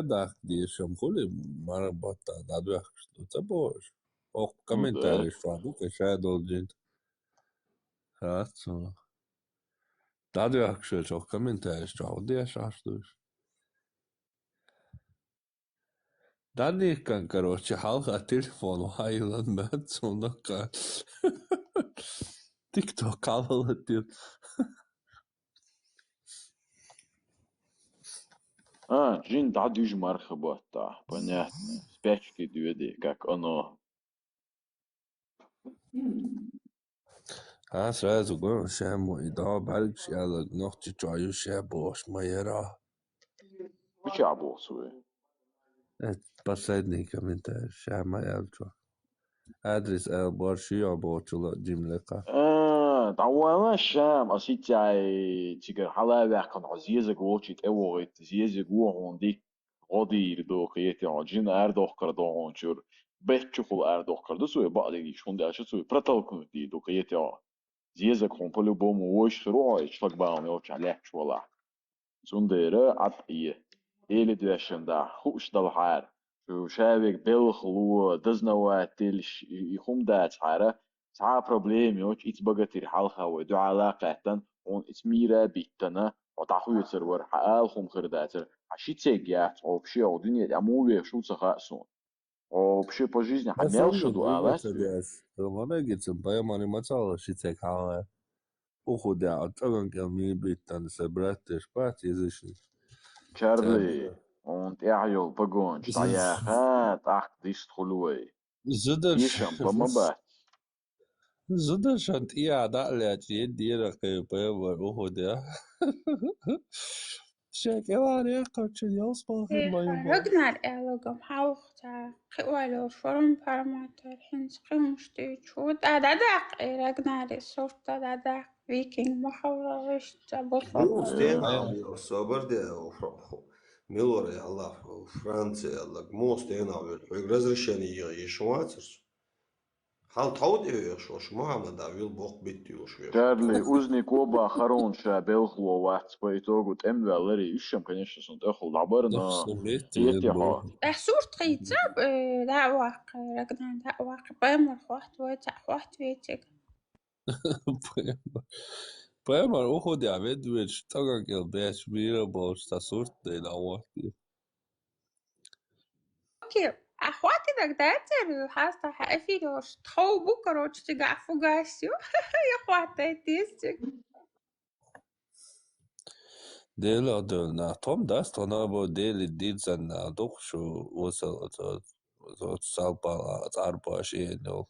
да, дешем хули марабата, да, что это боже. Ох, Ну комментарий, да. что ну качай должен. Хорошо. Да, что комментарий, что что. Данный, короче, халка телефон, хайлан бэт, сонака. Тикток калалатил. Джин дадюж мархабата. Понятно. Спячки дведы, как оно. Сразу говорю, шаму, и да, балик, я ногти чаю, шабош, моера. Бичабо свой. Это последний комментарий, шама, ялчо. Адрес борщи, я борчула, джимлека. طبعا الشام أسيتاي تيجر حلا بيحكن عزيزك ووشيت أوغيت زيزك ووهون ديك غدير دو قيتي عجين أردوخ كردوهون شور بيتشوخل أردوخ كردو سوي بعد دي شون دي أشت سوي برتلكن دي دو قيتي زيزك هون بلو بوم ووش روعي شفق باهم يوش عليك شولا سونديرة عطية إيلي دوشن دا خوش دالحار شو شابك بلخلو دزنواتيلش يخوم دات حارة ساعة بروبليم يوش إتس بغتير حالها ودو علاقة on iets mira bittana wat achuitser war haal khum khirdater ашитег я вообще о дуне я муве шуца хасон вообще по жизни хамел шуду алас Романегицем, поемани мацала, шитек хала. Уходя от огонька ми биттан собрать шпат язычный. Чарли он яйол погон я хат ах дишт хулуй ишам помабат Задашант я далять едира кайпэвар уходя. Шекелари качен ялспахи мою ба. Ragnar elogam hauchta khiwalo forum paramater hins qimshti chud adadak Ragnar sorta dadak viking mahawrishta Ну, botla. стена соборде Милоре Аллах Франция Аллах мо стена разрешение ешуацерс حال تعود إيه شوش محمد أويل بوق بيتي وشويش. Чарли, узник оба хорошая, белхло вахт по итогу темвелери ищем, конечно, сунт эхл дабар, نفس но الميت يتيها. صورت قيتاب دعوة رقنا دعوة بامر خوات ويتع خوات ويتك Paimar uhodī vedviečs tagad jau bēs vīra būs tā surtē nauoti. اوكي اخواتي دكتاتر حاسة حقفيروش تخو بكروش تقع فوقاسيو يا اخواتي تيستك Dēļ nā tom das to nabo dēļ dīdzen nā dukšu uzal salpālā ārpāši ieņol.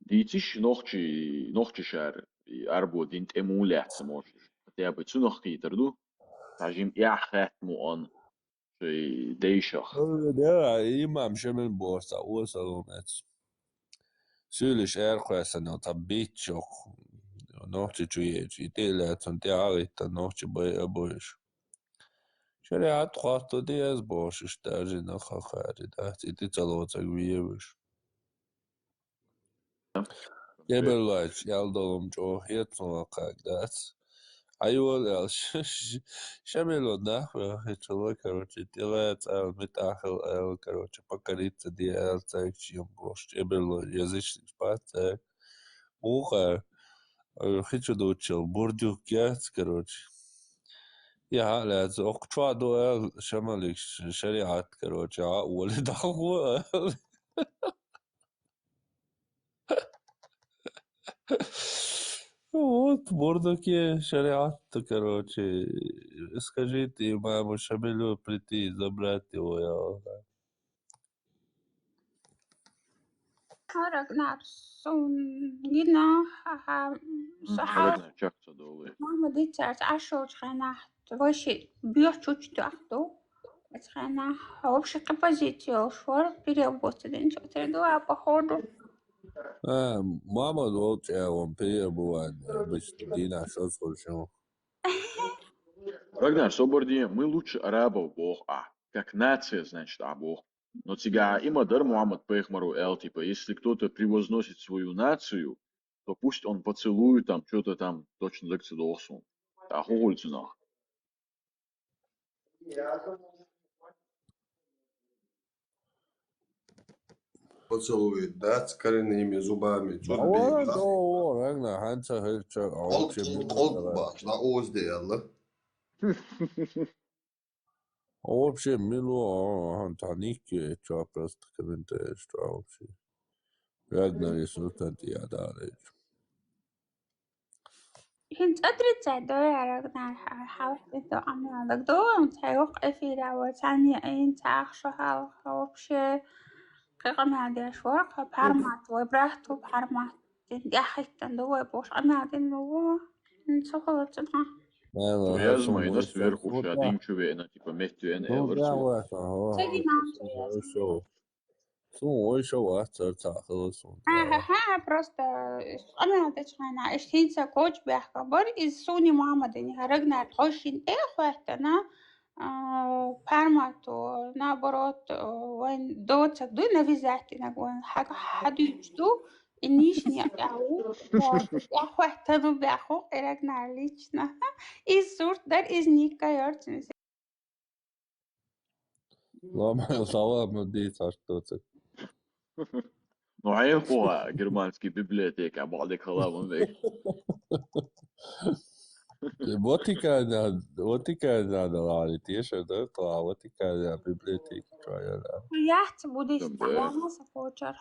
Дитиш нохчи шар арбо динт эмулят самош. Хотя бы цу нохки тарду. Тажим яхат муан. Шей дейшах. Dēļ imam šemen būs tā uzalunēts. Syylis ärkhuässä no ta bitchok. Nohti tjuieji. Dēļ on te ārita nohti boish. Šariat khostu dies būs štāži no khakari. Tāti ticalotsag vievish. Gebelwatch yaldolum jo hietno kagdats. Ayol шамило нахуй хичало, короче, делает метахел, короче, покориться делать чем больше. Gebelо язычник спать. Ухо хичо доучил бурдюк яц, короче. Я ляц окчва до шамалик шариат, короче, а ули даху. Вот, бурдуки шариат, короче. Скажите имаму Шамилю прийти и забрать его. رقنا سون جينا صحاب Рагна чакца долы. ماما دي تعرف عشو تخينا وشي بيوحشو تحتو تخينا وبش قبازيتيو شوار переработать ничего требуя походу Мама вот он перебывает обычно Дина что слушал. Рагнар, соборди, мы лучше арабов бог, как нация, значит, бог. Но тига има дар Мухаммад Пейхмару Эл, типа, если кто-то превозносит свою нацию, то пусть он поцелует там, что-то там, точно лекция должен. А хугульцу нах. Поцелует, да, с коренными зубами. Рагнар, Ханса Хельча, Толк на озде, алла. Вообще, мило, Таники, что просто комментарий, что вообще. Рагнар и Султан Тиадарыч. هنت أدري تعدوي رقنا حاولت إنتو أنا دكتور متحيوق في دعوة ثانية أنت أخشها وبشي قيقم هذه شورق بحرمات وبرحتو بحرمات تنجحت تندوي بوش أنا عدين لو نسوخلتنا Язма и нас сверху шадим чувена, типа, местью эн элэрцу. تجي نام Ой, что вас царцахалось. просто أنا تشخنا إشتين كوج بيحكبر إز سوني محمد إني هرجنا تخشين إخواتنا بارماتو نابروت وين دوت دو نفيزاتنا وين حاجة حد يجدو إنيش نياو إخواتنا بيحكو إرجنا ليشنا إز صورت در إز نيكا يرتنس Ломаю салам, дей царствует. Ну, а я германский библиотека, балдик халаван век. Ватикānā arī tieši tā Vatikānā biblioteka trājā. يحت بوديش تعلمها سكوتشر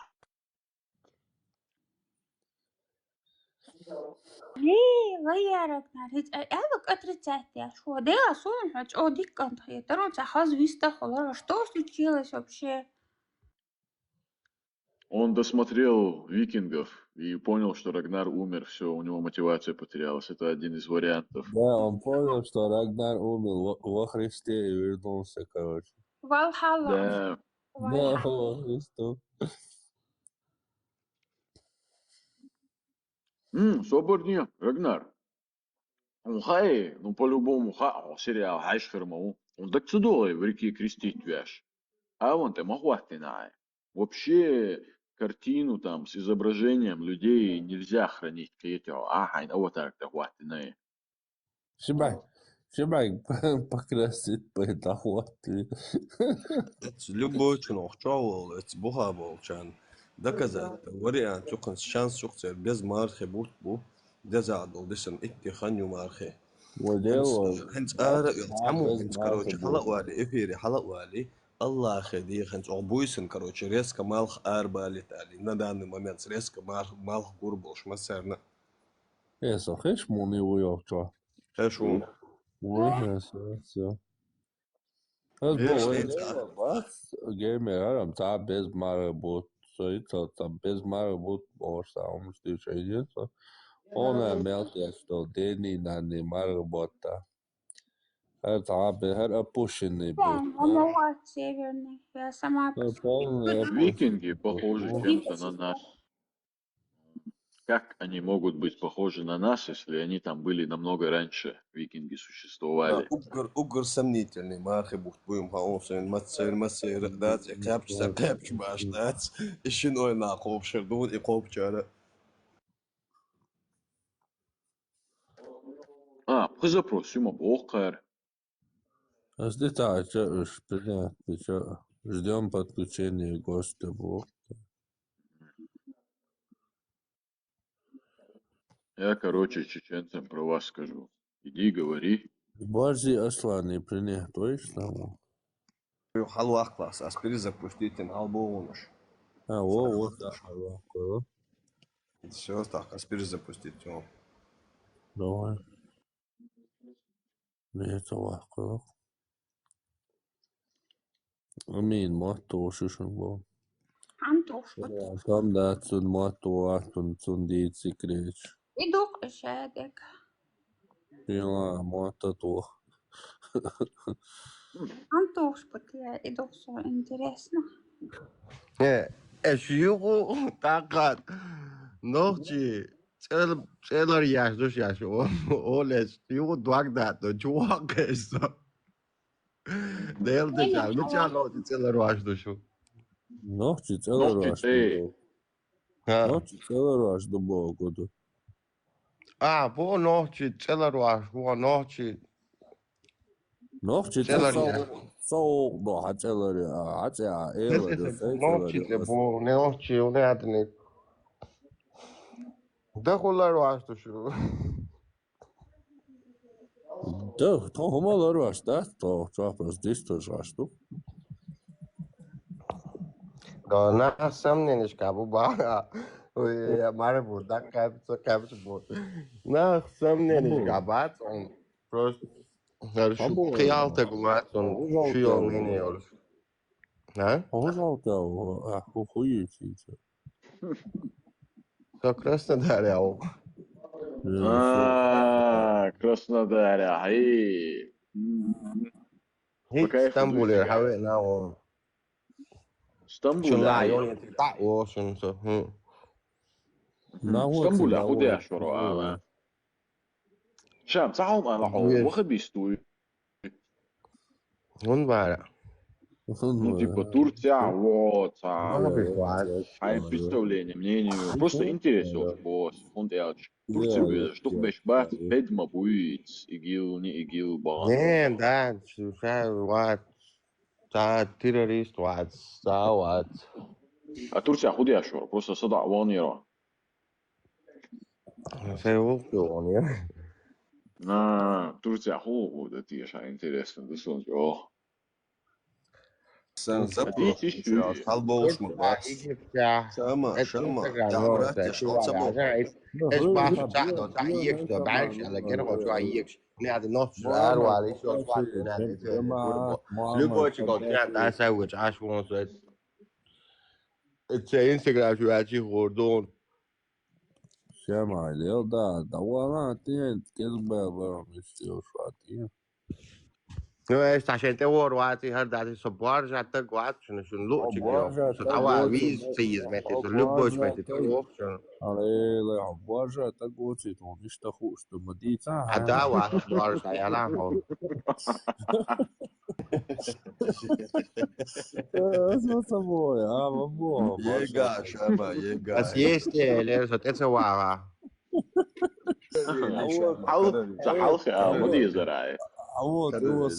ليه غيرت ناريت أبك отрицательно شو ده أصلا حاج أو ديك كانت هي ترى تحاز виста холора что случилось вообще Он досмотрел «Викингов» и понял, что Рагнар умер, все, у него мотивация потерялась. Это один из вариантов. Да, он понял, что Рагнар умер во Христе и вернулся, короче. Валхалла Да. Да, во Христу. Соборни, Рагнар. Он хай, ну по-любому сериал хайш хермау. Он так цудой в реке крестить вяж. А он те махуахтинай. Вообще картину там с изображением людей нельзя хранить. Вот так вот. Шибай покрасить поэтахуаты. Любой чинок, чего это буха болчан. Доказать, вариант, что шанс шухтер без мархи будь бу. دزعدو دسن إكتي خانيو مارخي هنس عمو هنس كروتش حلق والي إفيري حلق والي الله خديخ هنس أغبويسن كروتش ريسك مالخ بالي تالي ندان مومنت ريسك مالخ قربوش مسيرنا Eso, خيش موني ويوكتوا خيشو موني هسه بس جيمر أنا بتاع بيز ماربوت سويت بيز ماربوت بورصة ومش دي شيء Ona meltiesto deni nani marabota. Her tabi her apушенный был. Вот северный, я сама Викинги похожи чем-то на нас. Как они могут быть похожи на нас, если они там были намного раньше, викинги существовали? أقر سمنيتني ما أخي بوت بويم هاوسين مسير دات كابش باش دات إشين ناقوب شردون إقوب جارة Позапрос, Сюма Бохар. Ждем подключения гостя. Я, короче, чеченцам про вас скажу. Иди, говори. Борзи Аслани принят, точно? حلوة أخلاص أسبري запустить албонуш. Вот да. Все так, аспирин запустить его. Давай. Это легко. Амин, мото шушунго. Там да цун мото атун цун дици креч. Идук шедек. Я мото то. Антуш потя идук so интересно. Ешиу какат. Ночи целар яшдуш яшо. Олес ю дуагдат до чуакеса. Дел де чал, ну чало целар яшдушу. Ночи целар яшдушу. Ночи целар яшду богоду. По ночи целар яшду, ночи. Ночи соук до хачелари, хача элари. Ночи бо, ночи унятни. Да холар яшдушу. Да, то хомалар яшда, то чапас дистос яшду. Да, на самом кабу ба. Ой, марбу, да капс бо. На самом кабат, он просто Realte gemaakt van veel mineo's. Hoe zou het nou? Hoe goeie is het? Zo Krasnodar, ja. Krasnodar, hey. Istanbul, ja, we nou. Istanbul, ja, joh, dat was en zo. Istanbul, ja, goed ja, شروع. شام تعاهم أنا وخبيستوي. Wunderbar. Ну, типа Турция, вот, представление, мнение, просто интересно, босс, он делаешь. Турция, что беш бат, бедма будет, игил, не игил, бан. Не, да, вот, да, террорист, вот, да, вот. А Турция худая шо, просто صدع وانيرا. Ванира. Турция ху, да ты же интересно, да сон, о. Sen zaprosiš, halboš mu bas. Šama, تعبرت شو ايش باش تعدو تعيك تبعش على جنبه شو عيك نادي نص شهر وعلى شو نادي لو شو قلت نادي اسوي عاش وانسد انستغرام شو عاجي غردون شمع اليوم ده دوراتين كذبة مش شواتين ايش عشان تور وقتي هرد على الصبار جاتك وقت شنو لوتش كده توا ويز سيز متى لوبوش متى تروح على لا بواجه تقوتي تونيش تخوش تمديتا عداوة بارش يا لامو اسمه سموه يا ممنوع يقع شامة بس يقع يستي ليش تسوى عوض حلقة مدي زراعي عوض هو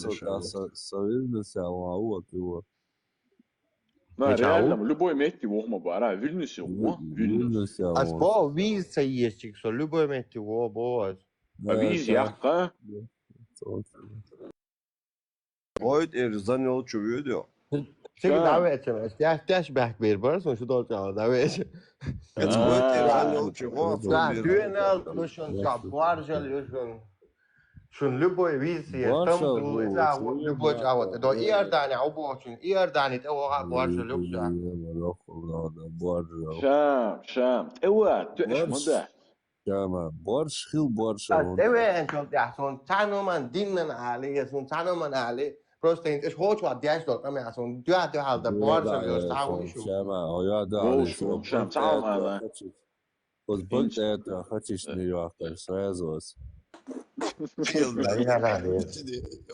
سويلنا سوا عوض هو ما реально любой метки вохма бара Вильнюсе во Вильнюс Аз по виз sayestik så любой мети во бо. виз яққа Oyt erzan yol çövüyor diyor. Çünkü davet etmez. Yaş bak bir bar sonuçta doğru davet. Kaç oyt erzan yol çövüyor. Да, düğünel düşün kaplar düşün. Şun любой виз там да любой ават. До иордания обочин иордания это ора баржа любса. شام ايوه تعش مدى شام بارش خيل بارش Evet çok ya son tanıman dinlen ali son tanıman ali. Просто inte hoç var diğer dört ama son diğer halde barja diyor sağ şu. شام يا ده شام تعال هذا بس بنت это хочешь не яхтер сразу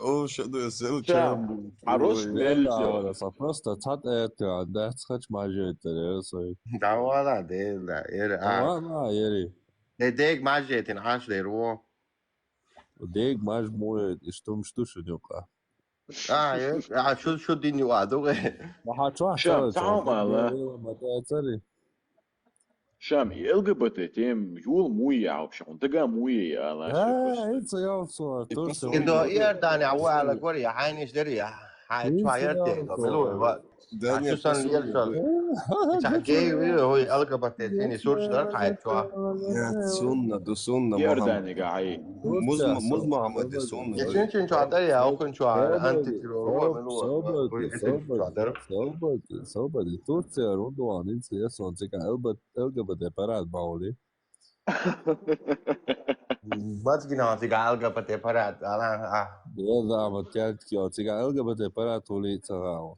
O şöyle sel شام عروس مليون просто тат это да хач мажет Da valla değil de yeri. ما يري Dedek majetin aş der o. ديك ماج مويد اشتم شتوش نيوقا Ya şu dinliyor adı. ما هتروح شام تعال هذا ما تأثري شام LGBT تيم يول موية أو شو أنت جا موية على انت يا صور Indo ierdani awala kori ya hayniş der ya. Hay çayırtı. Belo. Şu san yer sal. Çakey o alga batetini sorçlar hay çwa. sunna du sunna يرداني قاعي muz Muhammed sunna. Geçen çadar ya okun çwa anti terör صوبة دي تورسيا روندو عنين سياسة وانتكا LGBT parad bauli Bats gināt tik alga pat tie parādi. بيضا متيات كيو تيكا LGBT parad تولي تغاو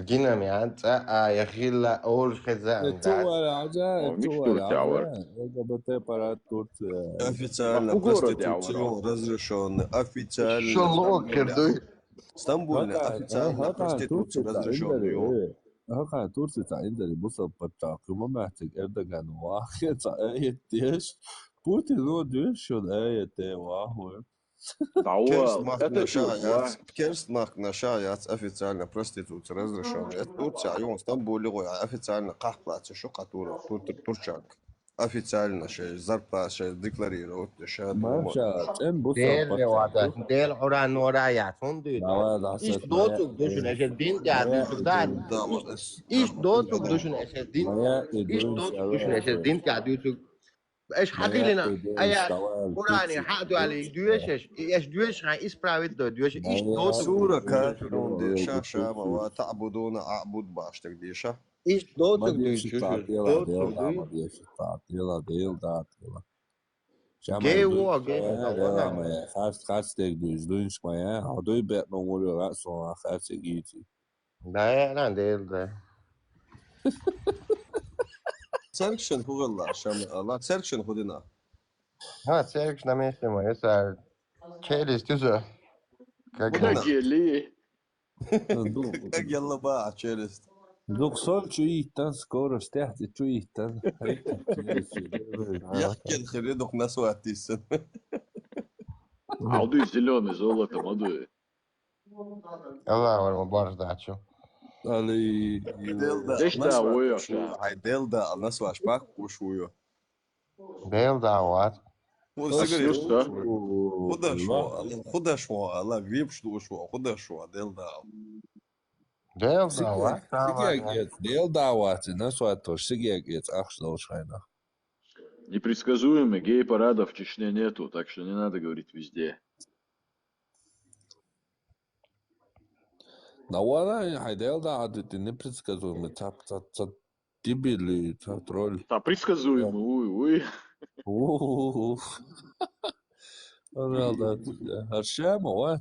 Ginam ya ya khilla أول خزان. تورا عجائب تورا عجائب LGBT parad Турция Официально проституцию разрешенный. Официально. Шо кирдуй. Стамбуле официально проституцию разрешенную. هكا تورسي تعيندري بصل بطاقي ما محتاج أردوغان واحد آية ديش بوتين هو ديش شو الآية دي واحد Kerst macht نشايات официально проституция разрешенная. Это Турция, а он Стамбуле официально قحبات شو قطورة ترчак. Официально شيء зарплата شيء декларируют ما شاء إن بصل Del vada. Del oran oraya sondu. İş doğuk düşün din geldi sudan. İş doğuk düşün din. İş doğuk düşün din geldi. ايش حكي لنا اي قراني حقدوا علي دويش ايش دويش غا اسبراويت دو دويش ايش دوت سورة كافرون ديشا شاما وتعبدون اعبد باشتك ديشا ايش دوت دويش جاي هو جاي خاص تك دويش ما يا هدوي بيت نمور راسو خاص يجي لا انا ديل ده Serkşen hugalla şam Allah serkşen hudina. Ha serkş na mesle mo yesa kelis tüzü. وده جيلي Yalla ba çelist. Doksan çuyitten skoro stehti çuyitten. Яхкен хредок на суатисен. عضوي зеленый золото мадуи Allah var mı barz daço. Ali Дешта уйо Hay delda na suaş bak uşuyor. Del da var. Худа шо, Allah vip şo, худа шо, delda. Del da var. Deel давати, на суато, сигек ец ахшнал шайна. Непредсказуемый гей-парадов в Чечне нету, так что не надо говорить везде. Навара хайдел давати, ты непредсказуемый, цап дебили, тролль. А предсказуемый, уй.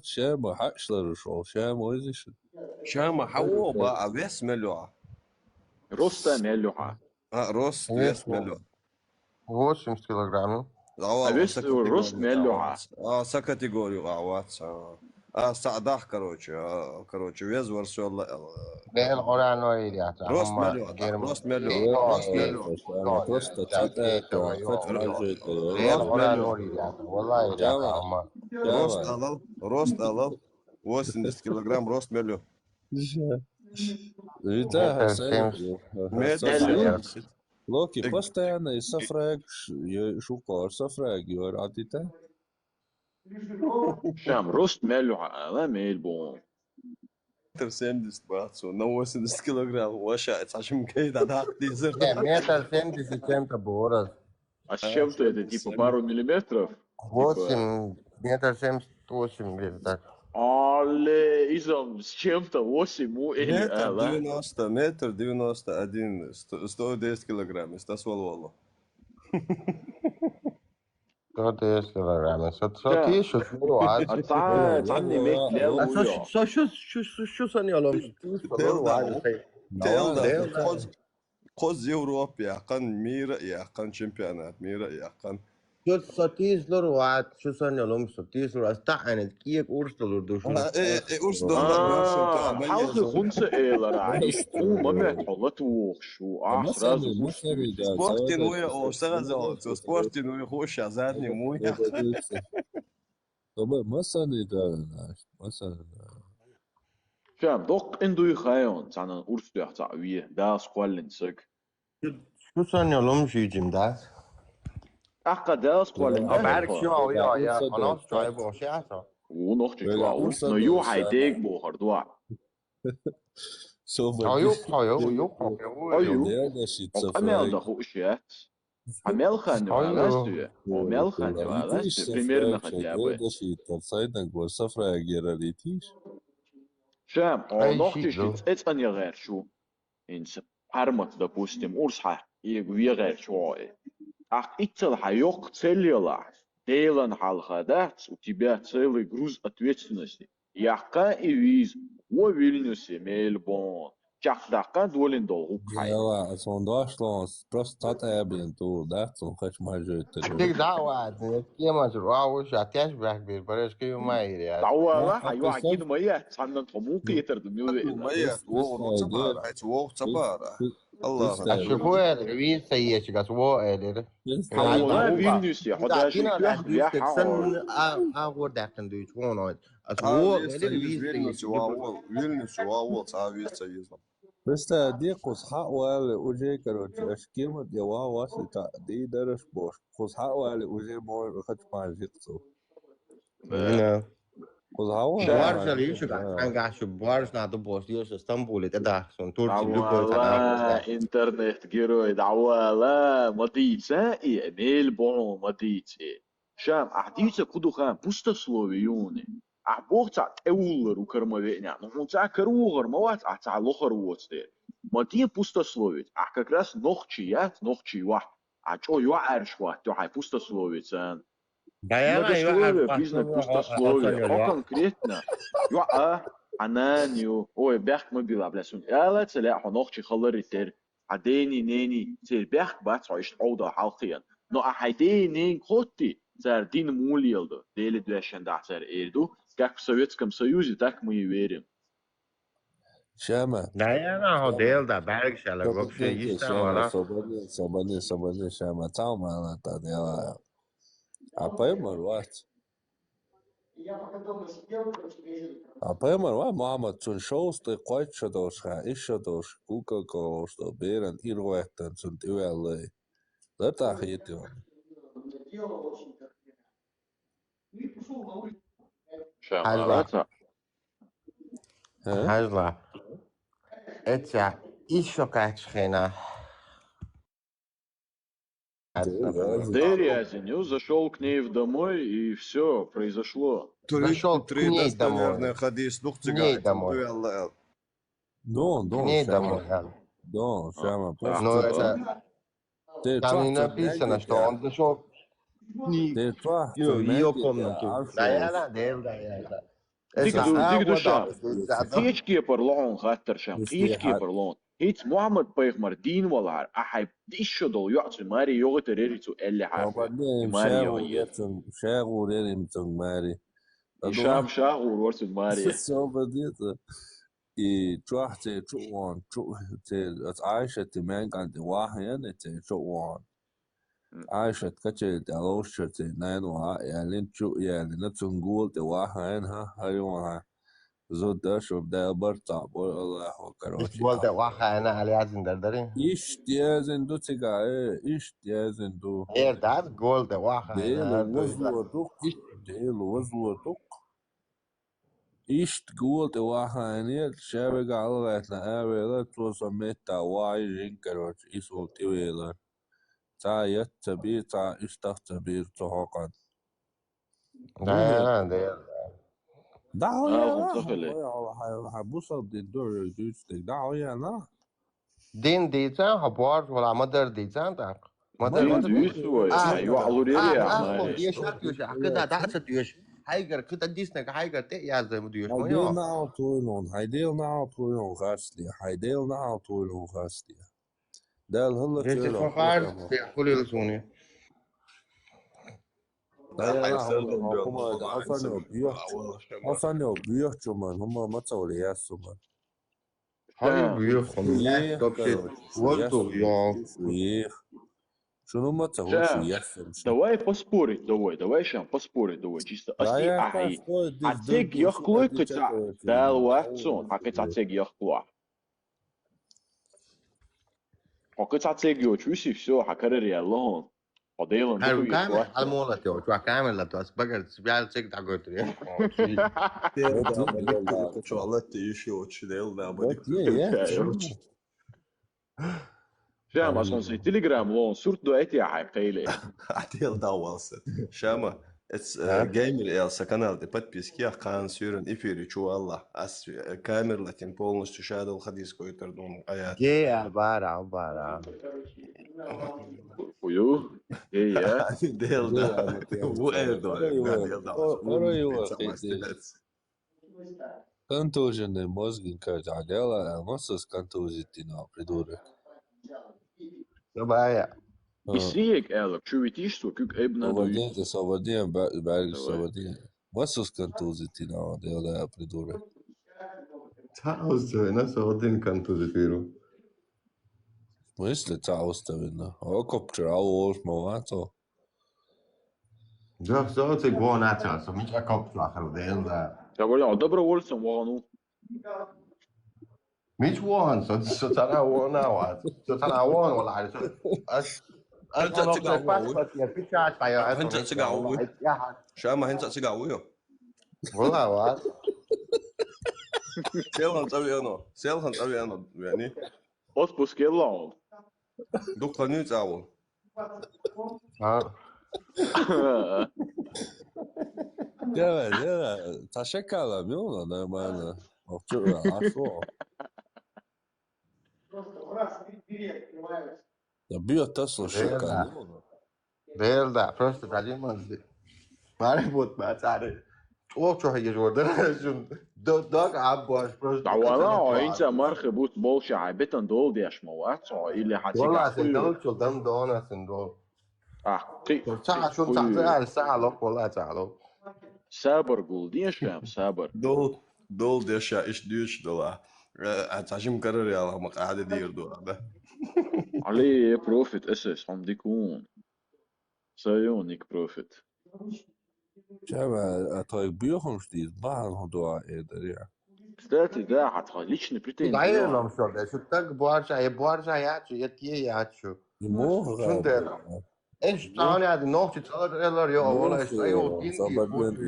شامة حقشلر شو شامة ويزيش Şama havo ba ves melua. Роста мялюха. Рост вес melua. 80 килограмм. А вес рост мялюха. Sa kategoriju avats. سعداه короче вез ورسول ديل قرآن ويديات روست هم مليون جرم روست مليون روست إيطالي مليون شامة просто цатака خد حاجة ديل روست قرآن مليون ويديات والله يديات شامة هم روست ألل 80 килограмм روست مليون Витая, متر سيمس متر متر سيمس Локи постоянно и сафраг шукар сафраг يوراتيتا شام روست مالو على ميل بون متر 70 باتسو 80 килограмм وشا عشان كيد هذا ديزر متر سيمس كم تبورز А с чем-то это типа пару миллиметров? 8 метр 78 где-то так. Але изом с чем-то 8 или متر لا 90 متر 91 110 килограмм استسوال والله 110 килограмм. 110 شو عاد. عني ميك ليو شو sanıyorum? 110 عاد. قوز يوروب يا قن ميرا يا قن شامبيونات ميرا يا قن شو 110 عاد. شو sanıyorum? 110 استعنت كيك أرسلوا شو. أرس دولار حلقة خمسة إيه راعي ما بيحولت وخشو سرازو سبورتين ويا أو سغزو سبورتين ويا خوش عزادني مويا طبعا ما سنة شام دوق اندو يخايون تعنا أرس دو يحتعوية دا سقوالين سك شو sanıyorum شيء ده. أحقا دا سقوالين بعرف شو يا أنا شوي بوشي ونخش جوا نيو هايديك بو هردوا أيوب عمل ده خوشيات عمل خان وعلاستوية عمل خان وعلاستوية примерно хотя бы شام نخش это не غير شو إنس أرمت допустим урсха и غير شو ах итцел хайок целила Дейлан халхадат, у тебя целый груз ответственности. Яка и виз, о Вильнюсе, Мельбон, чахдака долин долгу кай. Ja, sondage lans, просто татаблин ту, да, цун хач мажет. Tik دعوة كيما شروع وش هتشبه بالبرش كيو ما يري. دعوة لا أيوة أكيد ما يحصل طموح يتر دميوه. ما يحصل صبارة عيت صبارة الله أشوفه العويل سيء كاس وائل. والله فيلنيوس يا حدا شيء يا حاول أقول ده كان دويش هون أسوأ فيلنيوس واو صعب سيء بس دي قص حق ولا وجه كروت أشكيمة جوا واسطة دي درس بوش قص حق ولا وجه مور خد ما جيكسو. هنا. قص حق. بوارش اللي يشوف عن قاش بوارش نادو بوش يوش اسطنبول تدا سون تركي دعوة إنترنت جيرو دعوة لا مديتة إيميل بون مديتة شام أحديثة كدو خان بوستسلوفيوني أحبوغتا تأولر وكرموينيا نحوتا كروغر موات أحتا لوخر ووتدير مدي بوستسلوفيت как раз нохчи واحد أجو يوعرش واحد تحي بوستسلوفيتان многословие признак пустословия конкретно عنانيو ой бях мобила блесун яла целя хонохчи خلريتر عديني نيني تير بях بات عيش عوضة حلقيا نو أحيدي نين خوتي زار دين موليلدو ديلي دوشن دعتر إيردو как в Советском Союзе так мы и верим شامة. لا هو ديل ده بارك شاله قبش يستمر. صبني شامة تعم أنا تاني أباي مروات. أباي مروات محمد تون شوز تقايد شدوش إيش شدوش كوكا كوش تو بيرن إيروهتن تون تيوالي لا تأخيتي هلا это еще качхена. Дерязин зашел к ней в домой и все произошло. Зашел к ней домой. К ней домой. К ней домой. Дон, Шама, но это там не написано, что он зашел в ее комнату. Да, да. ديك دوشام قيش كيبر لون خاطر شام قيش كيبر لون هيت محمد بيغمر دين والعار أحب ديش دول يعطي ماري يوغت ريريتو اللي عارف ماري يوغت شاغو ريريتو ماري هشام شاغور ورسل ماريا صوبديته i trochte chuan chu te as Aisha te man kan te wahan te chuan Aisha kache te alosha te nan wa ya lin chu ya lin tungul te wahan ha haywa zo da shob da barta bo Allah مش karochi قلت واحد أنا على عزم دردري ish tiazen do tiga ish tiazen do إيه ده قلت واحد delo أنا wazlo duk delo wazlo duk ish tgul te wahan shabe galwa na avela to sameta wai jin karochi isol tivela تا يتبي تا اشتغتبي تهاقد ده دعوا يا هم لا صخلي حبوصل دي الدور جوجتك دعوا يا لا دين ديتان هبار ولا مدر ديتان تاك دين دويس وي ايوه علوريريا أخو ماري ديشات يوش كده دعسة ديوش هايجر كده ديسنك هايجر تأيا زي مديوش ما هيديل يو نعو طولون هيديل نعو طولون غاسلي هيديل نعو طولون غاسلي دال هلا جيت تشيلو فقار في كل يلسوني لا هم أصلا بيوح جمان هم ما تولي ياسومان هاي بيوخم يخ تبشت وقتو يو يخ شنو ما تهوش شام ياسم دواي باسبوري دواي شام باسبوري جيست أسي أحي هتيج يخلو قطع دال واتسون حكيت هتيج يخلو حكيت هتيج يوتشوسي بسو حكرر يالله قديلا هاي دكو كامل يشوات المولة تيو شو كامل لا تو أسبقر سبيال تيك دعوت ريح شام أصلا سي تليجرام لون صورت دو أتي حي قيلة Ateel dağılsın. Şama. Gamer Elsa kanalda подписки ақан сүйрен эфире чуалла. Ас камерлатин полностью шадал хадиску итердун аят. جي عبارة ويو هي Del da. Bu Erdoğan. Del da. Контуженный мозгенька дядела, а массус контузитина придурок. بايع يسيك قالك شو بتيشتو كيك ابنا Соводин, соводин, бариш соводин. Массус контузитина дядела придурок. تعوز ناس واخدين كنتوزي فيرو В смысле цауставина? А коптер ауош мовато. جاك صوتي قوانا تعصب مش أكوب في آخر ديل ده تقول يا دبر وولسون وانو مش وان صوت ترى وانا وات صوت ترى وان ولا عارف أنت تقاوي. في شات فيا أنت تقاوي. شama أنت تقاوي. والله وات سيلهن طبيعنا يعني. أصبح كيلون دكتور تعاون. ها يا تشكل ميونا نعمل مفتوح عشوة. Bio Tesla šakā. ديل ده просто تعليم مزدي ما ربط ما تعرف وشو هي جوردن شو دوك عباش просто والله انت مرخبوت بولش عيبتن دول ديش موات اللي حتيجي والله سندول شو دم دونا سندول ساعة شو ساعة ساعة لوك والله ساعة لوك سابر قول ديش فهم سابر دول ديش إيش ديش دولا هتعشم كرر يا الله مقعد دير دولا ده عليه بروفيت اسس هم ديكون سيونيك بروفيت Čeva, to je bio homštīt, bānu doa ēdarījā. Kстати, да, отличный претензий. Даем что да, что так боржа ячу, ячу. Шун der. Ești tane ad noapte țărilor eu ăla este eu din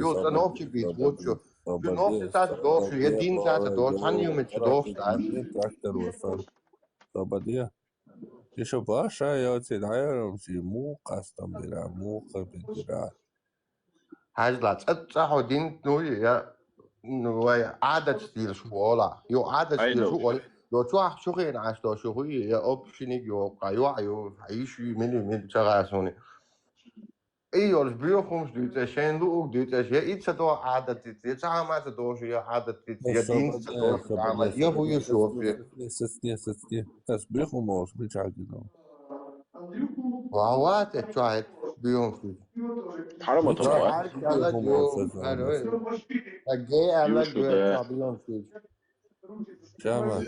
eu să noapte bițuciu. Și noapte sta doșu, e din țată doșu, ani eu meci doșu. Tractorul ăsta. Sabadia. Și așa eu ți dai și muca asta mira, muca bidira. هاجلا تصحوا دين نوي يا نوي عادة ستيل شوالا يو عادة ستيل شوالا يو تروح شو غير عاش دو شو هي يا أوبشنيك يو قايو عيش من شغاسوني ايوه البيوخمس دوت عشان دوك دوت عشان يتسدو عادة تتسعى ما تدوش يا عادة يا دين تدوش عمل يا هو يشوف ستني بس بيخموش بيجعدنا وعوات تشاهد بيوم حرمة لا طبعا عارف قالك يوم أنا الجاي قالك يوسف ده بيوم فيه شامع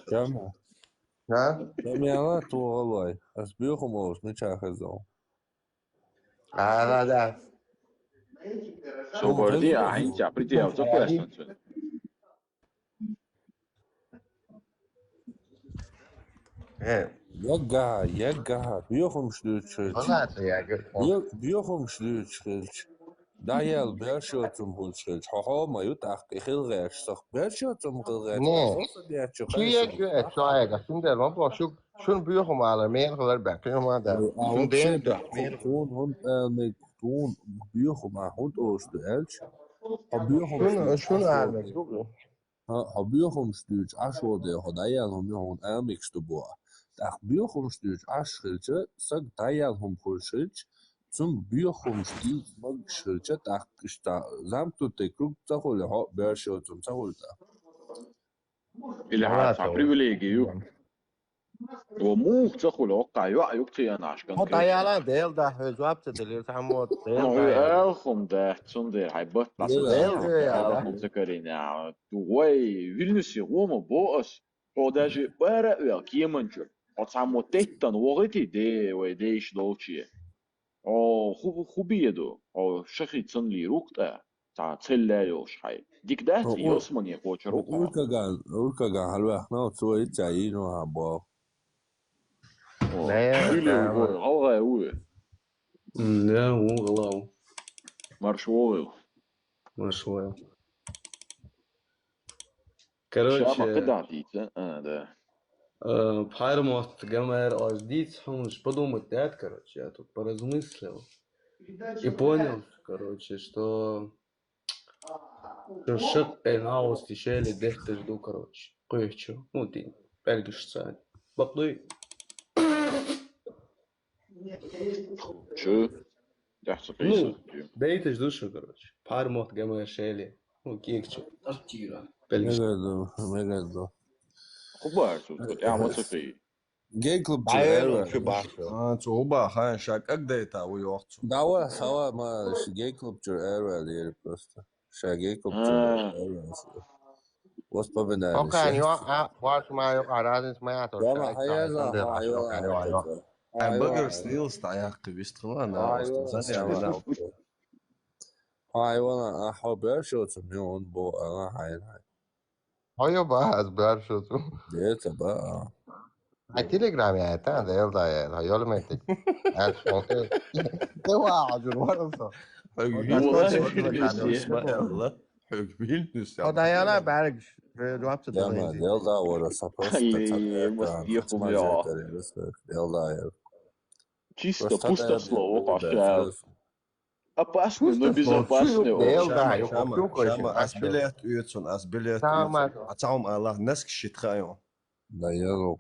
شامع ها شامعات والله أسبيهم أوس نشاخذهم أنا ده سوبردي عين تعبرتي أو تقوى يقع بيوهم بيوهم شلوش دايل بيرشوتم بولشلش هو ما يتأخ خلغش صح بيرشوتم خلغش نه صوص بيرشو چیه که شاید اصلا در ما باشو شون بیوخم على مين خلال بقیه ما در شون دين تحمير خون هون خون بيوهم هون أوست إلش بيوهم شون على مكتوب بيوهم شلوش عشو ده دايل هم هون أميكس تبوا تأخ بيوهم شلوش عشخلش سق دايل هم خلش zum Biochumstil magschilchet achgesta samtu te krug zahol ha bersho zum zahol da اللي عارف بريفيليجيو ومو تدخل وقع يوقع يكتي أنا عشان هو دايالا ديل ده هجواب تدليل تعمود ديل نو دايالا أخم ده تندر هيبط بس ديل يا ده أخم تكرينا دوي فيلنس يوم بوس هذا شيء برا كيمنجر أتعمد تيتن وقتي ده ويديش دوتشي خوبیه شخصی تنلی روکتا تا تلاش های دیک دست یاسمانی قوچ روکا اورکاگان حلوه احنا توی تعیین و با لا غلغة اوه لا هو غلاو маршوил маршوил شابة короче قطع ديتا да Пайромот Гомер Оздиц, он же подумать, да, короче, я тут поразмыслил и понял, короче, что шик наус тишели дехты жду, короче, кое-что, ну ты бельгишься, баклы. Чё? Ну, бейты жду, короче, Пайромот Гомер Шели, ну кикчу, مگدو خبرت كنت أعمل صفي جاي كلوب بايرن في باشا صعوبة خان شاك أقديتا ويوقت دعوة سوا ما جاي كلوب ايرو اللي بروستا جاي كلوب ايرو وصبا بنا هو كان يوقع واش ما يوقع لازم ما يعطوا يا ما هيا بقر سنيلز تعيقي بيستغلنا هاي وانا احب شو تسميون بو انا هاي هاي بقى أسبار شو تو ديتا بقى التليجرام يا تان ده يلا يا هيول ما يتك أشوفه توا عجور ورثة هو ده يلا بارجش جواب تدلين يلا ولا سبوست يلا чисто пусто слово пошел опасно, но безопасно. Шама асбилет уйдсон асбилет атаум аллах нас кшитхаё да яро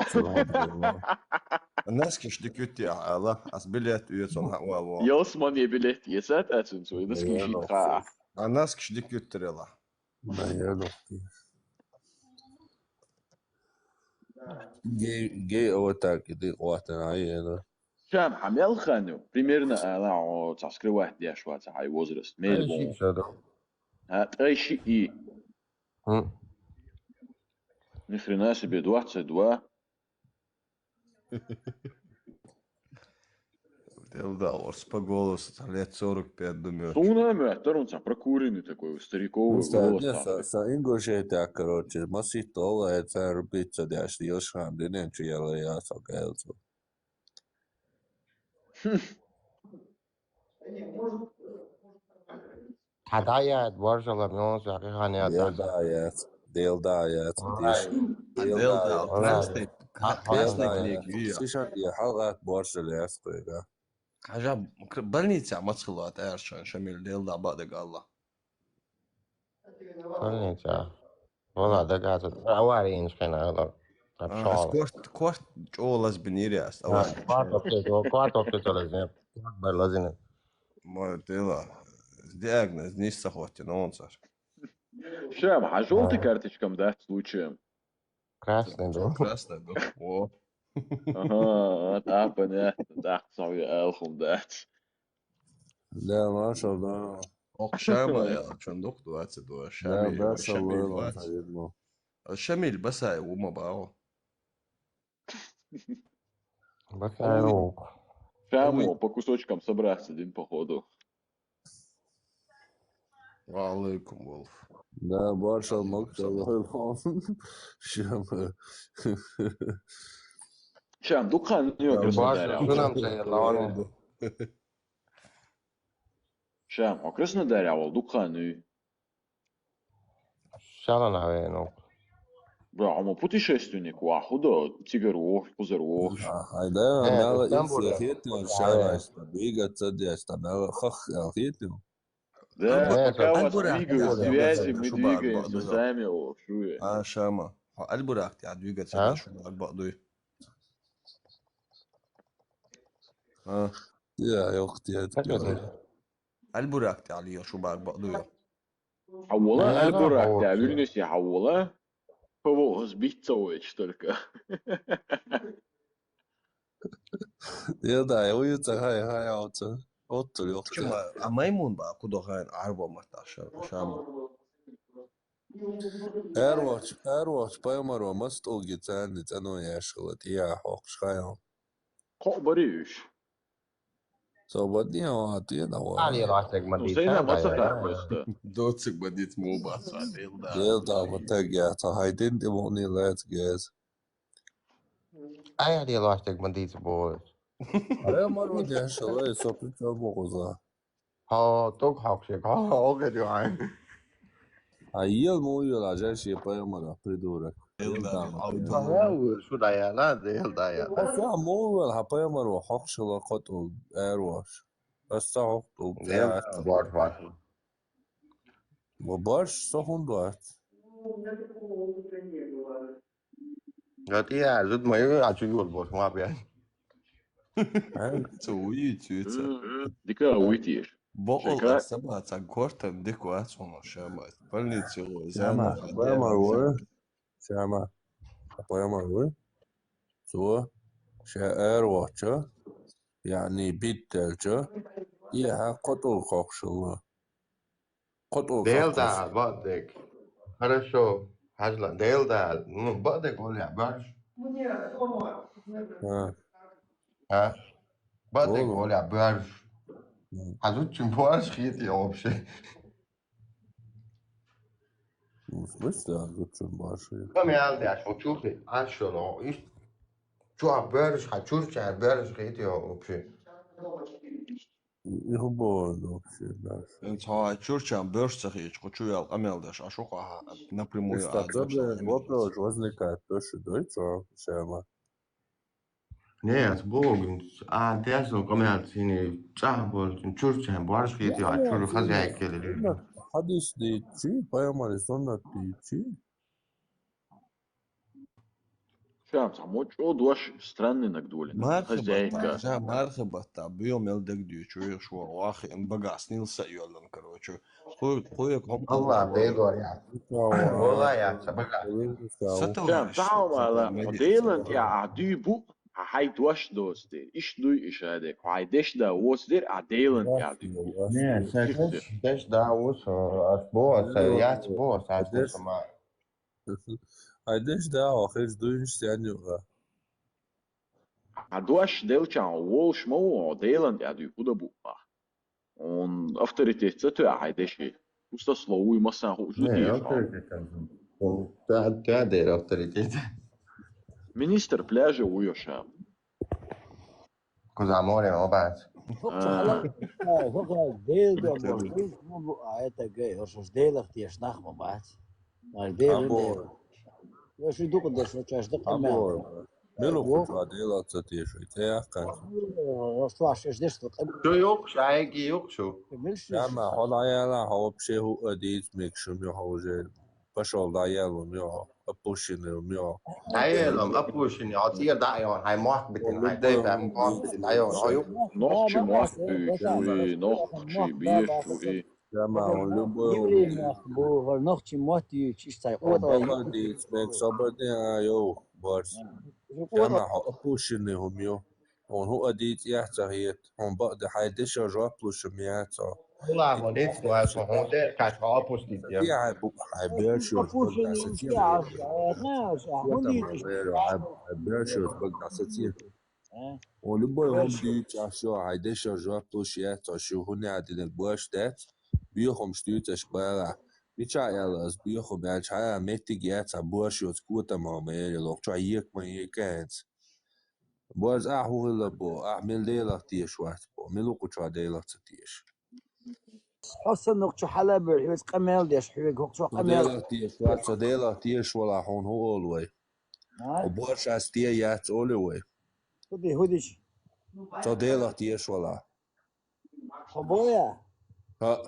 нас кшдикүти аллах асбилет уйдсон хаваа Ясман ебилет есат атун сой нас кшитха нас кшдикүтрела да яро гей отак иди ватана ена شام حمل خانو примерно она таскрывает дешево цай возраст мельбон أي شيء ни хрена себе 22 Делдалорс по голосу там лет 45 думаю. Суна метр, он сам прокуренный такой, стариковый голос. Инглиш так, короче, масito, это рубица, да, что я шам, да не чуяла я согелцу. هدايات برشا لميونس حقيقة ديلدايات سيشان حلقات برشا اللي أسقيقا حاجة بلنيتي عم تخلوات عشان شميل ديلدا بعد الله بلنيتي والله ده قاعد أواري إنشقين هذا كورت جولس بنيرياس كوارتو بتيتو لازم لازم ما ديلا диагноз не сохватен, он сар. Шам, а желтый карточкам, да, случаем? Красный был. Красный был. О. Aha, понятно. Так, sorry, elfum dat. لا ما شاء الله. شامة يا شندوق دواتي دو لا شامي بس شامي الله البات سيدنا. شامي البسا وما باعه بس يعني Шаму по кусочкам собрать сидим походу. وعليكم ولف لا باشا المقصد شام. Шам, dukhan nije okresno باشه derja. شونم سه لانه Шам, okresno derja, ali dukhan nije. شالنا وينو Bro, amo putешественник, вахуда, цигарух, пузарух. هيدا ايه مالا اسطنبول إنسي أخيتنا شاما استبيجا تصدي استمالا خخ أخيتنا. Да, ايه пока у вас البراق двигаются تاع связи, двигатель мы شو بعد двигаемся بقضيها сами, о, شو я. شامة البراق تاع двигатель ها شو بعد بقضيه يا أختي شو تدري البراق تاع ليا شو بعد بقضيه حولها ايه لا البراق هو تاع شيء Vilnius я حولها, кого сбить только. يا دا يويتا هاي عوتا أوتو يوختي. شما ميمون بقى كده غاين عربة مرتا شامة Airwatch paimaro must ogi tani tano yashkala tiya hawk shkaya. خبريش. So what do you want to علي know? راح تقمد دي زينا تاندا مسخك يا بس. دوتسك بديت مو بعد ساعتين Dale da matagya ta haidin di moni let guys. اي علي راح تقمد دي تبوز Ay maro di yashkala so pita moza. ها توك حق شيك ها اوكي دي عين Ayel mo yo la jashi paimaro pridurek. Dale da matagya. شو دا يا لا ديل دا يا Asa mo yo ha paimaro hawk shla qato airwatch. Asa hawk to ديل gat. دا بارش باشي Bash so hundat. قلت يا زود ما يو عشو يقول بوش ما بيان توي تويتا ديكا ويتير. بقول شكرا. السبعة تاع كورتن ديكو أتونا شامة بلني تيغو Shama, زانا paimaro. Shama, paimaro. So airwatch. يعني بيتلجة يا قطو قوشلا قطو ديل قوش دا بعدك хорошо هجلا ديل دا بعدك ولا بارش ها بعدك والله ولا بارش حزوت شن بارش خيتي او بشي مش بس زوتشن باشي كم يا عالدي عشان تشوفي عشان ايش شو عبارش حتشوف شو عبارش خيتي او بشي يهبو вообще дальше. انت هاي تشورشان بيرش تخيج قشو يال أميلدش أشوقها напрямую История вопрос возникает тоже дойца шама. Не, с Богом. А ты что, коммент синий чахбол, чурчан, барш хити, а чур хозяйки ли? حديث دي تشي поймали сonna دي تشي. Шам, само чё дош странный нагдулин. مرحبا Хозяйка. جا مرحبا تاع بيوم يلدك ديو شوية شو واخي ان بقاس نيل سأيولن كروچو خويك هم الله بيدور يا والله يا سبقا ستة Шам, تعاو على ميدي ديلن يا عديبو هاي دوش دوستي. إيش دوي إيش هذاك. هاي ديش دا وستير عديلن يا عديبو. Не, сакаш, деш да ус, бос, я бос, аж сама. عدش ده آخر دوش يعني عدوش ديلچان وولش مو ديلن يا عديبو دا بو. Он авторитет цету هاي ديشي. Уста словуй массан ху Не, жудиш. авторитет, авторитет. Министр пляжа уйо Шам. Cosa amore, ma basta. Deel это гей, ошо дeel тиеш нах ма бат. Maar deel deel. Jos je doet het dus wat je doet أبو ملو كتوا ديلا تتيش تياكا Jos was je dit wat Zo yok, شايقي yok شو. يا ما هون عيالا هو بشي هو أديت ميكشم يو هو جيل بشول عيالهم يو أبوشين يو عيالهم أبوشين يعطيه دعيون هاي موح بتن هاي دايبا موح بتن عيون هايو. Nochtje mag u, shoei, nochtje bier, shoei. يا ما هون لبو Iedereen mag boven, nog je moet je chista بابا ديت ميك صبر دي يو بارس جمع أبوشني هم يو هون هو أديت يحتهيت هون بقدر حيدش جابلوش ميات والله هو ديت سؤال هون ده كاشوا أبوستي ستي حيبيرشوز بقدر ستي حيبيرشوز بقدر ستي ولبوي هم ديت عشو حيدش جابلوش يات عشو هني عدين البوش دات بيهم شتيتش بارع بيتشا يلاس بيهم يعني شايا ميتيج يات بوشوز كوتا ماميري لو شايك ما يكانت بوز هو هلا بو أعمل ليلة تيش واحد بو ملوكو شو ليلة تيش حسن نقطة حلبة حويس قمال ديش حويك هو قمال ليلة تيش ولا هون هو أولوي وبورش أستيا يات أولوي هوديش ليلة تيش ولا حبويا ها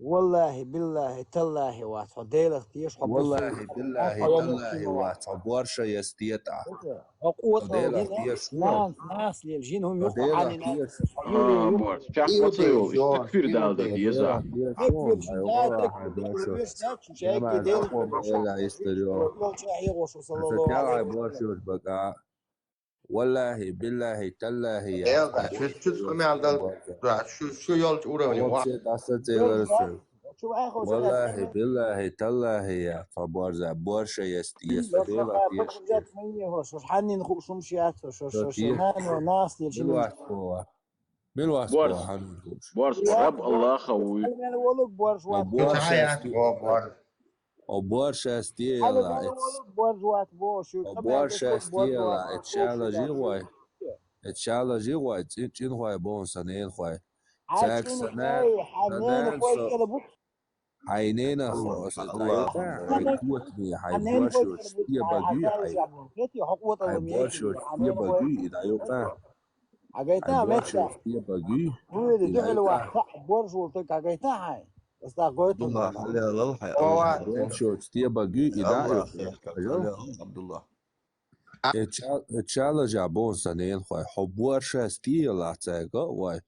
والله بالله تالله وات حديلة تيش حب والله بالله تالله وات بورش يستيتع ليلة تيش هو ناس للجين هم يقطعوا عني ناس بورس شاف واتسو استكفير دال ده يزا يكفر شداتك ويشتاك شايك ديل والله بالله تالله يلا شو قمال ده شو يالش أوراني والله بالله تالله يا فبارزا بورشا يستيس ديلا تيش جات مني هو شو حني نخو شو مشيات شو شمان وناس للجين بالواس بورس رب الله خوي انا والله بورس وات وبورشا استيلا بورس وات بو شو وبورشا استيلا اتشالا جيواي اتشالا جيواي تين هواي بون سنين هواي تاك سنان عينينا خلاص عيكوتني حيبوشو ستيا باجي حيبوشو ستيا باجي إذا يوقع حيبوشو ستيا باجي إذا يوقع بورس عقيتا هاي استغويت حيبوشو ستيا باجي إذا يوقع عبد الله اتشالا جابون سنين خوي حبوشو ستيا لا تاقا واي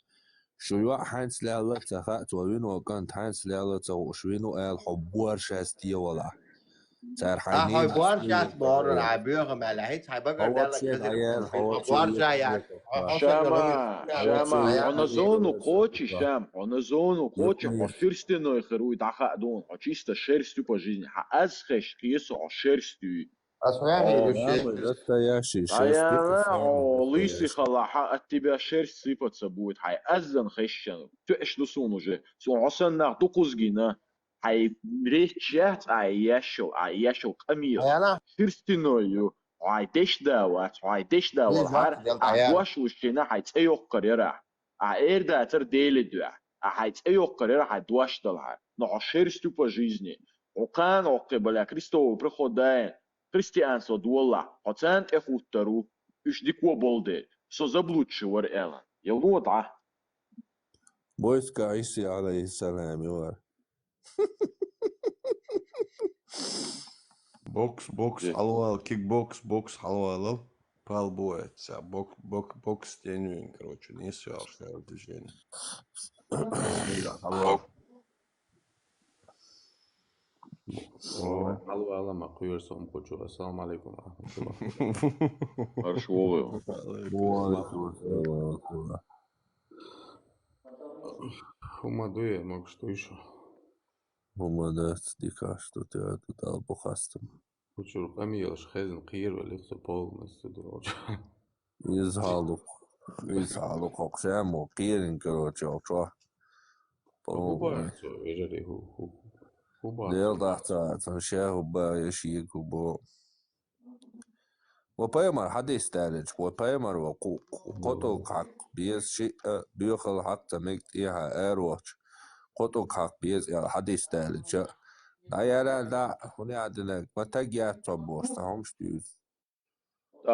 شو حانس لا تخات وينو كان حانس لا وشوينو قال حبور شاستي ولا صار حينين هاي بوار شات بار عبيهم على هيك هاي بقى عيال بوار جاي شاما انا زونو كوتشي شام انا زونو كوتشي حشرستنو يخرو يدعخ دون حشيست شيرستو по жизни ازخش قيسو شيرستو ليسي خلا حق تبع شير صفة سبوت حي أزن خشن تعش لسونو جه سو عصنا تقوز جينا حي ريتشات عيشو قميص شيرستينويو عايدش داوات عايدش داوات عواش وشنا حي تيوق قريرة عير دا تر ديل دوا حي تيوق قريرة حي دواش دلها نعشيرستو по жизни وكان عقبلا كريستو برخودين Християнство дуола, оцент ехуттеру, üşdikwo bolde, so заблудшивар элан. Елнута. Бойска Иси алейхиссалам юар. Бокс, халвал, бокс, халвал, пал боец, бокс тенюин, короче, не все, движение. Алло, алама, кuyursam koçu. Assalamu alaikum. Хорошо. Умадуя, мог что еще? Умадуя, дика, что ты тут албухастом. Koçu, камилш, хезен, кир, великто полностью дороже. Изхалу, коксему, кирин, короче, алчо. Побачу, вижу, Дел тахта, шеху ба яшику бо. وبايمر حد يستعلج وبايمر وقطو كاك بيز شيء بيخل حتى ميت إيها أروش قطو كاك بيز يا حد يستعلج لا يا لا هني عندنا ما تجي تبوش تهم شتيز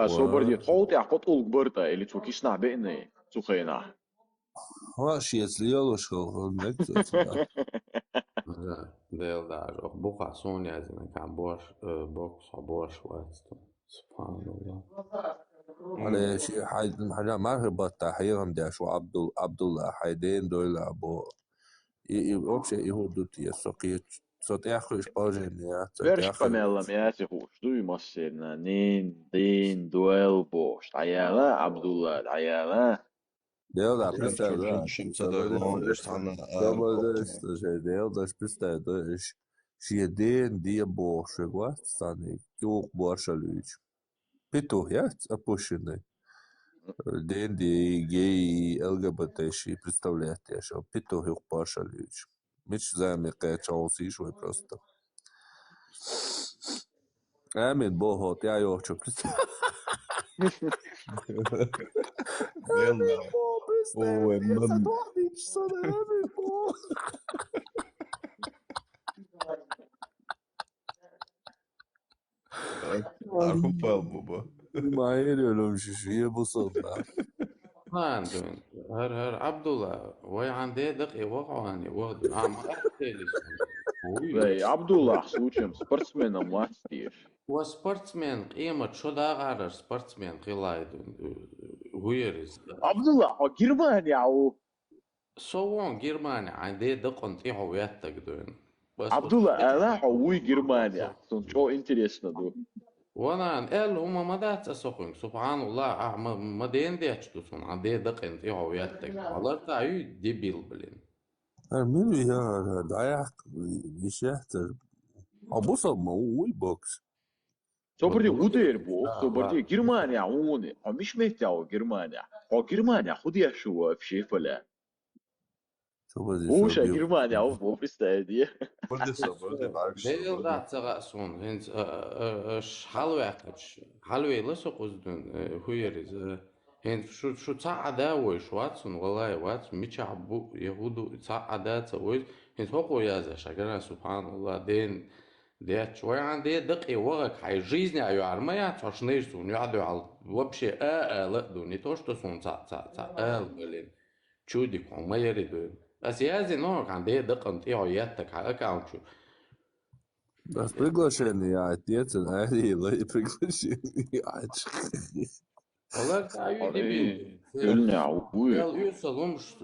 صوبر دي تحوط يا قطو الكبرتا اللي توكيسنا بيني تخينا هو شيء زليلو شغل ميت ديل دار بقع صوني عزيزنا كان بوش بوكس عبوش واتستو سبحان الله. على شيء حاجة ما هربت تحيهم ده شو عبد الله حيدين دول أبو يبقى شيء يهودو تيسوقيت صوت ياخوش باجيني Verš panelam jāsihūš, tu masirna, din, duel boš, tajāla, Abdullah, tajāla. Dela Чем صدقون Dela представляешь, jeden die Borsche, вот, стани, юг Боршалюч. Петух, я опущенный. Ден ди гей ЛГБТши представляете, что Петух юг Боршалюч. Меч зами качался швой просто. Амин богот, я ёчу представляю. Ой, мам. أكون بابا ما يريلهم شيء بصدق. ما عندهم هر عبدالله وي عندي دقي وقعاني وقت عم أحتلش Vai, Abdullah, slučajem, sportsmenom mlastiš. هو سبورتسمان قيمة شو دا غير سبورتسمان قلايدون ويرز Abdullah, o Girmania, o... سوون جيرمانيا عندي دقن تيحو وياتك دون Abdullah, ela o Girmania. Sunt čo interesno do. وانا قال هما ما دات اسوقين سبحان الله ما دين ديتشتو سون عندي دقن تيحو وياتك والله تعيو ديبيل بلين مين يا دايق يشهتر أبوصل موي بوكس. So برضي غدير بو so برضي Girmania عوني هو مش مهتاو Girmania هو Girmania خدي شو في شيء فلا هو شا Girmania هو بيستعدي برضي بعرف ديل دا تغاسون هنز حلوة لسه قصدون هو يرز هنز شو تعدا ويش واتسون والله واتس مش عبو يهودو تعدا تويش هنز هو يازا شكرا سبحان الله دين ديت شوي عندي دقي وقت حي جيزني أيو عرميات عشنيشتون يعدو على وبشي لا دوني توشتسون تا بلين شودي كون ما يريدون بس يازي نوك عندي دقن تيعو ياتك على أكاونتشو بس приглашение отец عادي لا приглашение والله تعيو دبي قلنا عوي قال يوصلهمش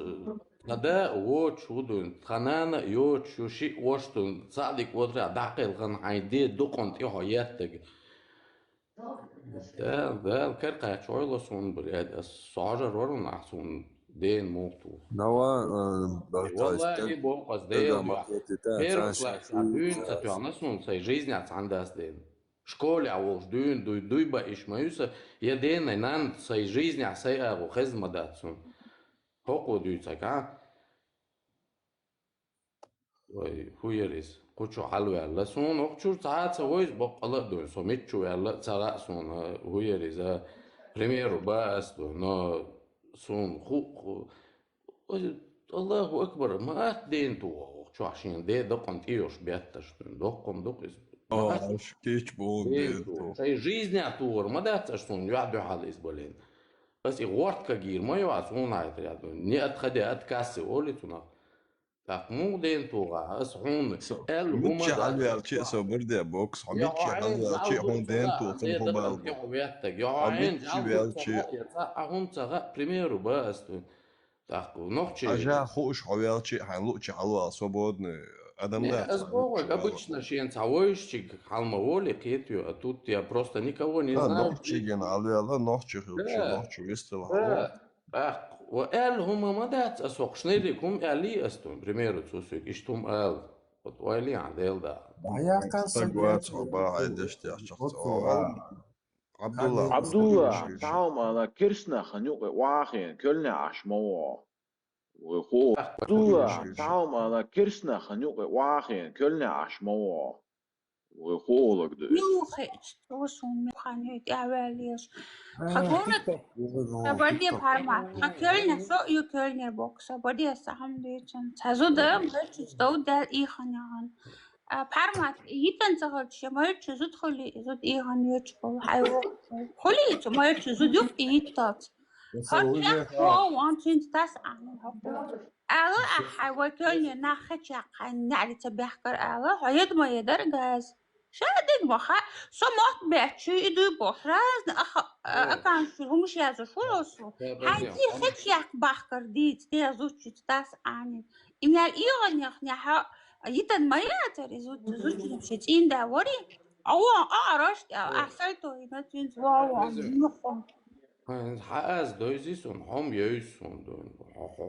هذا ووتش ودون خنانا يوتش يوشي واشتون صادق وضع داقل خن عيدي دقن تيعو ياتك ده الكرقة شوي لسون بريد الصاجر ورون أحسن دين موتو نوا والله يبقى قصدين بيرفلاكس عدون تتوانسون سي جيزني عندها دين شكولي عوش دون دوي بايش ما يوسف يدين نان سي جيزني عسيقا وخزمة داتسون هوكو دويتك ها هو يريز قوشو حلوة لسون وقشو ساعات سويس بقلا دون سوميتشو يلا تسرقسون هو يريز بريميرو باس دون سون خو الله أكبر ما دين تو شو عشان ده دقن تيوش بيتش دقن دقيس كيش بون دين تو شيء جيزني عطور ما داتش سون يعدو على إسبولين بس يغورت كجير ما يوعسون عيط يعني ني أتخدي أتكاسي أولي تونا так مو دين توغا اسحون ال هما متش على شيء سو بردي بوكس متش على شيء هون دين تو تنبو بالبو يا وياتك يا عين هم تغا بريميرو باس так ночи أجا خوش عويل شيء حنلوش على свободный адам да Сборок обычно шенцавойщик халмоволи кетью, а тут я просто никого не знаю. نوحشيجن على نوحشيخ نوحشي ويستلا وقال هم ما دات أسوق شنيلكم قالي أستون بريميرو تسوسك إشتم قال وتوالي عدل دا تقوات عبارة عدشتي عشقت Abdullah تعاوم أنا كرسنا خنيوق واخين كلنا عشموا وخو Abdullah تعاوم أنا كرسنا خنيوق واخين كلنا عشموا وخو لك ده Нюхать, тоже механит, я вялишь. Хагонат, бади парма. Хакельня, со ю кельня бокса, бади сахам дечен. Тазуда, бачу, стауда иханян. Парма, итан цагалча, маючу зуд холи, зуд ихан ючко, хайво. Холи, чо маючу зуд юк итат. Хакля, хо, ванчин стас ан. ألا حاولتني ناخد شقة نعرف تبحكر ألا هيد ما يقدر جاز شادق بخا سمعت بحشي يدو بحراز أكان شو مش يازو شو لسه هاي خد شق بحكر ديت تيازو تشتاس عني إميال إيغن يخني يتن ما ياتر زوج شتين دا وري أو أعرفت أحسنتو هنا تنز واو نخم حقاس دويزيسون هم يويسون دون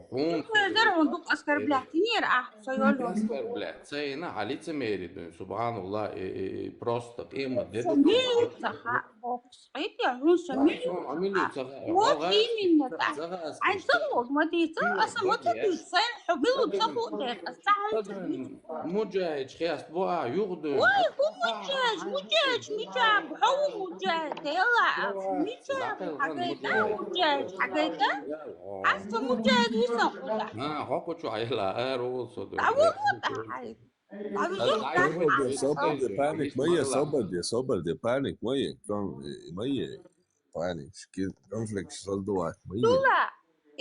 حون زر عندك أسكر بلاحتينير سيولهم أسكر بلاد سينا علي تميري دون سبحان الله просто قيمة ديدو سميلو تخا بوكس قيت يا هون سميلو عملوا تغا وطي منك عن صوت ما تيتا أصلا ما تتصل حبيلو تصفو دير الساعة مجاهد خياس بوا يغدون واي هو مجاج هو مجاج يلا مجاج حقيقة عسى مجاج يسقط حقو شو عيلا أرو صدق تعود Sober de panic, moje, panic, konflikt solduat, moje. Lula,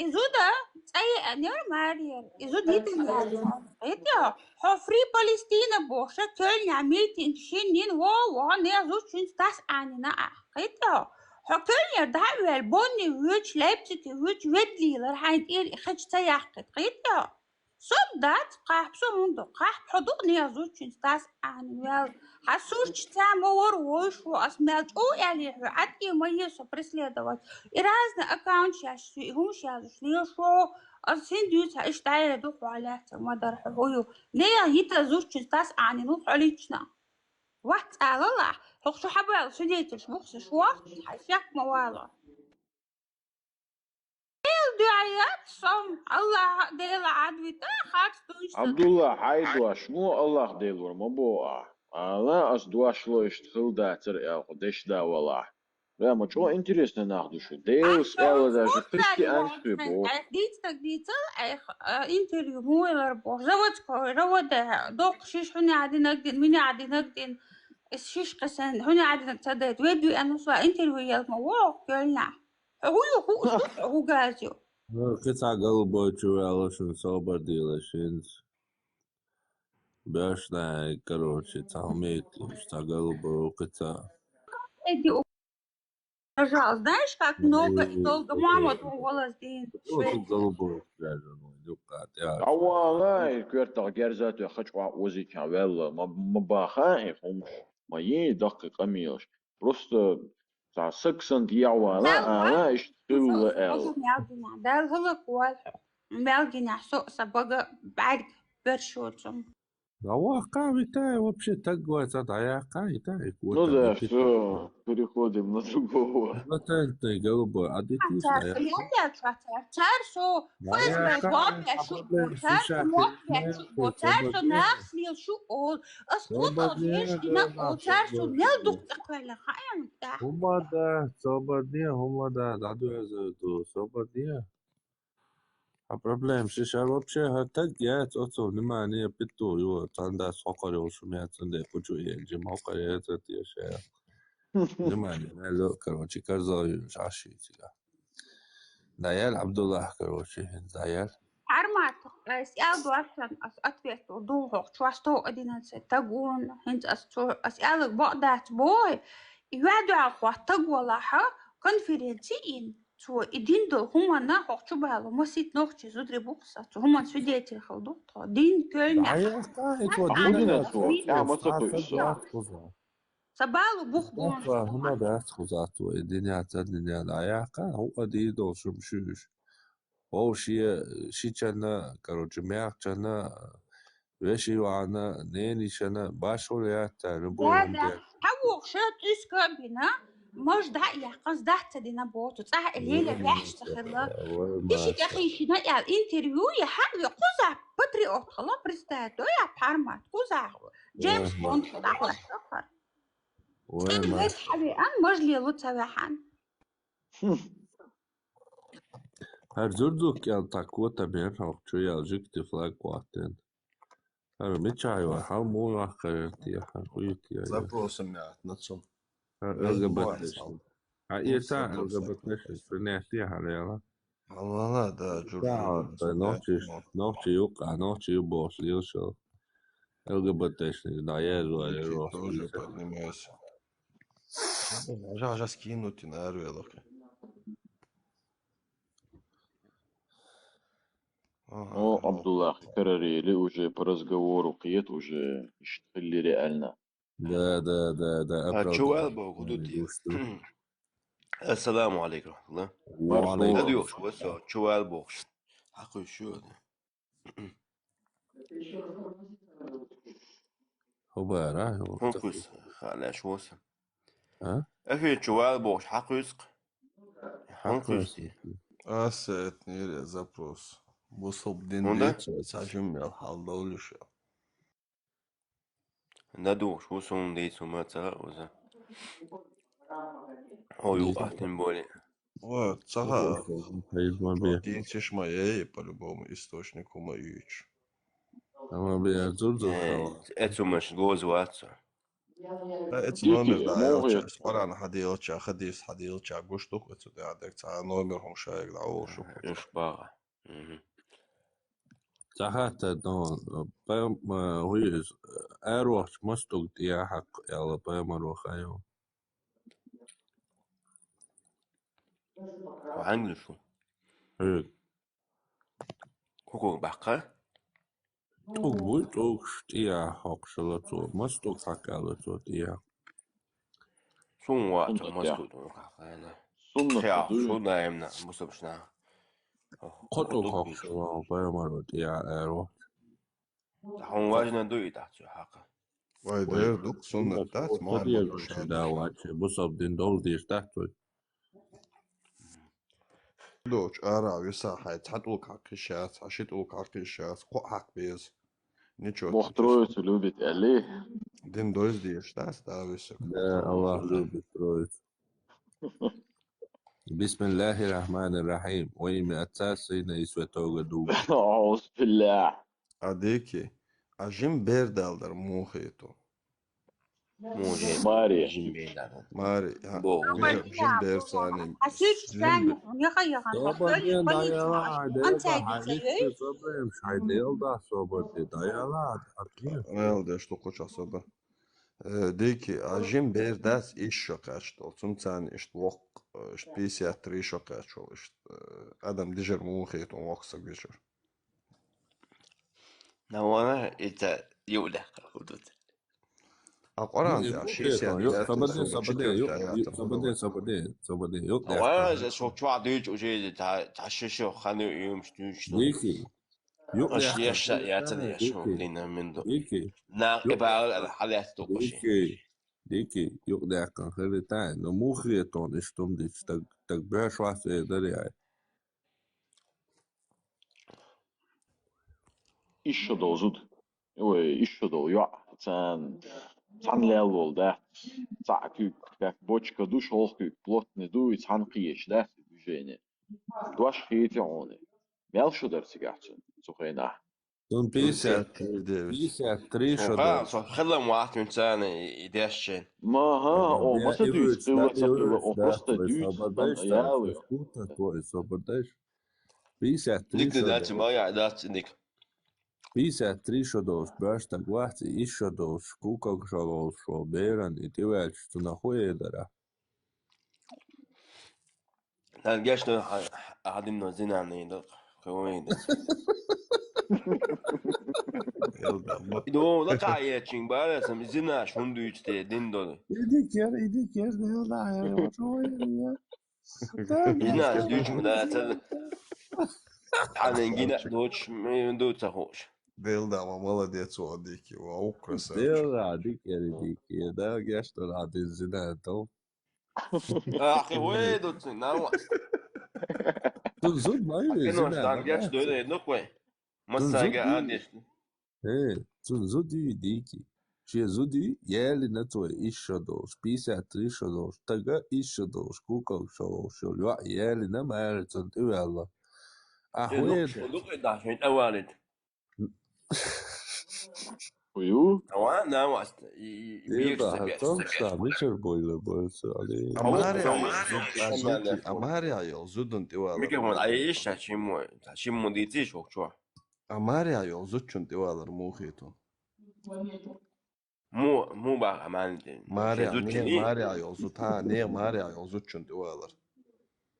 izuda, أي أنير مارير إزود يتم هذا هو فري بالستينا بوشة كل نعمل تنشين هو نيزود شين تاس عننا هذا هو كل يردها البني ويش لابتك ويش ودلي لرحين إير إخج سياحك هذا صوب دات قاح بسومندو قاح بحضور نيزود شين تاس عننا حسوش تعمل وروش وأسمعت أو يعني عدي مية سبرسلي دوت إرازنا أكاونت شاشي هم شاشي شو أصين ديوت إيش تعالى دوق على ما در حويو ليه هيتا زوج تاس عني نوح عليتنا وقت على الله حق شو حبل سديت شبوخ شو حشاك موالا دعايات صم الله ديلا عدويتا خاطر دوشت عبد الله حيدوا شنو الله ديلور مبوع أنا أصدواش لو يشتغل دا ترى دش دا والله لا ما شو интересно ناخذ شو ديوس إلا даже христианстве бо ديت انتريو مو الاربع روت دوق شيش هنا عادي نقدن مين عادي نقدن الشيش قسن هنا عادي نقتدت ويدو أنا سوا انتريو يا الموضوع قلنا هو قاسيو قطع قلبه شو شو sober dealers باشنا короче تعميت قطع قلبه قطع Пожалуйста, знаешь, как много и долго мама думала день. عوالا كورتا جرزات خشوا وزي كابيلا ما باخاي خمش ما يدقق أميوش просто تا سكسن دي عوالا أنا اشتغل ال ده هلا كوال مالجنا سوق سبقة بعد برشوتهم واقع بتاعي вообще такое задаяка и ну да все переходим на другого латентный голубой а ты تعرفوا فاز واقع شو تعرفوا نفسي شو قول اسقط ايش نقول تعرفوا نلدق تقبل خايم هما да даду я свободнее А проблем сейчас вообще так я отцов внимание питу его танда сокоре ушумятся почує джималка это тише внимание надо короче казаю шаши тебя Даял Абдуллах короче Даял Армат اسأل دواشن أتبعت وضوح شو أستو أدينا تقول هنت أسألك بقدات بوي يوادو عقوة تقوى لها конференциин تو إدين دو هما ناقو شبه مسيت نوختي زودري بوكسا تو هما سوديتي خلدو تو دين كل سبالو بوخ بون هما ده خزاتو الدنيا تدنيا العياقة هو دي دو شمشوش هو شي كان короче ميرتنا وشي وانا نيني شنا باشو ياتا نبوي هو شات إسكابينا مش ده يا قصد ده تدينا بوتو صح الليلة بيحش تخلى إيش كأخي شنا يا الانترفيو يا حق قزع بطريقة خلا برستاتو يا بارمات قزع جيمس بوند خد على السفر وين حبي أنا مجلي لو تبعهن Her zurduk ya takvota ben hakçu ya jikti flag quaten. Her mi çay var ha mu akret ya huyut ya. Запросом я нацом. LGBT. Ha yeta LGBT frenesi hala. Allah da Noche yok noche boss yosho. LGBT da yezo тоже поднимайся. Já скинуть на арвелах. О, Абдуллах, Карарели уже по разговору قيت уже اشتغل реально. Да, شوال оправдывай. بوجودي Что? السلام عليكم ورحمة الله وعليكم أديوش بس شوال بوش حقي شو هو راح هنقص خلاص وصل ها؟ أخي شوال بوش حقيسق هنقص دي Assetni запрос. Бособ ден هوندا дече, сажем я халдаулюш. ندوش وصل دي ثم تلا هو يوقعتن بولي Вот, цага. Один моей по-любому источнику моюч. Ama bir Erzurum falan. أتومش جوز واتسو لا اتس номер да يوچا спаран хадиоча хадис хадиоча гуштук вету да адек ца номер хом шаек да олшу. يشبع Sahata don pam huyes erwach mustug dia hak yalla pam rohayo. وعنجلشو Hey, كوكو بقى tog wood og dia hak shalato mustug hak yalla to dia. شون واتو سنة مسكوت أنا سنة خيار شو دوي نايمنا مصبشنا Kotok قطوك hak بيشو shala pam dia erwach. تحون واجنا دوي تحتو حقا Vay Vay, der duk sunnet dat orta mal dia mal işte davaçı bu sabdin dol diye tahtoy. Doç ara visa hay tatul kakişat, aşitul kakişat, ko hak bez. Ничего тут. Мохтроицу любит Али. Din dois dias, da visa. Da Allah любит троицу. بسم الله الرحمن الرحيم ويمي أتاسينا يسوى دوب أعوذ بالله. Adeki, ajim berdaldır muhito. موجي ماريا جنبي Mari, بو jim bersani. حسيت Jim ثاني يغير صابر دين قولي دايلا أنت ديلا هيدي حديث تسوي صابر مش هيديل da صابر دي دايلا حكيم Elde što koča soba. Deki, ajim berdas iş şokaç olsun sen işte vok işte psikiatri şokaç ol işte adam dijer muhito voksa geçer. نوانا إنت يولع خدود Aqoran ya يقطع يق psikiatri صابر soba دين çıkıyor hayatım. صابر دين يقطع نوانا شو توا دوج وجي تعششو خانو يوم شتوشتو ديكي يقطع أشياء ياتني أشوف ديكي لنا من دو ديكي نا يقطع إبعاد الحالات توقشي ديكي يقطع كان خليتان نموخيتون اشتم دي تقبع شوات دريعي İşe dozud. İşe do ya. Sen lel bol da. Sakük. Bak boçka duş olkük. Plotne duy sen qiyeş da. Jene. Duş xiyeti onu. Mel şu dersi geçsin. Sohayna. دون بيسا تريشو خلاص خلهم واحد من سنة يدشن Ma ha o يا masa düz إيفرش لا kıvırsak إيفرش o ده prosta كويس düz dan صبردش ده ayalıyor. فسكوتا كويس صبردش بيسا ليك تريشو دلوقتي ده بايع دلوقتي ليك بيسا تريشو دوش باشتك واحد إيشو دوش كوكا شغل شو بيران إتواج تنخوي درا لا الجيش ده قاعدين نوزين عني ده كوين ده دو لا قاعية تشين بالا سمزنا شون دويش تي دين دول إيديك يا ده يلا يا شوية إذنا دويش مدا تل أنا نجينا دوش من دو تخوش Değil de ama молодец o Adeki. O красавчик. ديلا ديك يا ديك يا ده جاشت العادين زنا تو أخي وين دوت ناوس تنزل ما إنه يزنا شتان جيش دو ده نقوي مساجة عادش Zudi diki. Že zudi jeli na to išo dos, pisa trišo dos, taga išo dos, kuka šo ljua jeli na maraton tu alla. Ahwedo. نقوي ده عشان أوالد Uyu. أوان ناوس Deva hatomsa mičer bojle bolsa ali. Amarya yol zudun ميكا من divalar. عايش هشيمو ديتي شو شو Amarya yol zudun divalar muhito. مو بقى مان Marya شزوت niye لي Marya yol zut ha niye Marya yol zudun divalar.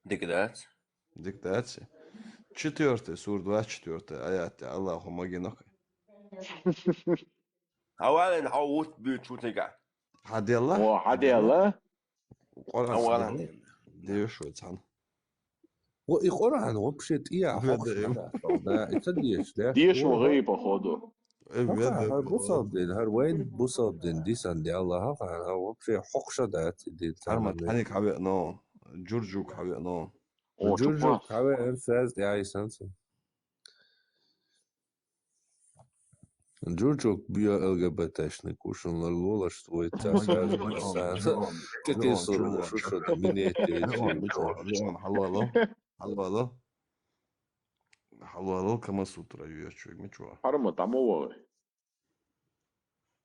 ديك دات Diktatsi. 4 сур 24 аят Аллаху магинок. أولا هوت بيت شو تقع هدي الله وعادي الله وقرآن أولا ديوش وتسان وقرآن وبشت إياه حقش مدى فوضى إتديش ديش وغي походу. هر بوصابدين هر وين بوصابدين ديسان دي الله هر وبشي حقشة دات دي حرمت حنيك حبيق نو جورجوك حبيق نو جورجو حبيق إرفاز دي عاي سانسن جورجو بيا ЛГБТшный кушан лола что это сразу какие сорву что доминете لون حلوة حلوة حلوة كما سوترا يوشوك مچوا حرمت عمو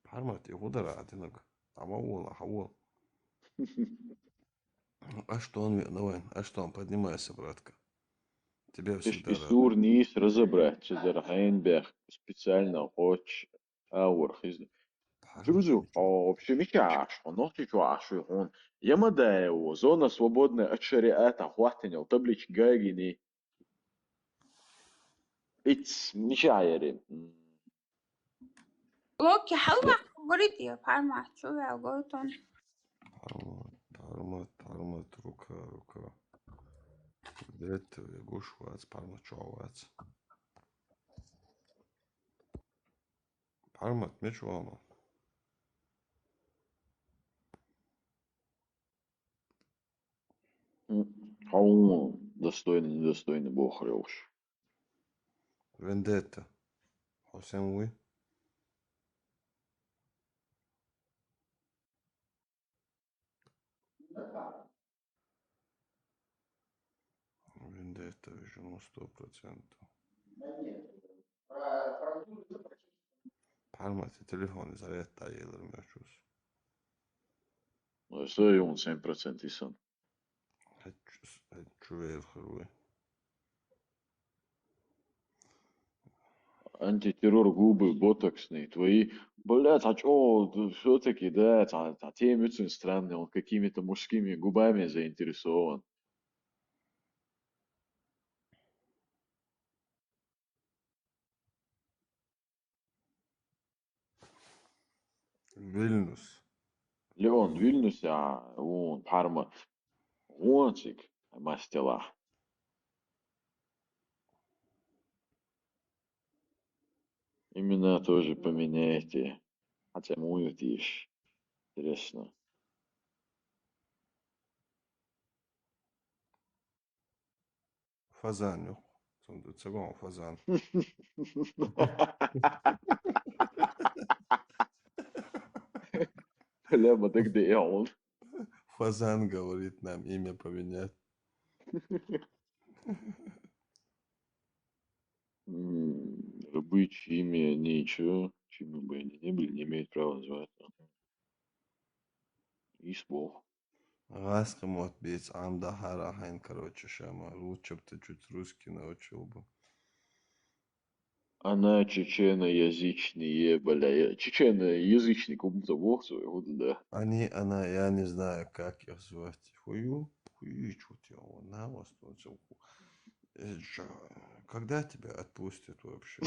حرمت يغدر عتنك عمو حول А что он виновен? А что он? Поднимайся, братка. Тебе всегда рад. Исур нис разобрать, что Хайнберг специально хочет аурхиз. Друзу, вообще микаш, он нотичу ашу он. Яма да его зона свободная от шариата, хватанил таблич гагини. Its мишайри. Локи حلوة بريدي парма شوية قوتون Пармат, рука. Это гушвац, пармат чуавац. Пармат мечуама. Хау недостойный бог рёвш. Вендетта. Хосем вы? Вендетта, вижу, 100%. Пармат телефон зарядта елер мечус. Ну, это он 7% исан. Чувел хруй. Антитеррор губы, ботоксные, твои, блядь, а чё, все-таки, да, тем очень странный, он какими-то мужскими губами заинтересован. Вильнюс. Леон, Вильнюс, он, Парма, ончик, мастила. Именно тоже поменяйте. Хотя муют ишь. Интересно. Фазан yok. Sonunda цагон фазан. Ляма, ты где он? Фазан говорит нам имя поменять. Рабы, чьими ничего, чьими бы они не были, не имеют права называться. Ис бог. Раска мот быть амда харахайн, короче, шама. Лучше бы ты чуть русский научил бы. Она чеченоязычные, бля, чеченоязычный кому-то бог своего, да. Она, я не знаю, как их звать. Хую, чуть его на вас. Когда тебя отпустят вообще?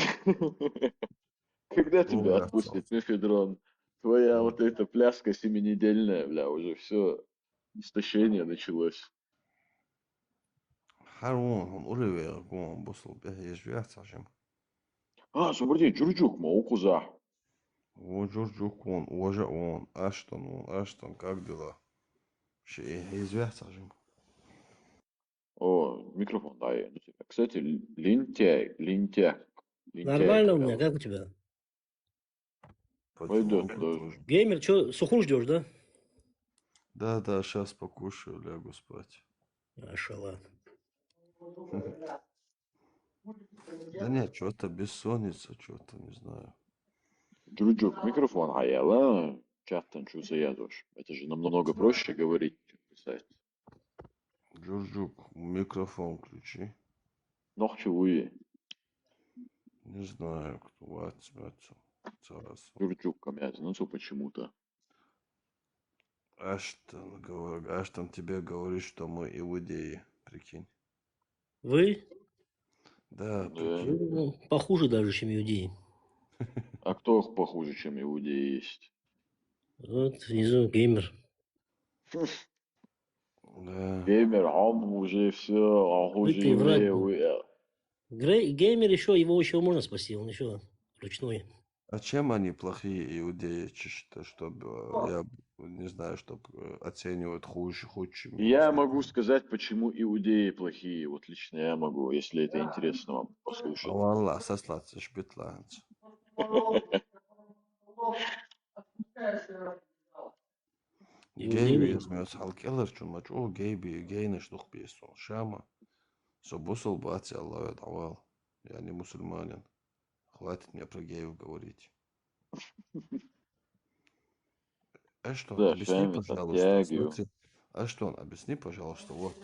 Когда тебя отпустит мефедрон? Твоя вот эта пляска 7-недельная, бля, уже все, истощение началось. Харун, он уровень, он босл, бегаешь вверх, сажем. Смотри, Джурджук, Маукуза. О, Джурджук, он, Аштон, как дела? Бегаешь вверх, сажем. О, микрофон, да, я на тебя. Кстати, лентяй. Нормально у меня, как у тебя? Пойдет тоже. Геймер, что, суху ждешь, да? Да, сейчас покушаю, лягу спать. Машаллах. Да нет, что-то бессонница, что-то, не знаю. Джурджук, микрофон, а чаттан что заядешь. Это же намного проще говорить, чем писать. Джурджук, микрофон включи. Noch чего? Не знаю, кто возьмется. Джурджук, ну почему-то. Аштон тебе говорит, что мы иудеи, прикинь. Вы? Да, Да. Ну, похуже даже, чем иудеи. А кто похуже, чем иудеи есть? Вот, внизу геймер. Да. Геймер, он уже все, он уже Ты врать еврей. был. Геймер еще, его еще можно спасти, он еще ручной. А чем они плохие иудеи, чтобы, я не знаю, чтобы оценивать хуже, чем Я могу сказать, почему иудеи плохие. Вот лично я могу, если это интересно вам послушать. Валла, сослаться, шпитланц. Гейби измёс халкелер, чумач, о, гейби, гейны штух песо, шама. Собусал бати, Аллах давал. Я не мусульманин. Хватит мне про геев говорить. Эштон, Да, объясни, Шами, пожалуйста, подтягиваю. смотри. Эштон, объясни, пожалуйста, вот.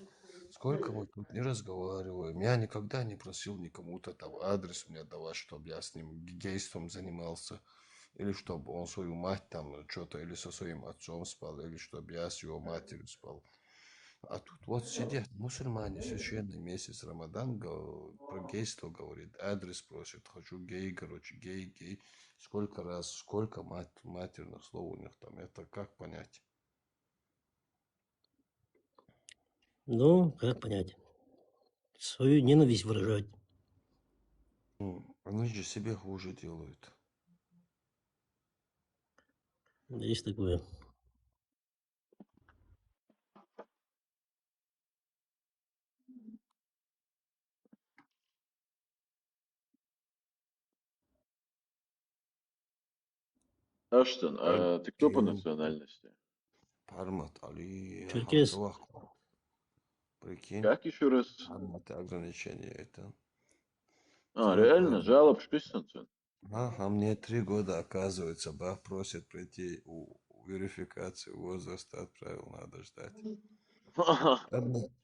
Сколько мы тут не разговариваем. Я никогда не просил никому-то там адрес мне давать, чтобы я с ним гейством занимался. Или чтобы он свою мать там что-то, или со своим отцом спал, или чтобы я с его матерью спал. А тут вот сидят мусульмане, священный месяц Рамадан, про гейство говорит, адрес просит, хочу гей, короче, гей. Сколько раз, сколько матерных слов у них там, это как понять? Ну, как понять? Свою ненависть выражать. Они же себе хуже делают. Есть такое. Аштон, а ты кто по национальности? Пармат, Али, Черкес. Прикинь. Как еще раз? Пармат, ограничение это. А, реально, жалоб списанцен. Ага, мне 3 года, оказывается, Бах просит прийти у верификацию возраста, отправил, надо ждать.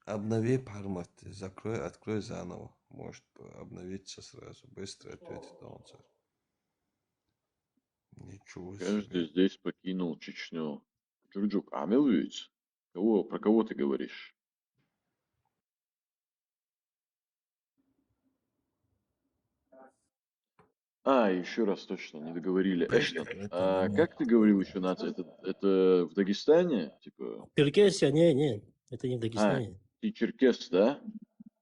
Обнови пармат, закрой, открой заново. Может обновиться сразу. Быстро ответит он. Ничего себе. Каждый здесь покинул Чечню. Джурджук, Амилович? Про кого ты говоришь? А, еще раз точно, не договорили. Эштон, а как ты говорил еще нация? Это в Дагестане? Типа... Черкесия, не, это не в А, Дагестане. ты черкес, да?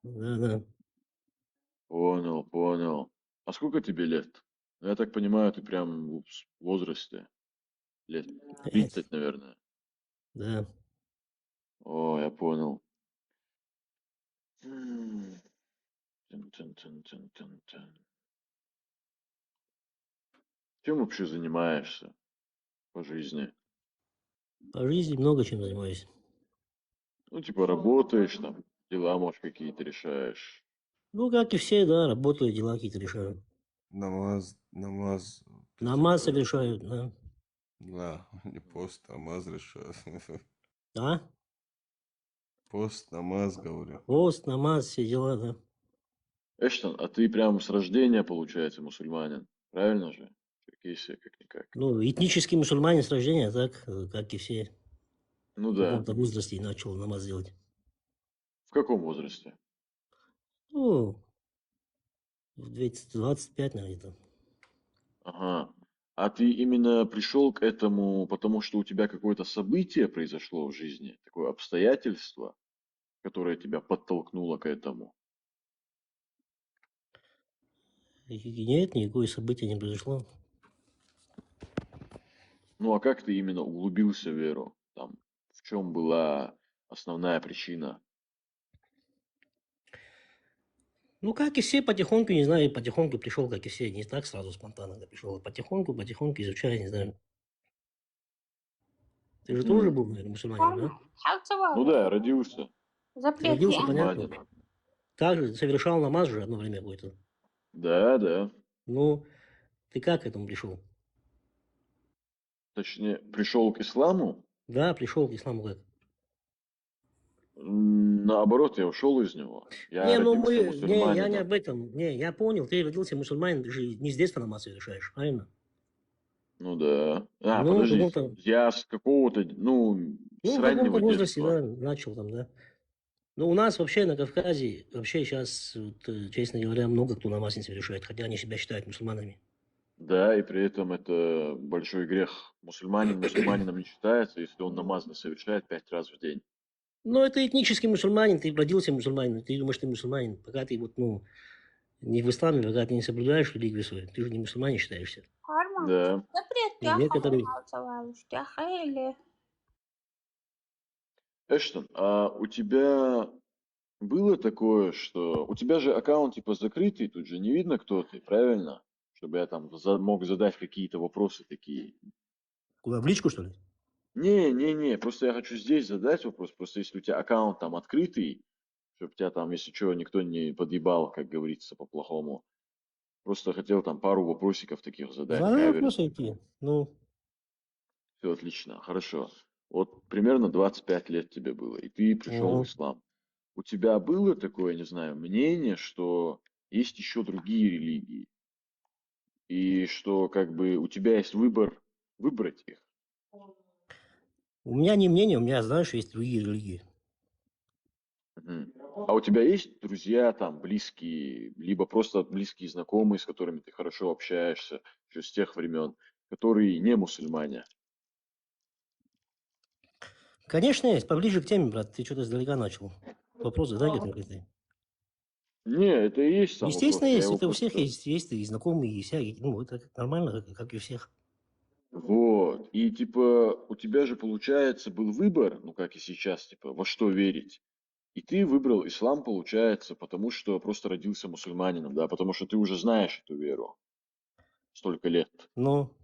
Да. Понял. А сколько тебе лет? Я так понимаю, ты прям в возрасте. Лет 30, наверное. Да. О, я понял. Чем вообще занимаешься по жизни? По жизни много чем занимаюсь. Ну, типа работаешь там, дела, может, какие-то решаешь. Ну, как и все, да, работаю, дела какие-то решаю. Намаз. Намаз совершаю, да. Да, не пост, намаз решаю. А? Пост, намаз, говорю. Пост, намаз, все дела, да. Эштон, а ты прям с рождения, получается, мусульманин, правильно же? Черкесия, как-никак. Ну, этнический мусульманин с рождения, так, как и все. Ну В да. каком-то возрасте начал намаз делать. В каком возрасте? Ну, в 25, наверное, где-то. Ага. А ты именно пришел к этому, потому что у тебя какое-то событие произошло в жизни, такое обстоятельство, которое тебя подтолкнуло к этому? Нет, никакое событие не произошло. Ну а как ты именно углубился в веру? Там, в чем была основная причина? Ну, как и все, потихоньку, не знаю, потихоньку пришел, как и все, не так сразу спонтанно пришел, а потихоньку изучая, не знаю. Ты же тоже был, наверное, мусульманин, да? Ну да, родился. Родился, понятно. Мусульманин. Также совершал намаз же одно время какое-то. Да. Ну, ты как к этому пришел? Точнее, пришел к исламу? Да, пришел к исламу как? Наоборот, я ушел из него. Я родился я не мусульманином. об этом. Не, я понял, ты родился мусульманин, ты же не с детства намаз совершаешь, правильно? Ну да. А, Ну, подожди, каком-то- я с какого-то, с Ну, в раннего каком-то возрасте, детства. да, начал там, да. Ну, у нас вообще на Кавказе, вообще сейчас, вот, честно говоря, много кто на Масленицу решает, хотя они себя считают мусульманами. Да, и при этом это большой грех. Мусульманин мусульманином не считается, если он намаз не совершает 5 раз в день. Но это этнический мусульманин, ты родился мусульманином, ты думаешь, ты мусульманин, пока ты вот, ну, не в исламе, пока ты не соблюдаешь религию свою, ты же не мусульманин считаешься. Да. И некоторые... Эштон, а у тебя было такое, что... У тебя же аккаунт типа закрытый, тут же не видно, кто ты, правильно? Чтобы я там мог задать какие-то вопросы такие. Куда, в личку, что ли? Не, просто я хочу здесь задать вопрос. Просто если у тебя аккаунт там открытый, чтобы тебя там, если что, никто не подъебал, как говорится, по-плохому. Просто хотел там пару вопросиков таких задать. Задай каверзных. вопросы какие. Ну, Все отлично, хорошо. Вот примерно 25 лет тебе было, и ты пришел в ислам. У тебя было такое, не знаю, мнение, что есть еще другие религии, и что как бы у тебя есть выбор выбрать их? у меня не мнение, у меня, знаешь, есть другие религии. Мгм. А у тебя есть друзья там, близкие, либо просто близкие знакомые, с которыми ты хорошо общаешься еще с тех времен, которые не мусульмане? Конечно, есть. Поближе к теме, брат. Ты что-то издалека начал. Вопрос задай конкретный. Не, это и есть сам Естественно, вопрос. Я есть. его Это у всех просто... есть и знакомые, и всякие. Ну, это нормально, как и у всех. Вот. И типа у тебя же, получается, был выбор, ну как и сейчас, типа, во что верить. И ты выбрал ислам, получается, потому что просто родился мусульманином, да, потому что ты уже знаешь эту веру столько лет. Ну,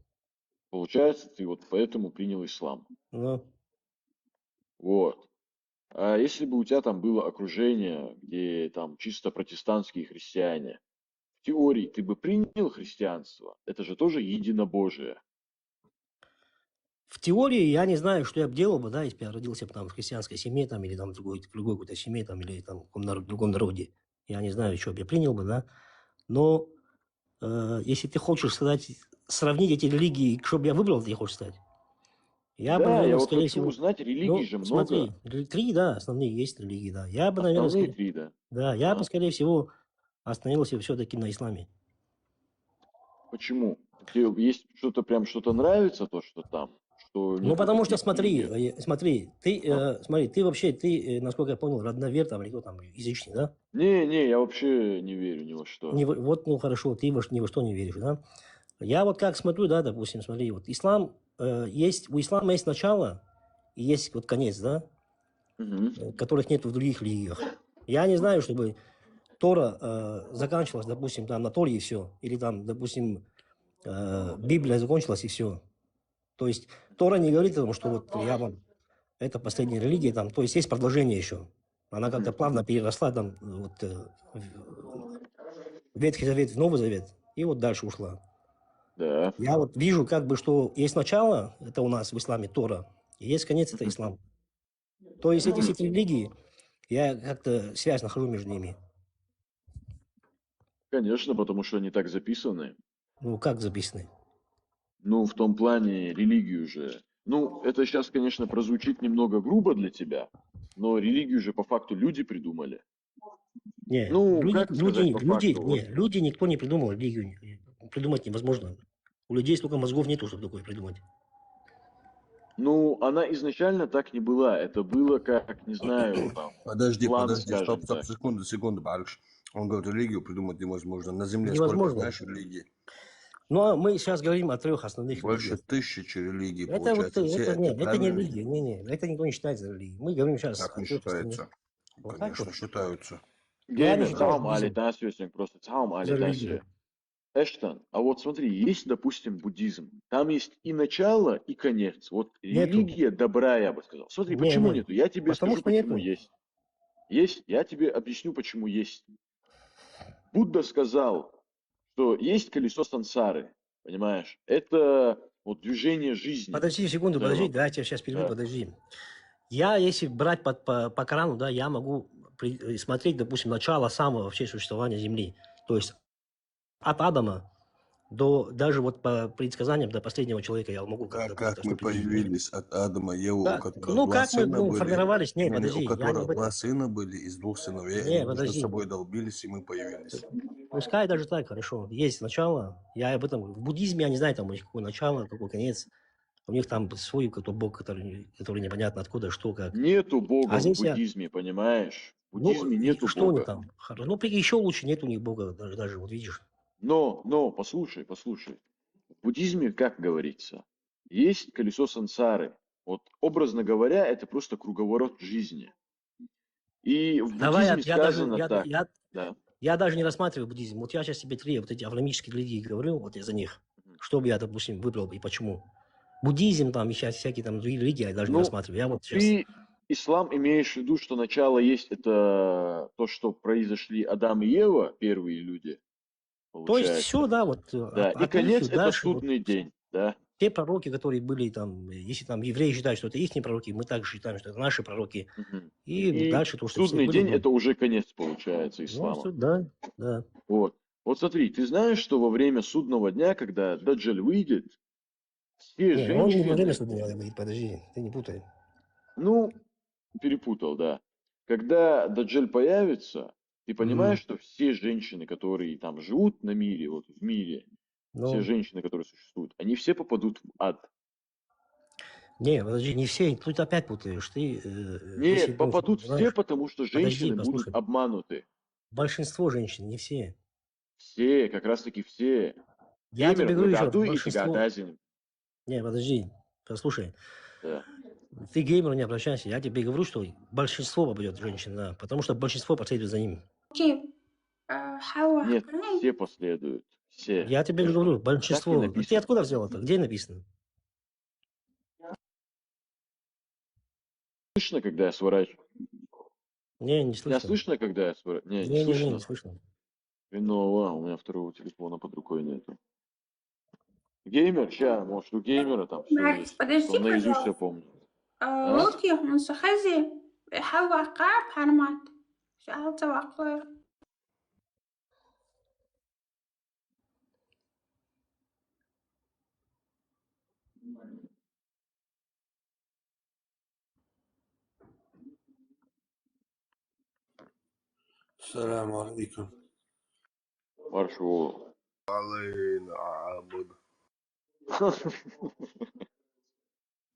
Получается, ты вот поэтому принял ислам. ну. Вот. А если бы у тебя там было окружение, где там чисто протестантские христиане, в теории ты бы принял христианство? Это же тоже единобожие. В теории я не знаю, что я бы делал бы, да, если бы я родился бы там в христианской семье, там, или там в другой какой-то семье, там, или там в другом народе. Я не знаю, что бы я принял бы, да. Но если ты хочешь сказать, сравнить эти религии, что бы я выбрал, ты хочешь сказать? Я бы, Да, я наверное, вот скорее хочу всего... узнать, религий Ну, же смотри, много. 3, да, основные есть религии, да. Я бы, наверное, Основные 3, да? да, я бы, А. скорее всего, остановился все-таки на исламе. Почему? Тебе есть что-то прям что-то нравится, то, что там? Что Ну, нету потому что, других религий? смотри, ты вообще, насколько я понял, родновер там, или кто там, язычник, да? Не, я вообще не верю ни во что. Вот, ну, хорошо, ты ни во что не веришь, да? Я вот как смотрю, да, допустим, смотри, вот ислам, у ислама есть начало и есть вот конец, да? Которых нет в других религиях. Я не знаю, чтобы Тора заканчивалась, допустим, там на Торе и все. Или там, допустим, Библия закончилась и все. То есть Тора не говорит о том, что вот я вам... Это последняя религия, там, то есть есть продолжение еще. Она как-то плавно переросла там, вот, Ветхий Завет в Новый Завет, и вот дальше ушла. Да. Я вот вижу, как бы, что есть начало, это у нас в исламе Тора, и есть конец, это ислам. То есть эти все религии, я как-то связь нахожу между ними. Конечно, потому что они так записаны. Ну, как записаны? Ну, в том плане религию же. Ну, это сейчас, конечно, прозвучит немного грубо для тебя, но религию же по факту люди придумали. Не, Ну, как сказать по факту? люди никто не придумал религию. Придумать невозможно. У людей столько мозгов нету, чтобы такое придумать. Ну, она изначально так не была. Это было как, не знаю, там, Подожди, скажем стоп, так. секунду, Барыш. Он говорит, религию придумать невозможно. На Земле Невозможно. сколько, знаешь, религий? Ну, а мы сейчас говорим о 3 основных Больше религиях. 1000 религий, Это вот, получается. Все это не правильно? религия, не, это никто не считает за религию. Мы говорим сейчас Как о не 3 считается? основных. Вот так Конечно, вот. считаются. Я не Геймер, считаю цаум али буддизм тасюсинг, просто цаум али за тасю. религию. Эштон, а вот смотри, есть, допустим, буддизм. Там есть и начало, и конец. Вот Нету. религия добра, я бы сказал. Смотри, Не, почему не. нету? Я тебе Потому скажу, что почему нету. есть. Есть, я тебе объясню, почему есть. Будда сказал, что есть колесо сансары, понимаешь? Это вот движение жизни. Подожди секунду, в целом. подожди, да, я тебя сейчас перебью, Да. подожди. Я, если брать по Корану, да, я могу смотреть, допустим, начало самого вообще существования Земли. То есть от Адама даже вот по предсказаниям до последнего человека я могу Да, как-то как мы наступить жизнь. появились от Адама и Евы, у Как, которых ну, два как мы сына были, формировались? Не, у подожди, я не которых об два этом. сына были из двух сыновей, они Не, между подожди. собой долбились, и мы появились. Пускай даже так, хорошо. Есть начало. Я об этом. В буддизме я не знаю, там у них какое начало, какой конец. У них там свой какой-то бог, который непонятно откуда, что, как. Нету бога А в здесь я... буддизме, понимаешь? В Ну, буддизме нету что у них бога. там? Ну, еще лучше нет у них бога, даже вот видишь. Но, послушай. В буддизме, как говорится, есть колесо сансары. Вот, образно говоря, это просто круговорот жизни. И в Давай, буддизме сказано так. Да. Я даже не рассматриваю буддизм. Вот я сейчас тебе три вот эти авраамические религии говорю, вот из-за них. Что бы я, допустим, выбрал и почему. Буддизм, там, сейчас всякие там другие религии я даже не рассматриваю. Я вот сейчас... Ты ислам имеешь в виду, что начало есть это то, что произошли Адам и Ева, первые люди, получается. То есть все, да, вот. Да, и конец это судный день, да. Те пророки, которые были там, если там евреи считают, что это их пророки, мы также считаем, что это наши пророки. И дальше то, что судный все день были, это уже конец, получается, ислама. Ну, да. Вот смотри, ты знаешь, что во время судного дня, когда Даджаль выйдет, все женщины... Он не во время судного дня выйдет, подожди, ты не путай. Ну, перепутал, да. Когда Даджаль появится, ты понимаешь, что все женщины, которые там живут на мире, вот в мире, все женщины, которые существуют, они все попадут в ад. Не, подожди, не все, тут опять путаешь. Ты, Нет, попадут все, потому что женщины будут обмануты. Большинство женщин, не все. Все, как раз таки все. Я тебе говорю еще, большинство... Не, подожди, послушай. Да. Ты к геймеру не обращайся. Я тебе говорю, что большинство попадет женщин, да, потому что большинство последует за ним. Нет, все последуют. Все. Я тебе говорю, большинство. Ты откуда взял это? Где написано? Слышно, когда я сворачиваю? Не слышно. Меня слышно, когда я сворачиваю? Не слышно. Не слышно. Виноват, у меня второго телефона под рукой нету. Геймер, может у геймера там все есть. Подожди, наизусть я помню. Луки, он сахази, хавака, пармат. Шалта ваклер. السلام عليكم. Маршрут.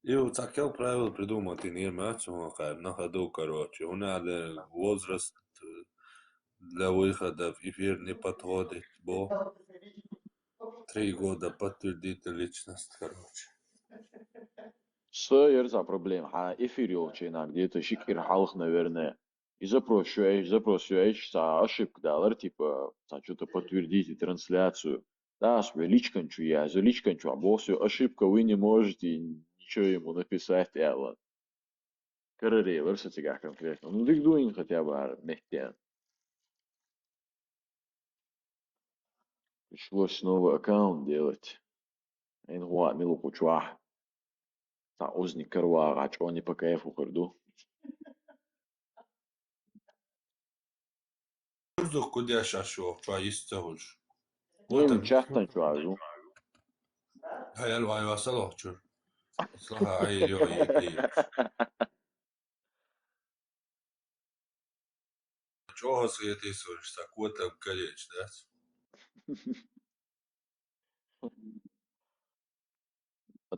И вот хотел правило придумать, и не на ходу, короче. У меня возраст для выхода в эфир не подходит, бо 3 года подтвердить личность, короче. Сойер за проблем, эфир елчина, где-то шикир халх, наверное. И запрос ошибка, да, типа, что-то подтвердите трансляцию. Да, свою личканчу я, за личканчу, а босс ошибка, вы не можете ничего ему написать, Эллен. Карарей, тебя конкретно. Ну, ты дуин хотя бы мехтян. Пришлось новый аккаунт делать. Ингуа, милу кучуа. Озник каруа, а не по кайфу харду. Курдух куда шашо, есть цаулш. Ну, чаттан чуазу. Hayal vay vasalo çur. Slaha ayyo iyi. Чого світисуєш, такого-то колечь, да?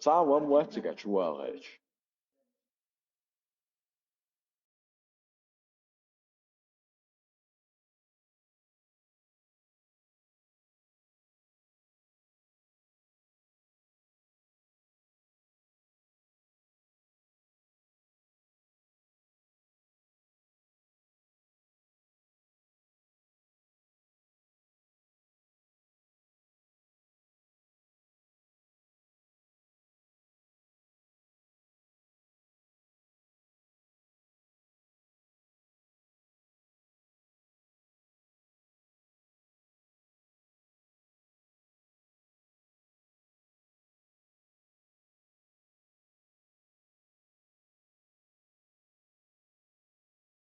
Сам вам ватика чуа, речь.